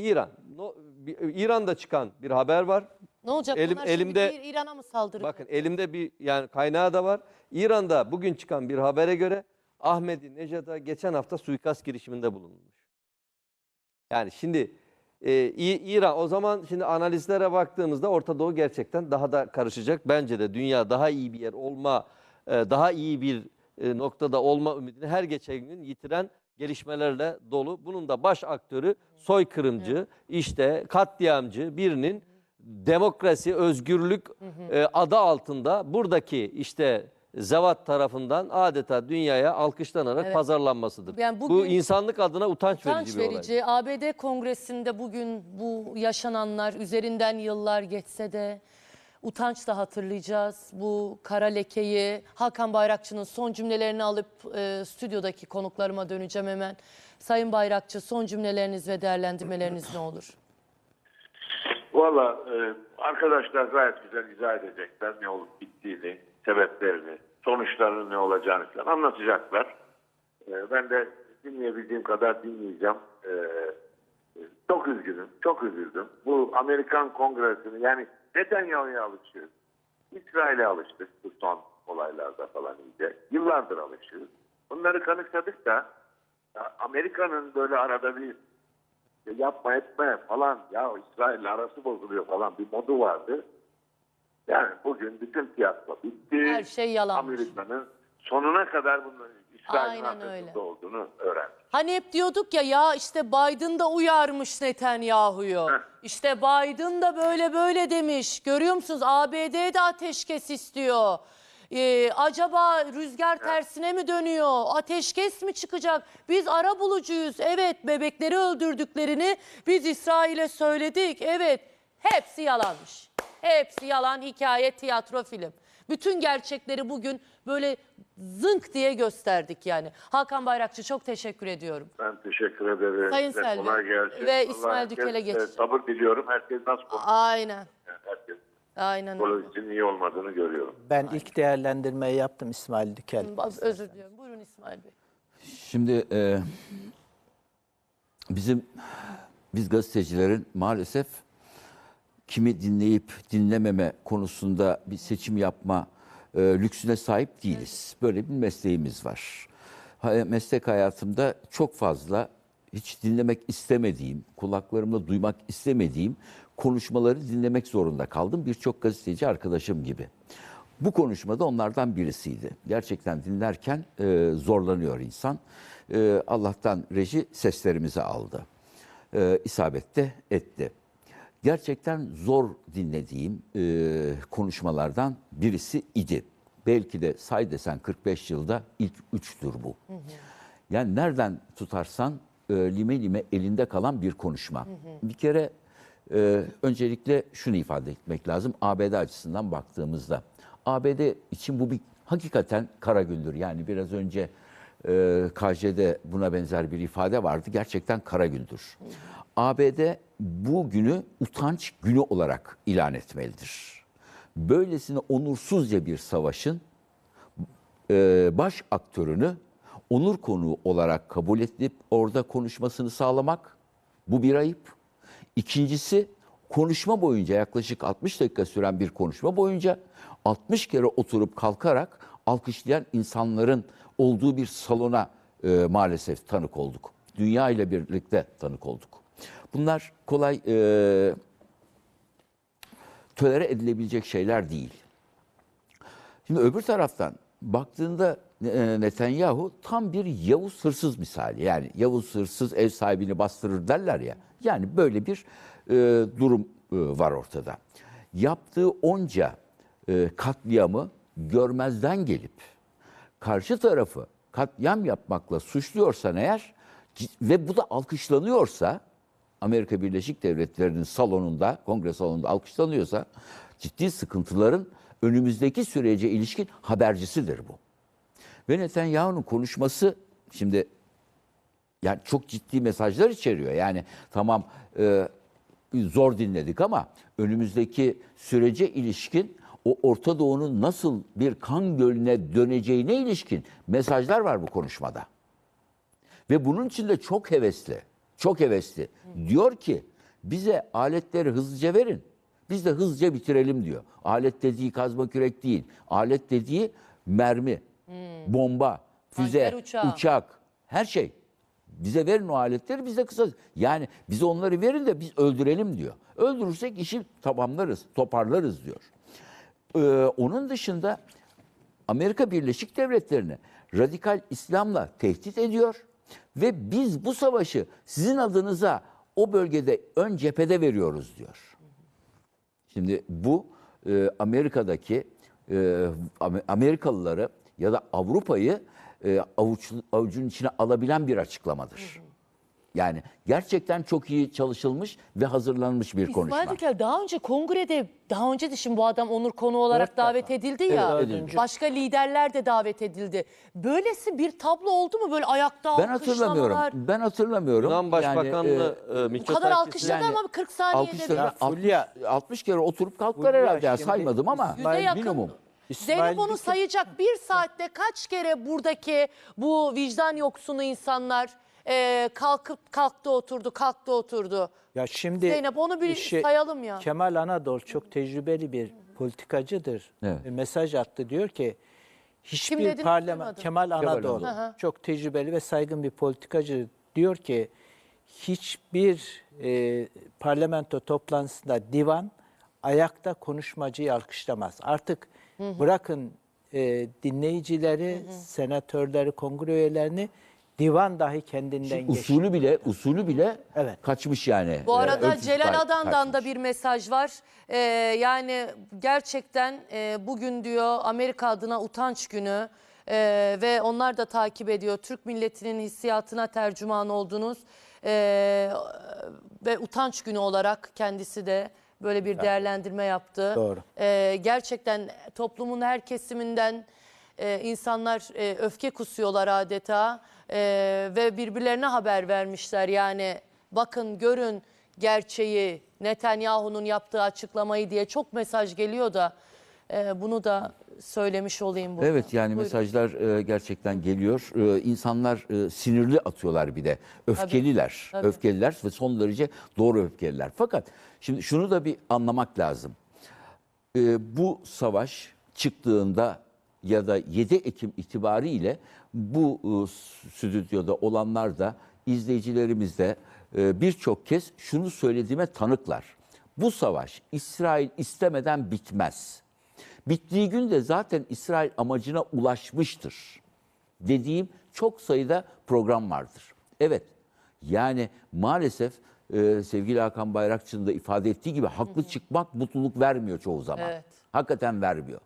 İran'da çıkan bir haber var. Ne olacak? Bunlar elimde şimdi İran'a mı saldıracak? bakın elimde bir yani kaynağı da var. İran'da bugün çıkan bir habere göre Ahmedi Nejad'a geçen hafta suikast girişiminde bulunmuş. Yani şimdi İran o zaman şimdi analizlere baktığımızda Orta Doğu gerçekten daha da karışacak. Bence de dünya daha iyi bir yer olma, daha iyi bir noktada olma ümidini her geçen gün yitiren gelişmelerle dolu. Bunun da baş aktörü soykırımcı, işte katliamcı birinin demokrasi, özgürlük adı altında buradaki işte zevat tarafından adeta dünyaya alkışlanarak Evet. pazarlanmasıdır. Yani Bu bugün insanlık adına utanç verici bir olay. ABD Kongresi'nde bugün bu yaşananlar üzerinden yıllar geçse de utançla hatırlayacağız. Bu kara lekeyi. Hakan Bayrakçı'nın son cümlelerini alıp stüdyodaki konuklarıma döneceğim hemen. Sayın Bayrakçı son cümleleriniz ve değerlendirmeleriniz ne olur? Valla arkadaşlar gayet güzel izah edecekler ne olup bittiğini, sebeplerini, sonuçlarının ne olacağını falan anlatacaklar. Ben de dinleyebildiğim kadar dinleyeceğim. Çok üzgünüm, çok üzüldüm. Bu Amerikan Kongresi'ni, yani Netanyahu'ya alışıyoruz. İsrail'e alıştık bu son olaylarda falan iyice. Yıllardır alışıyoruz. Bunları kanıksadık da Amerika'nın böyle arada bir yapma etme falan, ya İsrail'le arası bozuluyor falan bir modu vardı. Yani bugün bütün tiyatro bitti. Her şey yalanmış. Amerika'nın sonuna kadar bunların İsrail'in Aynen öyle. arkasında olduğunu öğrendik. Hani hep diyorduk ya işte Biden da uyarmış Netanyahu'yu. İşte Biden da böyle demiş. Görüyor musunuz? ABD de ateşkes istiyor. Acaba rüzgar tersine mi dönüyor? Ateşkes mi çıkacak? Biz ara bulucuyuz. Evet, bebekleri öldürdüklerini biz İsrail'e söyledik. Evet, hepsi yalanmış. Hepsi yalan, hikaye, tiyatro, film. Bütün gerçekleri bugün böyle zınk diye gösterdik yani. Hakan Bayrakçı, çok teşekkür ediyorum. Ben teşekkür ederim. Sayın Size Selvi kolay gelsin. ve Allah İsmail herkes, Dükel'e geçsin. sabır diliyorum. Herkes nasıl konuşuyor? Aynen. Yani herkes Aynen öyle. psikolojisinin iyi olmadığını görüyorum. Ben ilk değerlendirmeyi yaptım İsmail Dükel. Özür diliyorum. Buyurun İsmail Bey. Şimdi biz gazetecilerin maalesef kimi dinleyip dinlememe konusunda bir seçim yapma lüksüne sahip değiliz. Böyle bir mesleğimiz var. Meslek hayatımda çok fazla hiç dinlemek istemediğim, kulaklarımla duymak istemediğim konuşmaları dinlemek zorunda kaldım. Birçok gazeteci arkadaşım gibi. Bu konuşmada onlardan birisiydi. Gerçekten dinlerken zorlanıyor insan. Allah'tan reji seslerimizi aldı. İsabet de etti. Gerçekten zor dinlediğim konuşmalardan birisi idi. Belki de say desen 45 yılda ilk 3'tür bu. Yani nereden tutarsan lime lime elinde kalan bir konuşma. Bir kere öncelikle şunu ifade etmek lazım. ABD açısından baktığımızda. ABD için bu bir hakikaten kara gündür. Yani biraz önce KJ'de buna benzer bir ifade vardı. Gerçekten kara gündür. ABD bu günü utanç günü olarak ilan etmelidir. Böylesine onursuzca bir savaşın baş aktörünü onur konuğu olarak kabul edip orada konuşmasını sağlamak, bu bir ayıp. İkincisi, konuşma boyunca, yaklaşık 60 dakika süren bir konuşma boyunca 60 kere oturup kalkarak alkışlayan insanların olduğu bir salona maalesef tanık olduk. Dünya ile birlikte tanık olduk. Bunlar kolay tolere edilebilecek şeyler değil. Şimdi öbür taraftan baktığında Netanyahu tam bir Yavuz hırsız misali. Yani Yavuz hırsız ev sahibini bastırır derler ya. Yani böyle bir durum var ortada. Yaptığı onca katliamı görmezden gelip karşı tarafı katliam yapmakla suçluyorsan eğer ve bu da alkışlanıyorsa, Amerika Birleşik Devletleri'nin salonunda, kongre salonunda alkışlanıyorsa ciddi sıkıntıların önümüzdeki sürece ilişkin habercisidir bu. Ve Netanyahu'nun konuşması şimdi yani çok ciddi mesajlar içeriyor. Yani tamam zor dinledik ama önümüzdeki sürece ilişkin o Orta Doğu'nun nasıl bir kan gölüne döneceğine ilişkin mesajlar var bu konuşmada. Ve bunun için de çok hevesli, çok hevesli. Diyor ki bize aletleri hızlıca verin, biz de hızlıca bitirelim diyor. Alet dediği kazma kürek değil, alet dediği mermi, bomba, füze, uçak, her şey. Bize verin o aletleri, biz de kısa. Yani bize onları verin de biz öldürelim diyor. Öldürürsek işi tamamlarız, toparlarız diyor. Onun dışında Amerika Birleşik Devletleri'ni radikal İslam'la tehdit ediyor ve biz bu savaşı sizin adınıza o bölgede ön cephede veriyoruz diyor. Şimdi bu Amerika'daki Amerikalıları ya da Avrupa'yı avucun içine alabilen bir açıklamadır. Yani gerçekten çok iyi çalışılmış ve hazırlanmış bir konuşma. İsmail Dikel daha önce kongrede, daha önce de şimdi bu adam onur konu olarak 4 davet defa. edildi ya. Evet, edildi. Başka liderler de davet edildi. Böylesi bir tablo oldu mu? Böyle ayakta Ben hatırlamıyorum. alkışlamalar. Ben hatırlamıyorum. Yunan Başbakanı Bu Mitsotakis'in kadar alkışladı yani ama 40 saniyede alkışları bir. 60 kere oturup kalktılar Fulya, herhalde. Ya şimdi saymadım ama Yüze yakın. minimum. Zeynep onu sayacak. Bir saatte kaç kere buradaki bu vicdan yoksunu insanlar kalktı oturdu. Ya şimdi Zeynep onu bir sayalım ya. Kemal Anadolu çok tecrübeli bir politikacıdır. Evet. Bir mesaj attı, diyor ki hiçbir dediğini parlament duymadım. Kemal Anadolu Hı hı. çok tecrübeli ve saygın bir politikacı, diyor ki hiçbir parlamento toplantısında divan ayakta konuşmacıyı alkışlamaz. Artık bırakın dinleyicileri, senatörleri, kongre üyelerini, divan dahi kendinden geçti. Usulü bile Evet. kaçmış yani. Bu arada Ölçüsü Celal Adan'dan da kaçmış. bir mesaj var. Yani gerçekten bugün diyor Amerika adına utanç günü ve onlar da takip ediyor. Türk milletinin hissiyatına tercüman oldunuz ve utanç günü olarak kendisi de böyle bir değerlendirme yaptı. Doğru. Gerçekten toplumun her kesiminden insanlar öfke kusuyorlar adeta ve birbirlerine haber vermişler. Yani bakın görün gerçeği, Netanyahu'nun yaptığı açıklamayı diye çok mesaj geliyor da bunu da söylemiş olayım burada. Evet, yani Buyurun. mesajlar gerçekten geliyor. İnsanlar sinirli atıyorlar bir de. Öfkeliler. Tabii. Öfkeliler ve son derece doğru öfkeliler. Fakat şimdi şunu da bir anlamak lazım. Bu savaş çıktığında ya da 7 Ekim itibariyle bu stüdyoda olanlar da, izleyicilerimiz de birçok kez şunu söylediğime tanıklar. Bu savaş İsrail istemeden bitmez. Bittiği gün de zaten İsrail amacına ulaşmıştır dediğim çok sayıda program vardır. Evet, yani maalesef sevgili Hakan Bayrakçı'nın da ifade ettiği gibi haklı çıkmak mutluluk vermiyor çoğu zaman. Evet. Hakikaten vermiyor.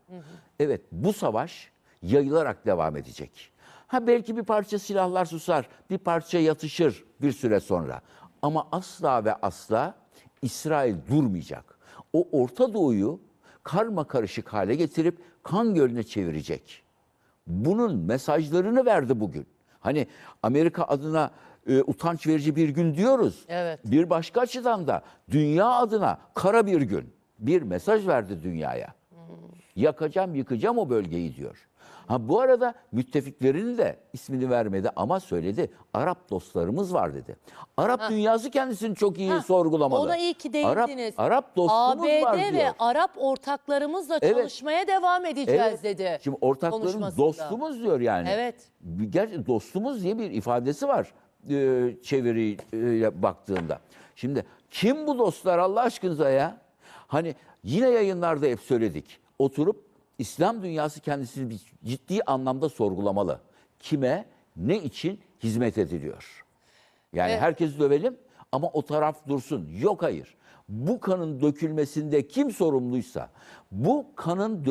Evet, bu savaş yayılarak devam edecek. Ha belki bir parça silahlar susar, bir parça yatışır bir süre sonra. Ama asla ve asla İsrail durmayacak. O Orta Doğu'yu karma karışık hale getirip kan gölüne çevirecek. Bunun mesajlarını verdi bugün. Hani Amerika adına utanç verici bir gün diyoruz. Evet. Bir başka açıdan da dünya adına kara bir gün. Bir mesaj verdi dünyaya. Yakacağım, yıkacağım o bölgeyi diyor. Ha bu arada müttefiklerini de ismini vermedi ama söyledi. Arap dostlarımız var dedi. Arap dünyası kendisini çok iyi sorgulamalı. Ona iyi ki değindiniz. Arap dostumuz var ABD diyor. ve Arap ortaklarımızla Evet. çalışmaya devam edeceğiz Evet. dedi. Şimdi ortaklarımız konuşmasında. dostumuz diyor yani. Evet. Gerçi dostumuz diye bir ifadesi var çeviriye baktığında. Şimdi kim bu dostlar Allah aşkınıza ya? Hani yine yayınlarda hep söyledik. Oturup İslam dünyası kendisini bir ciddi anlamda sorgulamalı. Kime, ne için hizmet ediliyor? Yani Evet. herkesi dövelim ama o taraf dursun. Yok hayır. Bu kanın dökülmesinde kim sorumluysa, bu kanın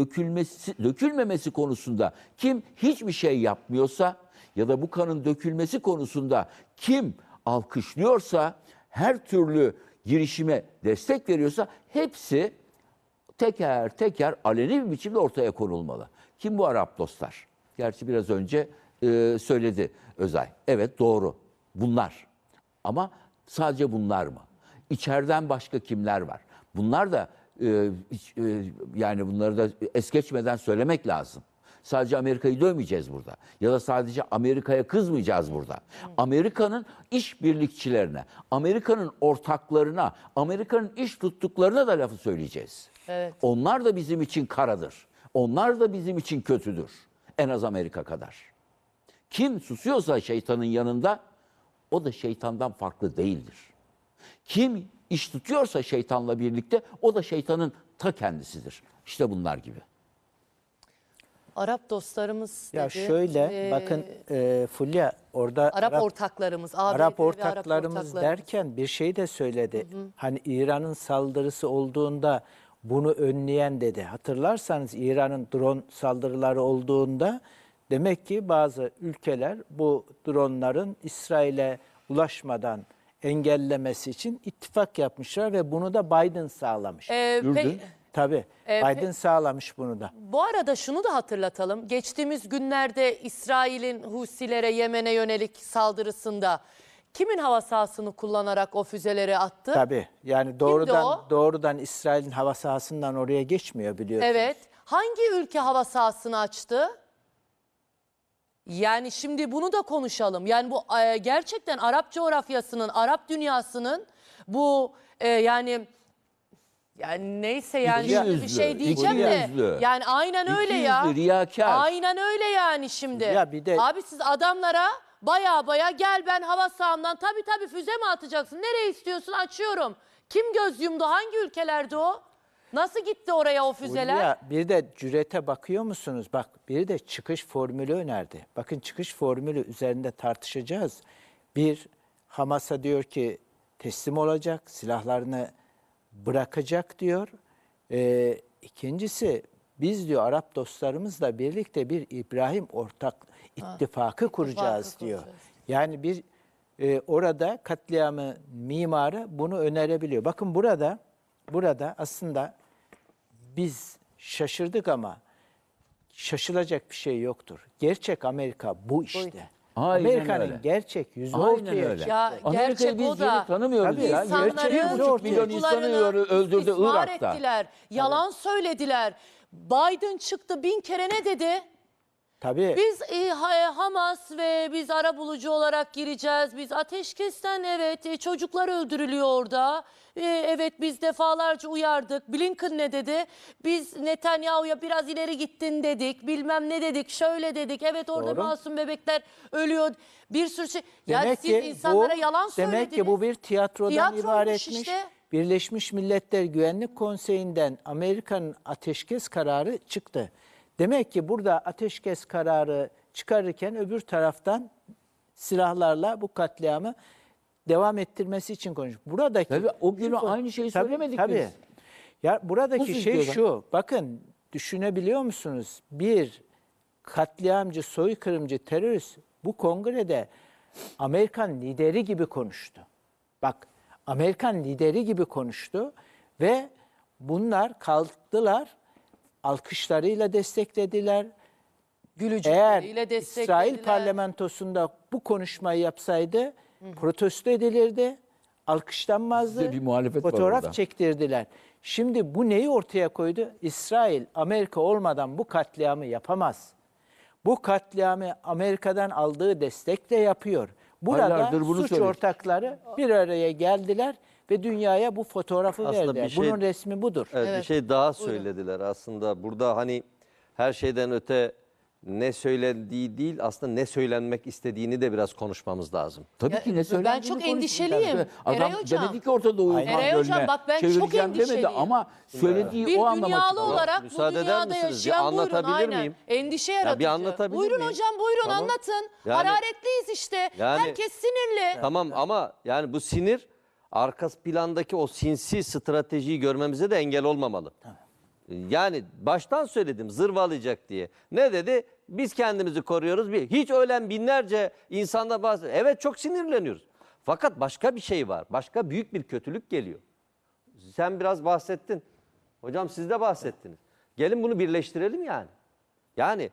dökülmemesi konusunda kim hiçbir şey yapmıyorsa ya da bu kanın dökülmesi konusunda kim alkışlıyorsa, her türlü girişime destek veriyorsa hepsi teker teker aleni bir biçimde ortaya konulmalı. Kim bu Arap dostlar? Gerçi biraz önce söyledi Özay. Evet doğru. Bunlar. Ama sadece bunlar mı? İçeriden başka kimler var? Bunlar da yani bunları da es geçmeden söylemek lazım. Sadece Amerika'yı dövmeyeceğiz burada. Ya da sadece Amerika'ya kızmayacağız burada. Amerika'nın işbirlikçilerine, Amerika'nın ortaklarına, Amerika'nın iş tuttuklarına da lafı söyleyeceğiz. Evet. Onlar da bizim için karadır. Onlar da bizim için kötüdür. En az Amerika kadar. Kim susuyorsa şeytanın yanında, o da şeytandan farklı değildir. Kim iş tutuyorsa şeytanla birlikte, o da şeytanın ta kendisidir. İşte bunlar gibi. Arap dostlarımız dedi. Ya şöyle bakın Fulya, orada Arap ortaklarımız, ABD Arap ve ortaklarımız derken bir şey de söyledi. Hani İran'ın saldırısı olduğunda bunu önleyen dedi. Hatırlarsanız İran'ın drone saldırıları olduğunda demek ki bazı ülkeler bu dronların İsrail'e ulaşmadan engellemesi için ittifak yapmışlar ve bunu da Biden sağlamış. Tabii. Biden sağlamış bunu da. Bu arada şunu da hatırlatalım. Geçtiğimiz günlerde İsrail'in Husilere Yemen'e yönelik saldırısında kimin hava sahasını kullanarak o füzeleri attı? Tabii. Yani doğrudan İsrail'in hava sahasından oraya geçmiyor biliyorsunuz. Evet. Hangi ülke hava sahasını açtı? Yani şimdi bunu da konuşalım. Yani bu gerçekten Arap coğrafyasının, Arap dünyasının bu yani neyse yani İki şimdi bir yüzlü, şey diyeceğim iki de yüzlü. yani aynen öyle İki ya. yüzlü, riyakâr. Aynen öyle yani şimdi. Ya bir de- Abi siz adamlara baya gel ben hava sahamdan tabii füze mi atacaksın? Nereye istiyorsun? Açıyorum. Kim göz yumdu? Hangi ülkelerde o? Nasıl gitti oraya o füzeler? Ya bir de cürete bakıyor musunuz? Bak bir de çıkış formülü önerdi. Bakın çıkış formülü üzerinde tartışacağız. Bir, Hamas'a diyor ki teslim olacak, silahlarını bırakacak diyor. İkincisi biz diyor Arap dostlarımızla birlikte bir İbrahim ittifakı kuracağız diyor. Yani bir orada katliamı mimarı bunu önerebiliyor. Bakın burada aslında biz şaşırdık ama şaşılacak bir şey yoktur. Gerçek Amerika bu işte. Aynen Amerika'nın öyle. gerçek yüzü Aynen ortaya öyle. çıktı. Ya Amerika'yı gerçek biz o da. tanımıyoruz Tabii, ya. İnsanların Gerçek 1,5 milyon insanı duygularını öldürdü istismar Irak'ta. ettiler. Yalan söylediler. Biden çıktı 1000 kere ne dedi? Tabii. Biz Hamas ve biz arabulucu olarak gireceğiz. Biz ateşkesten çocuklar öldürülüyor orada. Evet biz defalarca uyardık. Blinken ne dedi? Biz Netanyahu'ya biraz ileri gittin dedik. Bilmem ne dedik. Şöyle dedik. Evet orada Doğru. masum bebekler ölüyor. Bir sürü şey. Ya Demek siz ki insanlara yalan söylediniz. Demek ki bu bir tiyatrodan Tiyatroymuş ibaretmiş. işte. Birleşmiş Milletler Güvenlik Konseyi'nden Amerika'nın ateşkes kararı çıktı. Demek ki burada ateşkes kararı çıkarırken öbür taraftan silahlarla bu katliamı devam ettirmesi için konuşuyor. Buradaki Tabii o gün aynı şeyi söylemedik biz. Ya buradaki Nasıl şey istiyorlar? şu. Bakın düşünebiliyor musunuz? Bir katliamcı, soykırımcı, terörist bu kongrede Amerikan lideri gibi konuştu. Bak Amerikan lideri gibi konuştu ve bunlar kalktılar, alkışlarıyla desteklediler. Gülücükleriyle desteklediler. İsrail parlamentosunda bu konuşmayı yapsaydı protesto edilirdi, alkışlanmazdı, Bizde bir muhalefet var fotoğraf orada. çektirdiler. Şimdi bu neyi ortaya koydu? İsrail, Amerika olmadan bu katliamı yapamaz. Bu katliamı Amerika'dan aldığı destekle yapıyor. Burada Aylardır bunu suç söylüyor. ortakları bir araya geldiler ve dünyaya bu fotoğrafı Aslında verdiler. bir şey- Bunun resmi budur. Evet, bir şey daha söylediler aslında. Burada hani her şeyden öte ne söylendiği değil aslında ne söylenmek istediğini de biraz konuşmamız lazım. Tabii ki ne ben söylendiğini çok konuştuk. endişeliyim. Tabii. Eray Adam Hocam. demedi ki Orta Doğu'yu Aynen. Eray kan Hocam, gölüne bak ben çok çevireceğim demedi endişeliyim. ama söylediği Bir o anlama dünyalı çıktı. olarak bu Müsaade eder dünyada misiniz? Bir yaşayan anlatabilir buyurun aynen. miyim? Endişe Ya bir yaratıcı. anlatabilir Buyurun miyim? hocam buyurun Tamam. anlatın. Yani- Hararetliyiz işte. Yani- Herkes sinirli. Tamam ama yani bu sinir arka plandaki o sinsi stratejiyi görmemize de engel olmamalı. Yani baştan söyledim zırvalayacak diye. Ne dedi? Biz kendimizi koruyoruz. Hiç ölen binlerce insanda bahsediyor. Evet çok sinirleniyoruz. Fakat başka bir şey var. Başka büyük bir kötülük geliyor. Sen biraz bahsettin. Hocam siz de bahsettiniz. Gelin bunu birleştirelim yani. Yani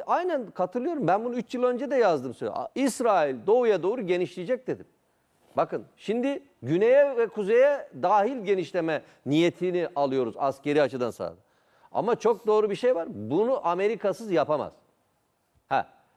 aynen katılıyorum. Ben bunu 3 yıl önce de yazdım. İsrail doğuya doğru genişleyecek dedim. Bakın şimdi güneye ve kuzeye dahil genişleme niyetini alıyoruz askeri açıdan sağda. Ama çok doğru bir şey var. Bunu Amerikasız yapamaz.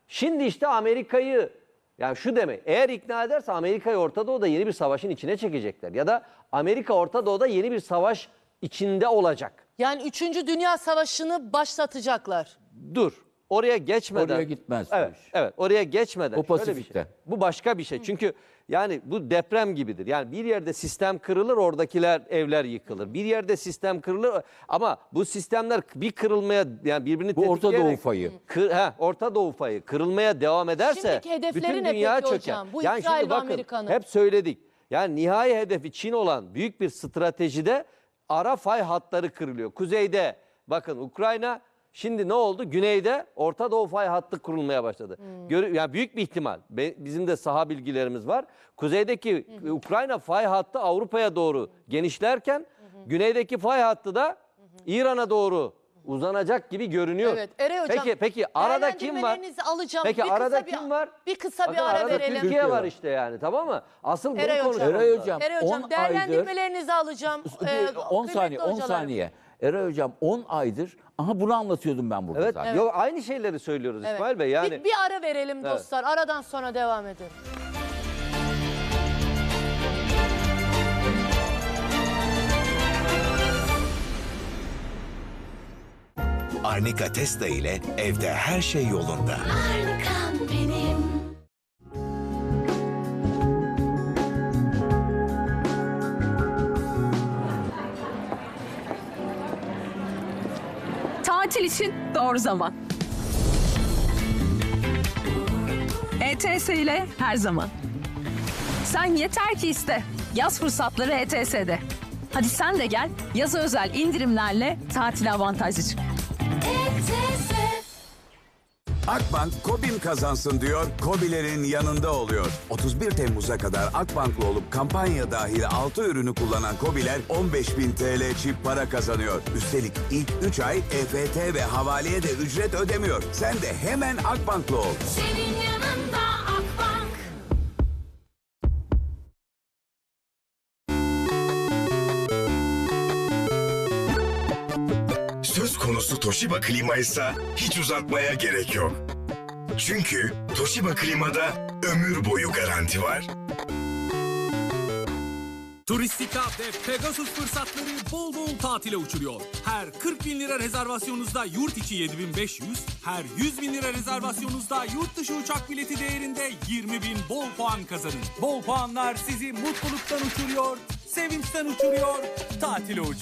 Şimdi işte Amerika'yı yani şu demek eğer ikna ederse Amerika'yı Orta Doğu'da yeni bir savaşın içine çekecekler. Ya da Amerika Orta Doğu'da yeni bir savaş içinde olacak. Yani 3. Dünya Savaşı'nı başlatacaklar. Dur. Oraya geçmeden. Oraya gitmez. Evet, evet. Oraya geçmeden. O şöyle bir Pasifik'te. şey. Bu başka bir şey. Çünkü yani bu deprem gibidir. Yani bir yerde sistem kırılır, oradakiler evler yıkılır. Bir yerde sistem kırılır ama bu sistemler bir kırılmaya yani birbirini Bu Orta tetikleyerek- Doğu fayı. Orta Doğu fayı kırılmaya devam ederse Şimdiki hedefleri bütün ne dünya peki çöker. hocam? Bu Yani İsrail şimdi ve bakın, Amerika'nın. hep söyledik. Yani nihai hedefi Çin olan büyük bir stratejide ara fay hatları kırılıyor. Kuzeyde bakın Ukrayna, Şimdi ne oldu? Güneyde Orta Doğu fay hattı kurulmaya başladı. Yani büyük bir ihtimal. Bizim de saha bilgilerimiz var. Kuzeydeki Ukrayna fay hattı Avrupa'ya doğru genişlerken güneydeki fay hattı da İran'a doğru uzanacak gibi görünüyor. Evet, Eray Hocam, Peki arada kim var? değerlendirmelerinizi alacağım. Peki Bir kısa arada bir- kim var? Bir kısa bir Bakın ara arada verelim. Türkiye var işte yani, tamam mı? Asıl bunu Eray Hocam. konuşalım. Eray Hocam, Eray 10 Hocam aydır değerlendirmelerinizi alacağım. 10 saniye, Kıymetli 10 hocalarım. saniye. Eray Hocam 10 aydır aha bunu anlatıyordum ben burada Evet, zaten. yok aynı şeyleri söylüyoruz Evet. İsmail Bey yani. Bir ara verelim dostlar. Aradan sonra devam edelim. Arnica Testa ile evde her şey yolunda. Tatil için doğru zaman. ETS ile her zaman. Sen yeter ki iste. Yaz fırsatları ETS'de. Hadi sen de gel, yaza özel indirimlerle tatil avantajlı çık. Akbank KOBİ'm kazansın diyor, KOBİ'lerin yanında oluyor. 31 Temmuz'a kadar Akbank'lı olup kampanya dahil 6 ürünü kullanan KOBİ'ler 15.000 TL çift para kazanıyor. Üstelik ilk 3 ay EFT ve havaleye de ücret ödemiyor. Sen de hemen Akbank'lı ol. Senin yanında Akbank. Söz konusu Toshiba klima ise hiç uzatmaya gerek yok. Çünkü Toshiba klimada ömür boyu garanti var. Turistika ve Pegasus fırsatları bol bol tatile uçuruyor. Her 40 bin lira rezervasyonunuzda yurt içi 7.500, her 100 bin lira rezervasyonunuzda yurt dışı uçak bileti değerinde 20.000 bol puan kazanın. Bol puanlar sizi mutluluktan uçuruyor, sevinçten uçuruyor, tatile uçuruyor.